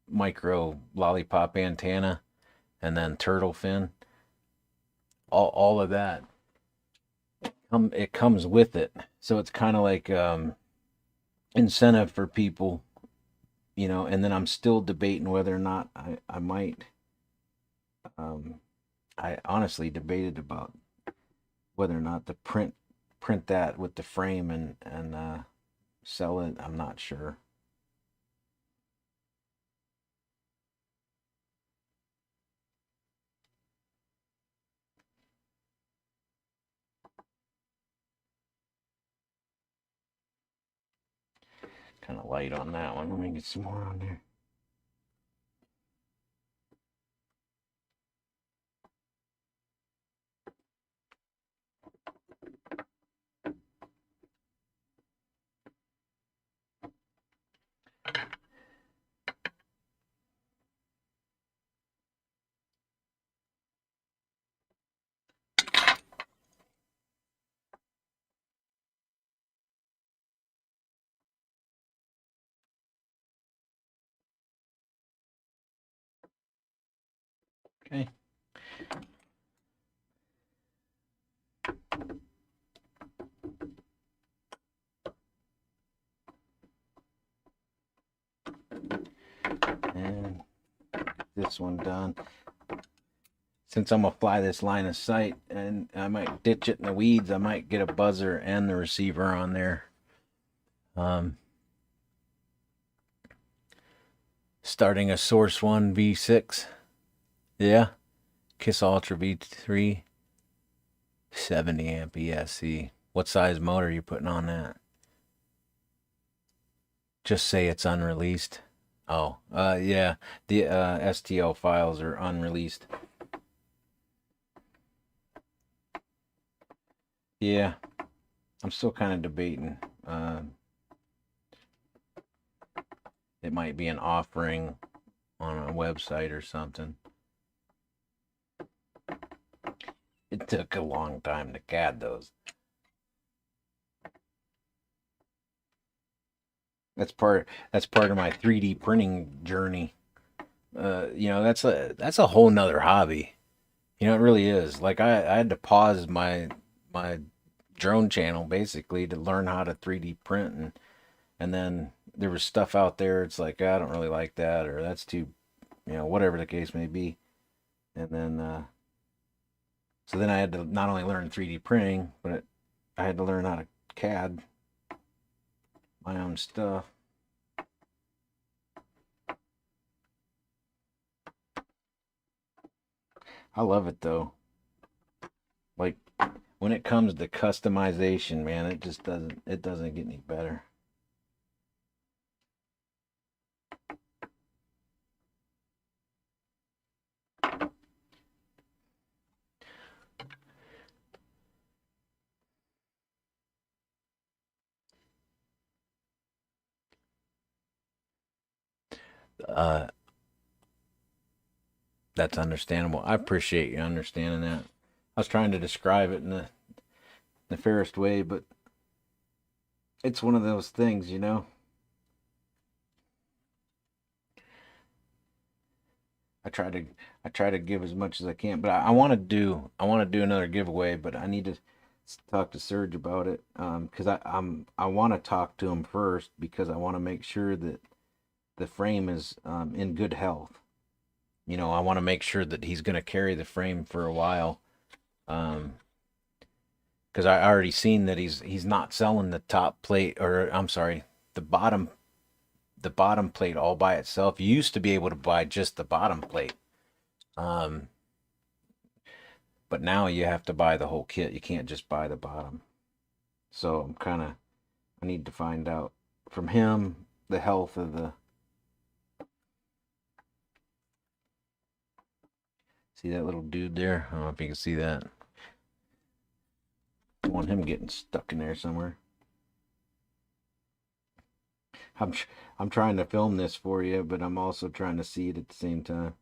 micro lollipop antenna, and then turtle fin. All of that. It comes with it, so it's kind of like incentive for people, and then I'm still debating whether or not I might. I honestly debated about whether or not to print that with the frame and sell it. I'm not sure. Kind of light on that one. Let me get some more on there. Okay. And this one done. Since I'm gonna fly this line of sight and I might ditch it in the weeds, I might get a buzzer and the receiver on there. Starting a Source 1 V6. Yeah. Kiss Ultra V3. 70 amp ESC. What size motor are you putting on that? Just say it's unreleased. Oh, yeah. The STL files are unreleased. Yeah. I'm still kind of debating. It might be an offering on a website or something. It took a long time to CAD those. That's part of my 3D printing journey. That's a whole nother hobby. It really is. Like I had to pause my drone channel basically to learn how to 3D print, and then there was stuff out there. It's like, I don't really like that, or that's too, whatever the case may be. And then so then I had to not only learn 3D printing, but I had to learn how to CAD my own stuff. I love it though. Like when it comes to customization, man, it just doesn't get any better. Uh, that's understandable. I appreciate you understanding that. I was trying to describe it in the fairest way, but it's one of those things, I try to give as much as I can, but I want to do another giveaway, but I need to talk to Serge about it, because I want to talk to him first because I want to make sure that the frame is in good health. I want to make sure that he's going to carry the frame for a while, because I already seen that he's not selling the top plate, or I'm sorry, the bottom the bottom plate all by itself. You used to be able to buy just the bottom plate. But now you have to buy the whole kit. You can't just buy the bottom. So I need to find out from him the health of the. See that little dude there? I don't know if you can see that. I want him getting stuck in there somewhere. I'm trying to film this for you, but I'm also trying to see it at the same time.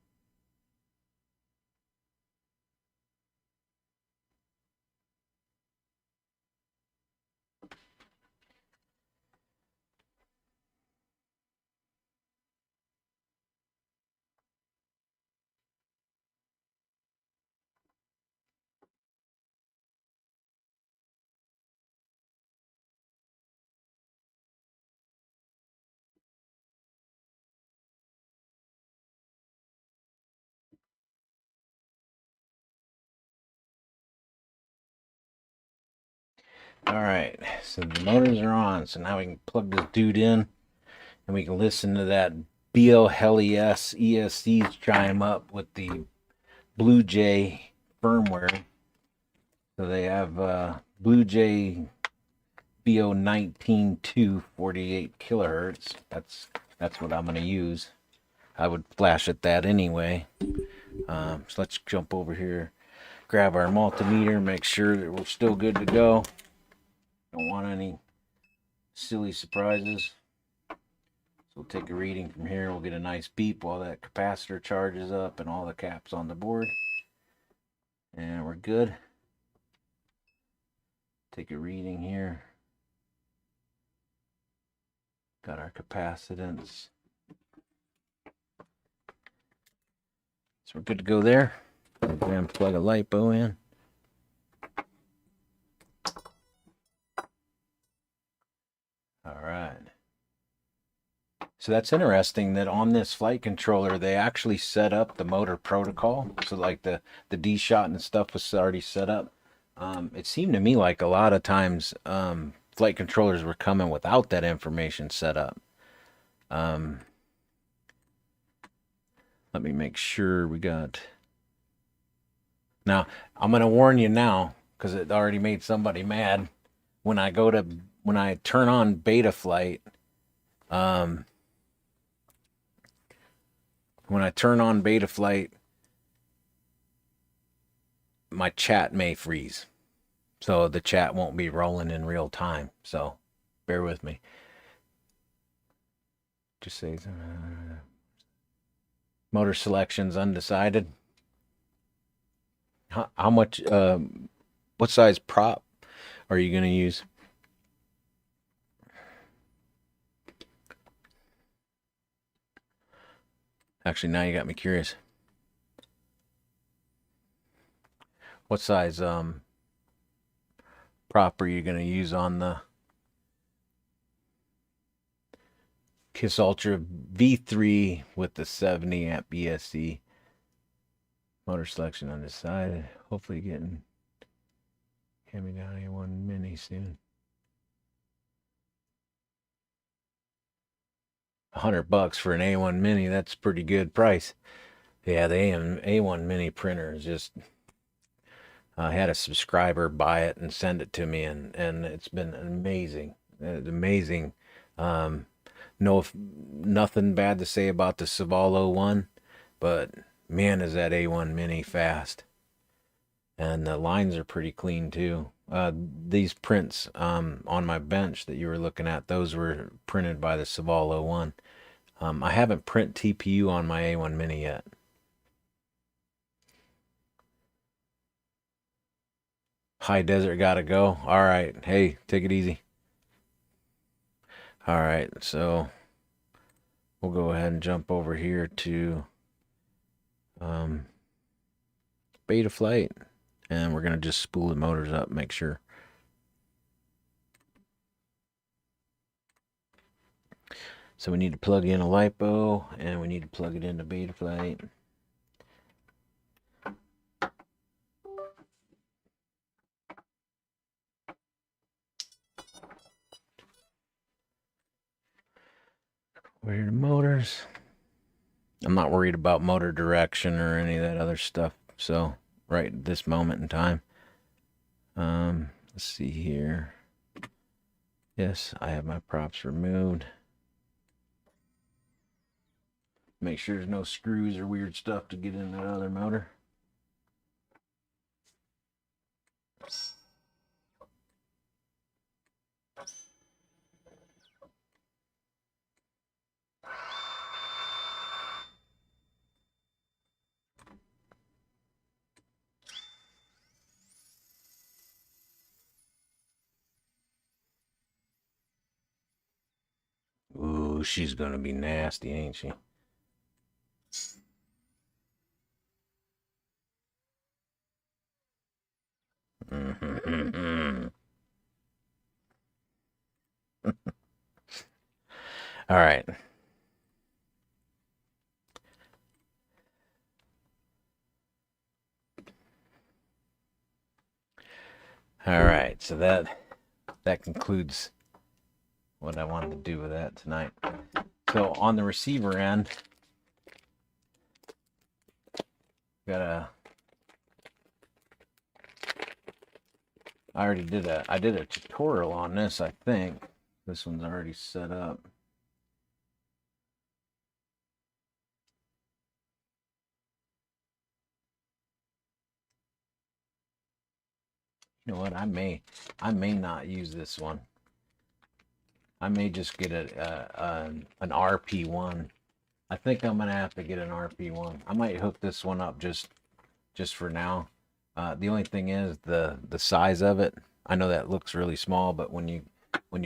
All right, so the motors are on. So now we can plug this dude in, and we can listen to that BLHES ESC chime up with the Blue Jay firmware. So they have Blue Jay BO192 48 kilohertz. That's what I'm going to use. I would flash at that anyway. So let's jump over here, grab our multimeter, make sure that we're still good to go. Don't want any silly surprises. So we'll take a reading from here. We'll get a nice beep while that capacitor charges up and all the caps on the board. And we're good. Take a reading here. Got our capacitance. So we're good to go there. Go ahead and plug a LiPo in. All right. So that's interesting that on this flight controller, they actually set up the motor protocol. So like the D-shot and stuff was already set up. It seemed to me like a lot of times flight controllers were coming without that information set up. Let me make sure we got. Now, I'm going to warn you now, because it already made somebody mad. When I turn on beta flight, my chat may freeze. So the chat won't be rolling in real time. So bear with me. Just say motor selections undecided. How much, what size prop are you going to use? Actually, now you got me curious. What size prop are you going to use on the KISS Ultra V3 with the 70 amp ESC? Motor selection undecided. Hopefully getting hand me down A1 Mini soon. $100 for an A1 Mini. That's a pretty good price. Yeah, the A1 Mini printer is just. I had a subscriber buy it and send it to me, and it's been amazing. It's amazing. Nothing bad to say about the Savalo one, but man, is that A1 Mini fast. And the lines are pretty clean too. These prints on my bench that you were looking at, those were printed by the Savalo one. I haven't print TPU on my A1 Mini yet. High desert gotta go. All right. Hey, take it easy. All right. So we'll go ahead and jump over here to beta flight, and we're gonna just spool the motors up, make sure. So we need to plug in a LiPo, and we need to plug it into beta flight. Where are the motors? I'm not worried about motor direction or any of that other stuff. So right at this moment in time. Let's see here. Yes, I have my props removed. Make sure there's no screws or weird stuff to get in that other motor. Ooh, she's gonna be nasty, ain't she? All right. All right, so that concludes what I wanted to do with that tonight. So on the receiver end, I did a tutorial on this, I think. This one's already set up. You know what? I may not use this one. I may just get an RP1. I think I'm gonna have to get an RP1. I might hook this one up just for now. The only thing is the size of it. I know that looks really small, but when you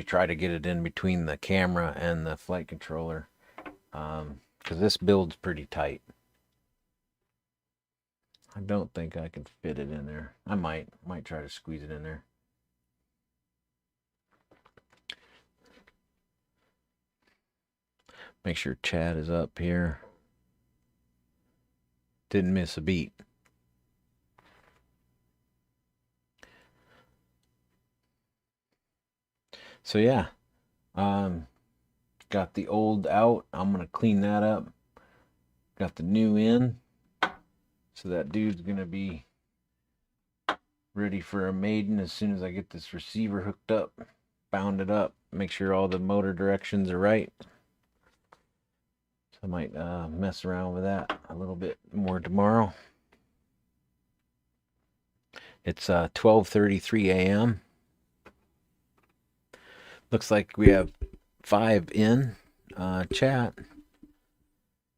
try to get it in between the camera and the flight controller, because this build's pretty tight. I don't think I can fit it in there. I might try to squeeze it in there. Make sure chat is up here. Didn't miss a beat. So yeah, got the old out. I'm gonna clean that up. Got the new in. So that dude's gonna be ready for a maiden as soon as I get this receiver hooked up, bound it up, make sure all the motor directions are right. So I might mess around with that a little bit more tomorrow. It's 12:33 a.m. Looks like we have 5 in chat.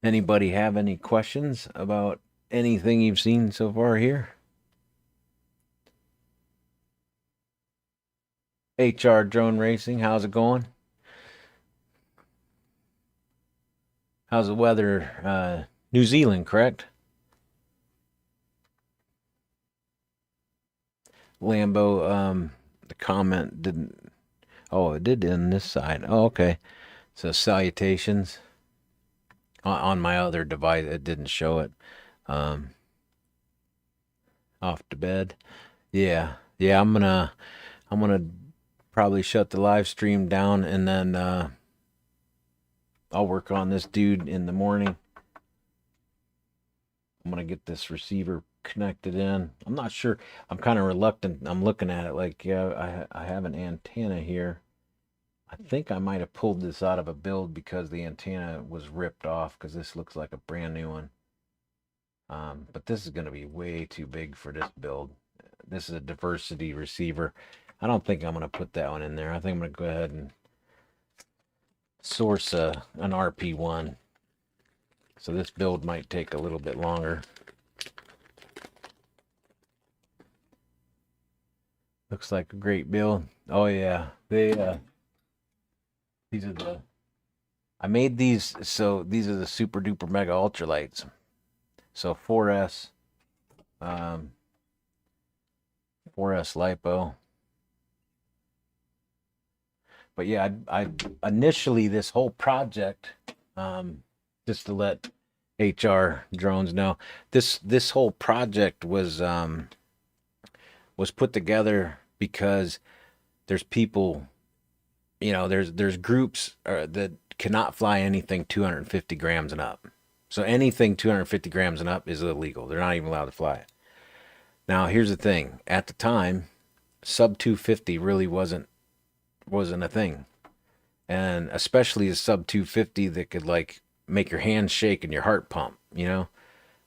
Anybody have any questions about anything you've seen so far here? HR Drone Racing, how's it going? How's the weather? New Zealand, correct? Lambo, the comment didn't. Oh, it did in this side. Oh, okay. So salutations. On my other device, it didn't show it. Off to bed. Yeah. I'm gonna probably shut the live stream down, and then I'll work on this dude in the morning. I'm gonna get this receiver connected in. I'm not sure. I'm kind of reluctant. I'm looking at it like, yeah, I have an antenna here. I think I might have pulled this out of a build because the antenna was ripped off, because this looks like a brand new one. But this is going to be way too big for this build. This is a diversity receiver. I don't think I'm going to put that one in there. I think I'm going to go ahead and source an RP1. So this build might take a little bit longer. Looks like a great build. Oh yeah, these are the. I made these, so these are the super duper mega ultralights. So 4S, 4S lipo. But yeah, I initially, this whole project, just to let HR drones know, this whole project was put together because there's people, there's groups that cannot fly anything 250 grams and up. So anything 250 grams and up is illegal. They're not even allowed to fly it. Now, here's the thing. At the time, sub 250 really wasn't a thing. And especially a sub 250 that could like make your hands shake and your heart pump, you know?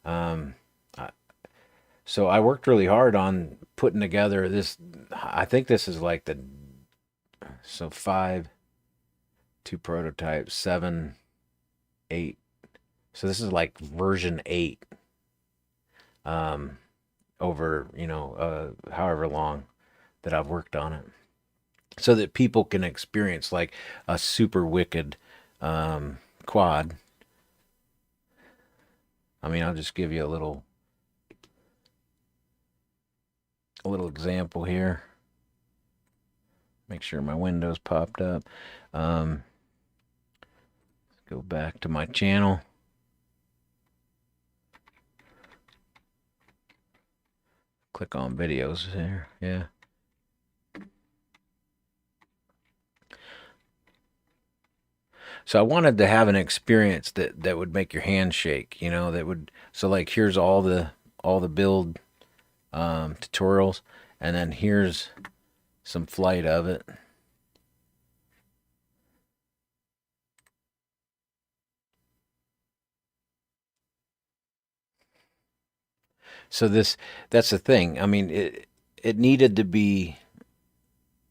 Um, so I worked really hard on putting together this. I think this is like so 5, 2 prototypes, 7, 8. So this is like version 8. Over, however long that I've worked on it, so that people can experience like a super wicked quad. I mean, I'll just give you a little example here. Make sure my window's popped up. Go back to my channel. Click on videos there. Yeah. So I wanted to have an experience that would make your hand shake, so like here's all the build tutorials, and then here's some flight of it. So that's the thing. I mean, it needed to be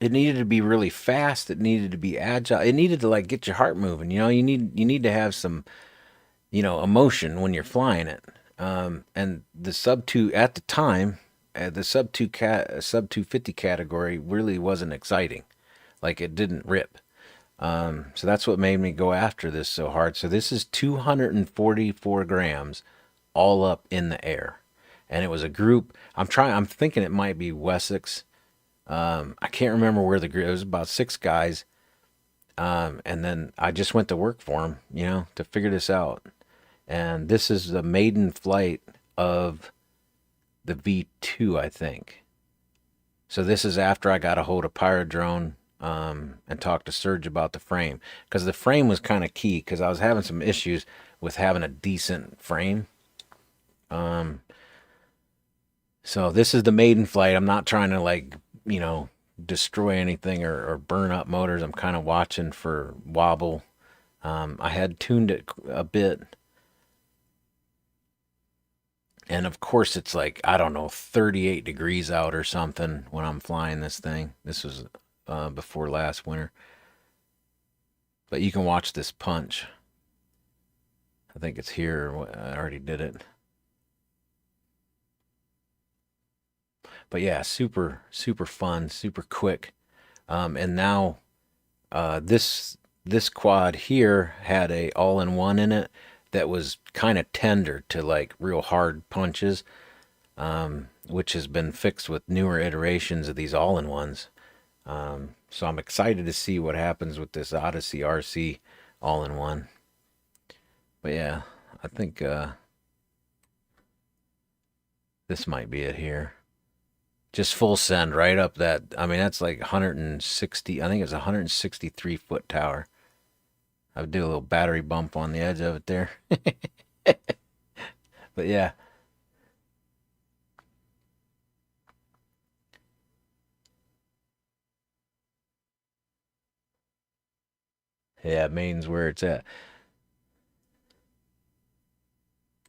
really fast. It needed to be agile. It needed to like get your heart moving. You need to have some, emotion when you're flying it. And the sub 2 at the time, the sub 250 category really wasn't exciting. Like it didn't rip. So that's what made me go after this so hard. So this is 244 grams all up in the air. And it was a group. I'm thinking it might be Wessex. I can't remember where the group. It was about 6 guys. And then I just went to work for them, to figure this out. And this is the maiden flight of the V2, I think. So this is after I got a hold of Pyrodrone and talked to Serge about the frame. Because the frame was kind of key, because I was having some issues with having a decent frame. So this is the maiden flight. I'm not trying to destroy anything or burn up motors. I'm kind of watching for wobble. I had tuned it a bit. And of course it's like, I don't know, 38 degrees out or something when I'm flying this thing. This was before last winter. But you can watch this punch. I think it's here. I already did it. But yeah, super, super fun, super quick. And now this quad here had a all-in-one in it that was kind of tender to like real hard punches, which has been fixed with newer iterations of these all-in-ones. So I'm excited to see what happens with this Odyssey RC all-in-one. But yeah, I think this might be it here. Just full send right up that. I mean, that's like 160. I think it's a 163 foot tower. I would do a little battery bump on the edge of it there. But yeah. Yeah, Maine's where it's at.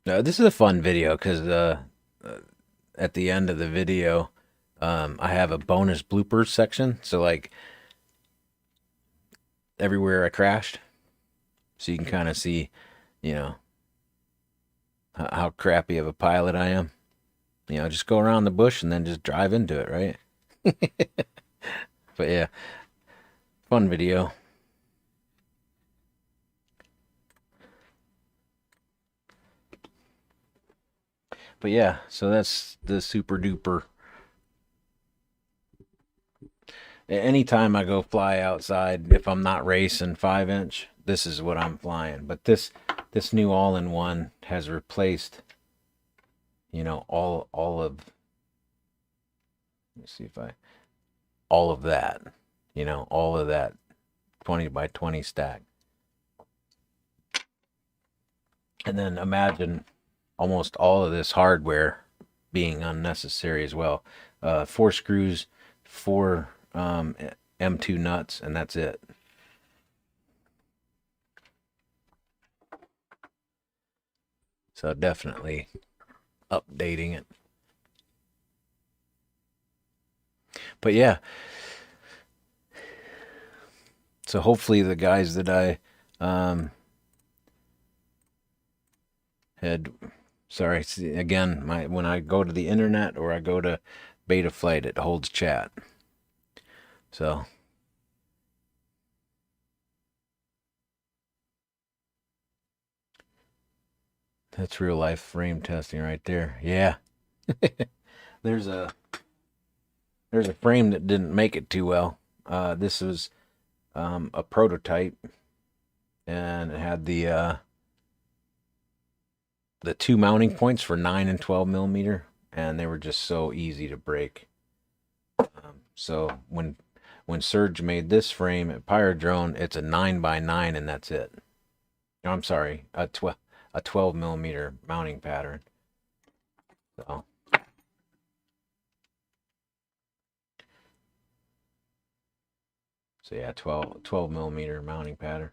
Now, this is a fun video because at the end of the video, I have a bonus bloopers section. So like everywhere I crashed, so you can kind of see, how crappy of a pilot I am. Just go around the bush and then just drive into it, right? But yeah, fun video. But yeah, so that's the super duper. Anytime I go fly outside, if I'm not racing 5-inch, this is what I'm flying. But this new all-in-one has replaced, all of. Let me see if all of that, all of that 20 by 20 stack. And then imagine almost all of this hardware being unnecessary as well. 4 screws, 4 M2 nuts, and that's it. So definitely updating it. But yeah, so hopefully the guys that I had, sorry, again, when I go to the internet or I go to Betaflight, it holds chat. So that's real life frame testing right there. Yeah. there's a frame that didn't make it too well. This was a prototype, and it had the 2 mounting points for 9 and 12 millimeter, and they were just so easy to break. So when Surge made this frame at Pyrodrone, it's a 9x9, and that's it. No, I'm sorry, a 12 millimeter mounting pattern. So yeah, 12 millimeter mounting pattern.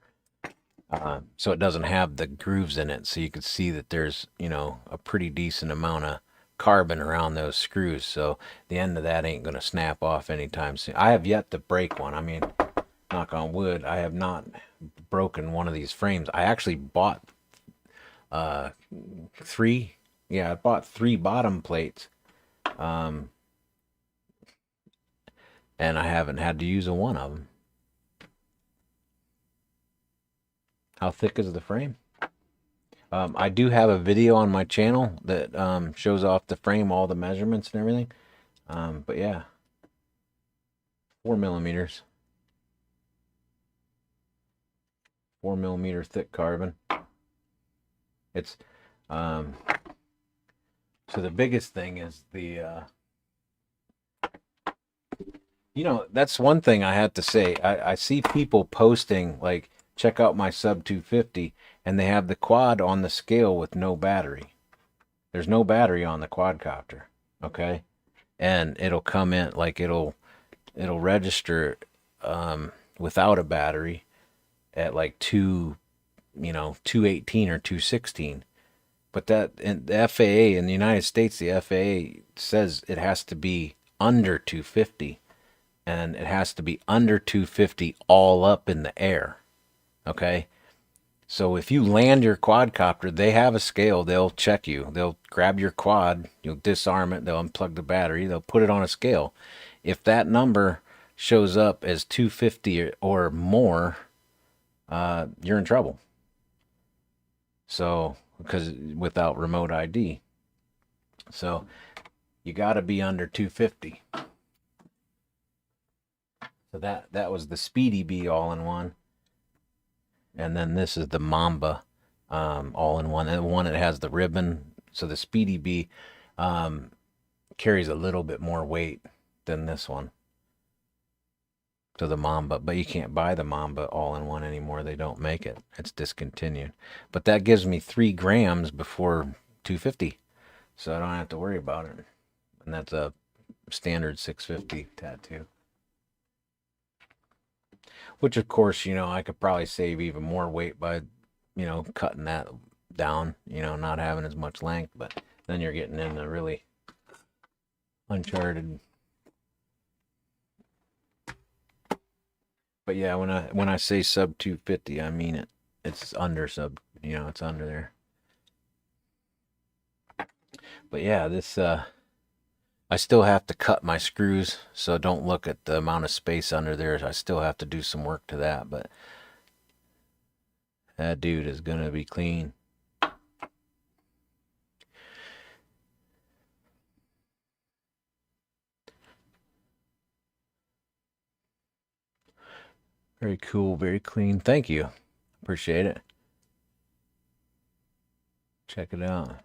So it doesn't have the grooves in it, so you can see that there's, a pretty decent amount of carbon around those screws. So the end of that ain't going to snap off anytime soon. I have yet to break one. I mean, knock on wood, I have not broken one of these frames. I actually bought 3. Yeah, I bought 3 bottom plates. And I haven't had to use one of them. How thick is the frame? I do have a video on my channel that shows off the frame, all the measurements and everything. But yeah, 4 millimeters. 4 millimeter thick carbon. It's so the biggest thing is the that's one thing I have to say. I see people posting like, check out my sub 250, and they have the quad on the scale with no battery. There's no battery on the quadcopter, okay? And it'll come in like it'll register without a battery at like 218 or 216. But that in the FAA in the United States, the FAA says it has to be under 250, and it has to be under 250 all up in the air. Okay? So if you land your quadcopter, they have a scale. They'll check you. They'll grab your quad, you'll disarm it, they'll unplug the battery, they'll put it on a scale. If that number shows up as 250 or more, you're in trouble. So, because without remote ID. So, you got to be under 250. So that was the Speedy Bee all-in-one. And then this is the Mamba all-in-one. And the one that has the ribbon. So the Speedy Bee carries a little bit more weight than this one. To the Mamba, but you can't buy the Mamba all-in-one anymore. They don't make it. It's discontinued. But that gives me 3 grams before 250, so I don't have to worry about it. And that's a standard 650 tattoo. Which, of course, I could probably save even more weight by, cutting that down, not having as much length. But then you're getting into really uncharted. But yeah, when I say sub 250, I mean it. It's under sub, it's under there. But yeah, this I still have to cut my screws, so don't look at the amount of space under there. I still have to do some work to that, but that dude is gonna be clean. Very cool, very clean. Thank you. Appreciate it. Check it out.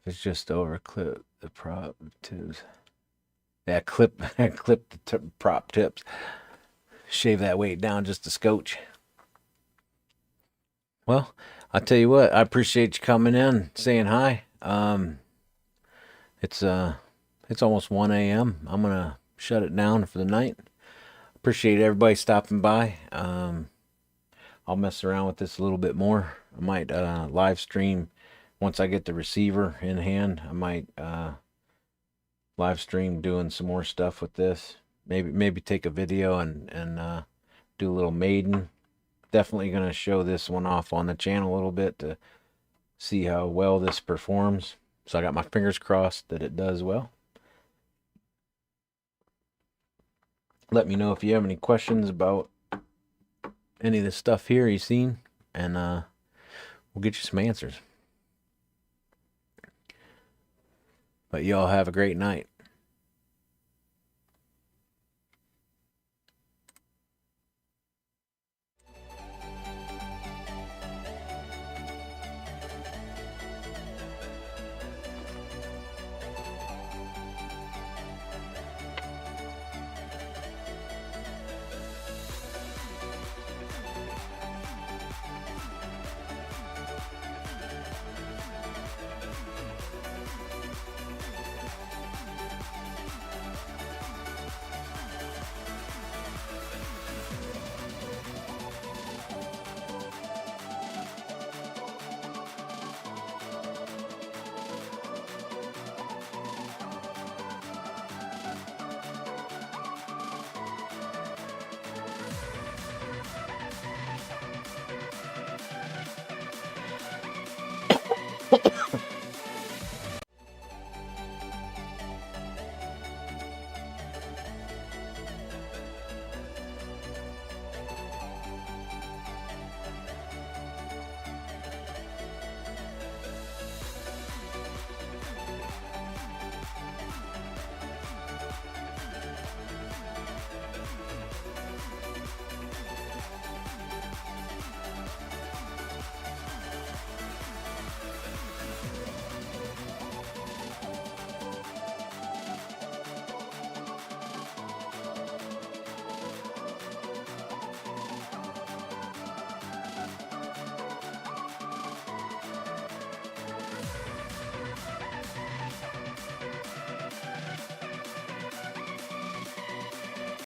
It's just over clip the prop tips. Yeah, clip the prop tips. Shave that weight down just a scotch. Well, I tell you what, I appreciate you coming in, saying hi. It's it's almost 1 a.m. I'm gonna shut it down for the night. Appreciate everybody stopping by. I'll mess around with this a little bit more. I might live stream once I get the receiver in hand. I might live stream doing some more stuff with this. Maybe take a video and do a little maiden. Definitely gonna show this one off on the channel a little bit to see how well this performs. So I got my fingers crossed that it does well. Let me know if you have any questions about any of the stuff here you've seen, and we'll get you some answers. But y'all have a great night.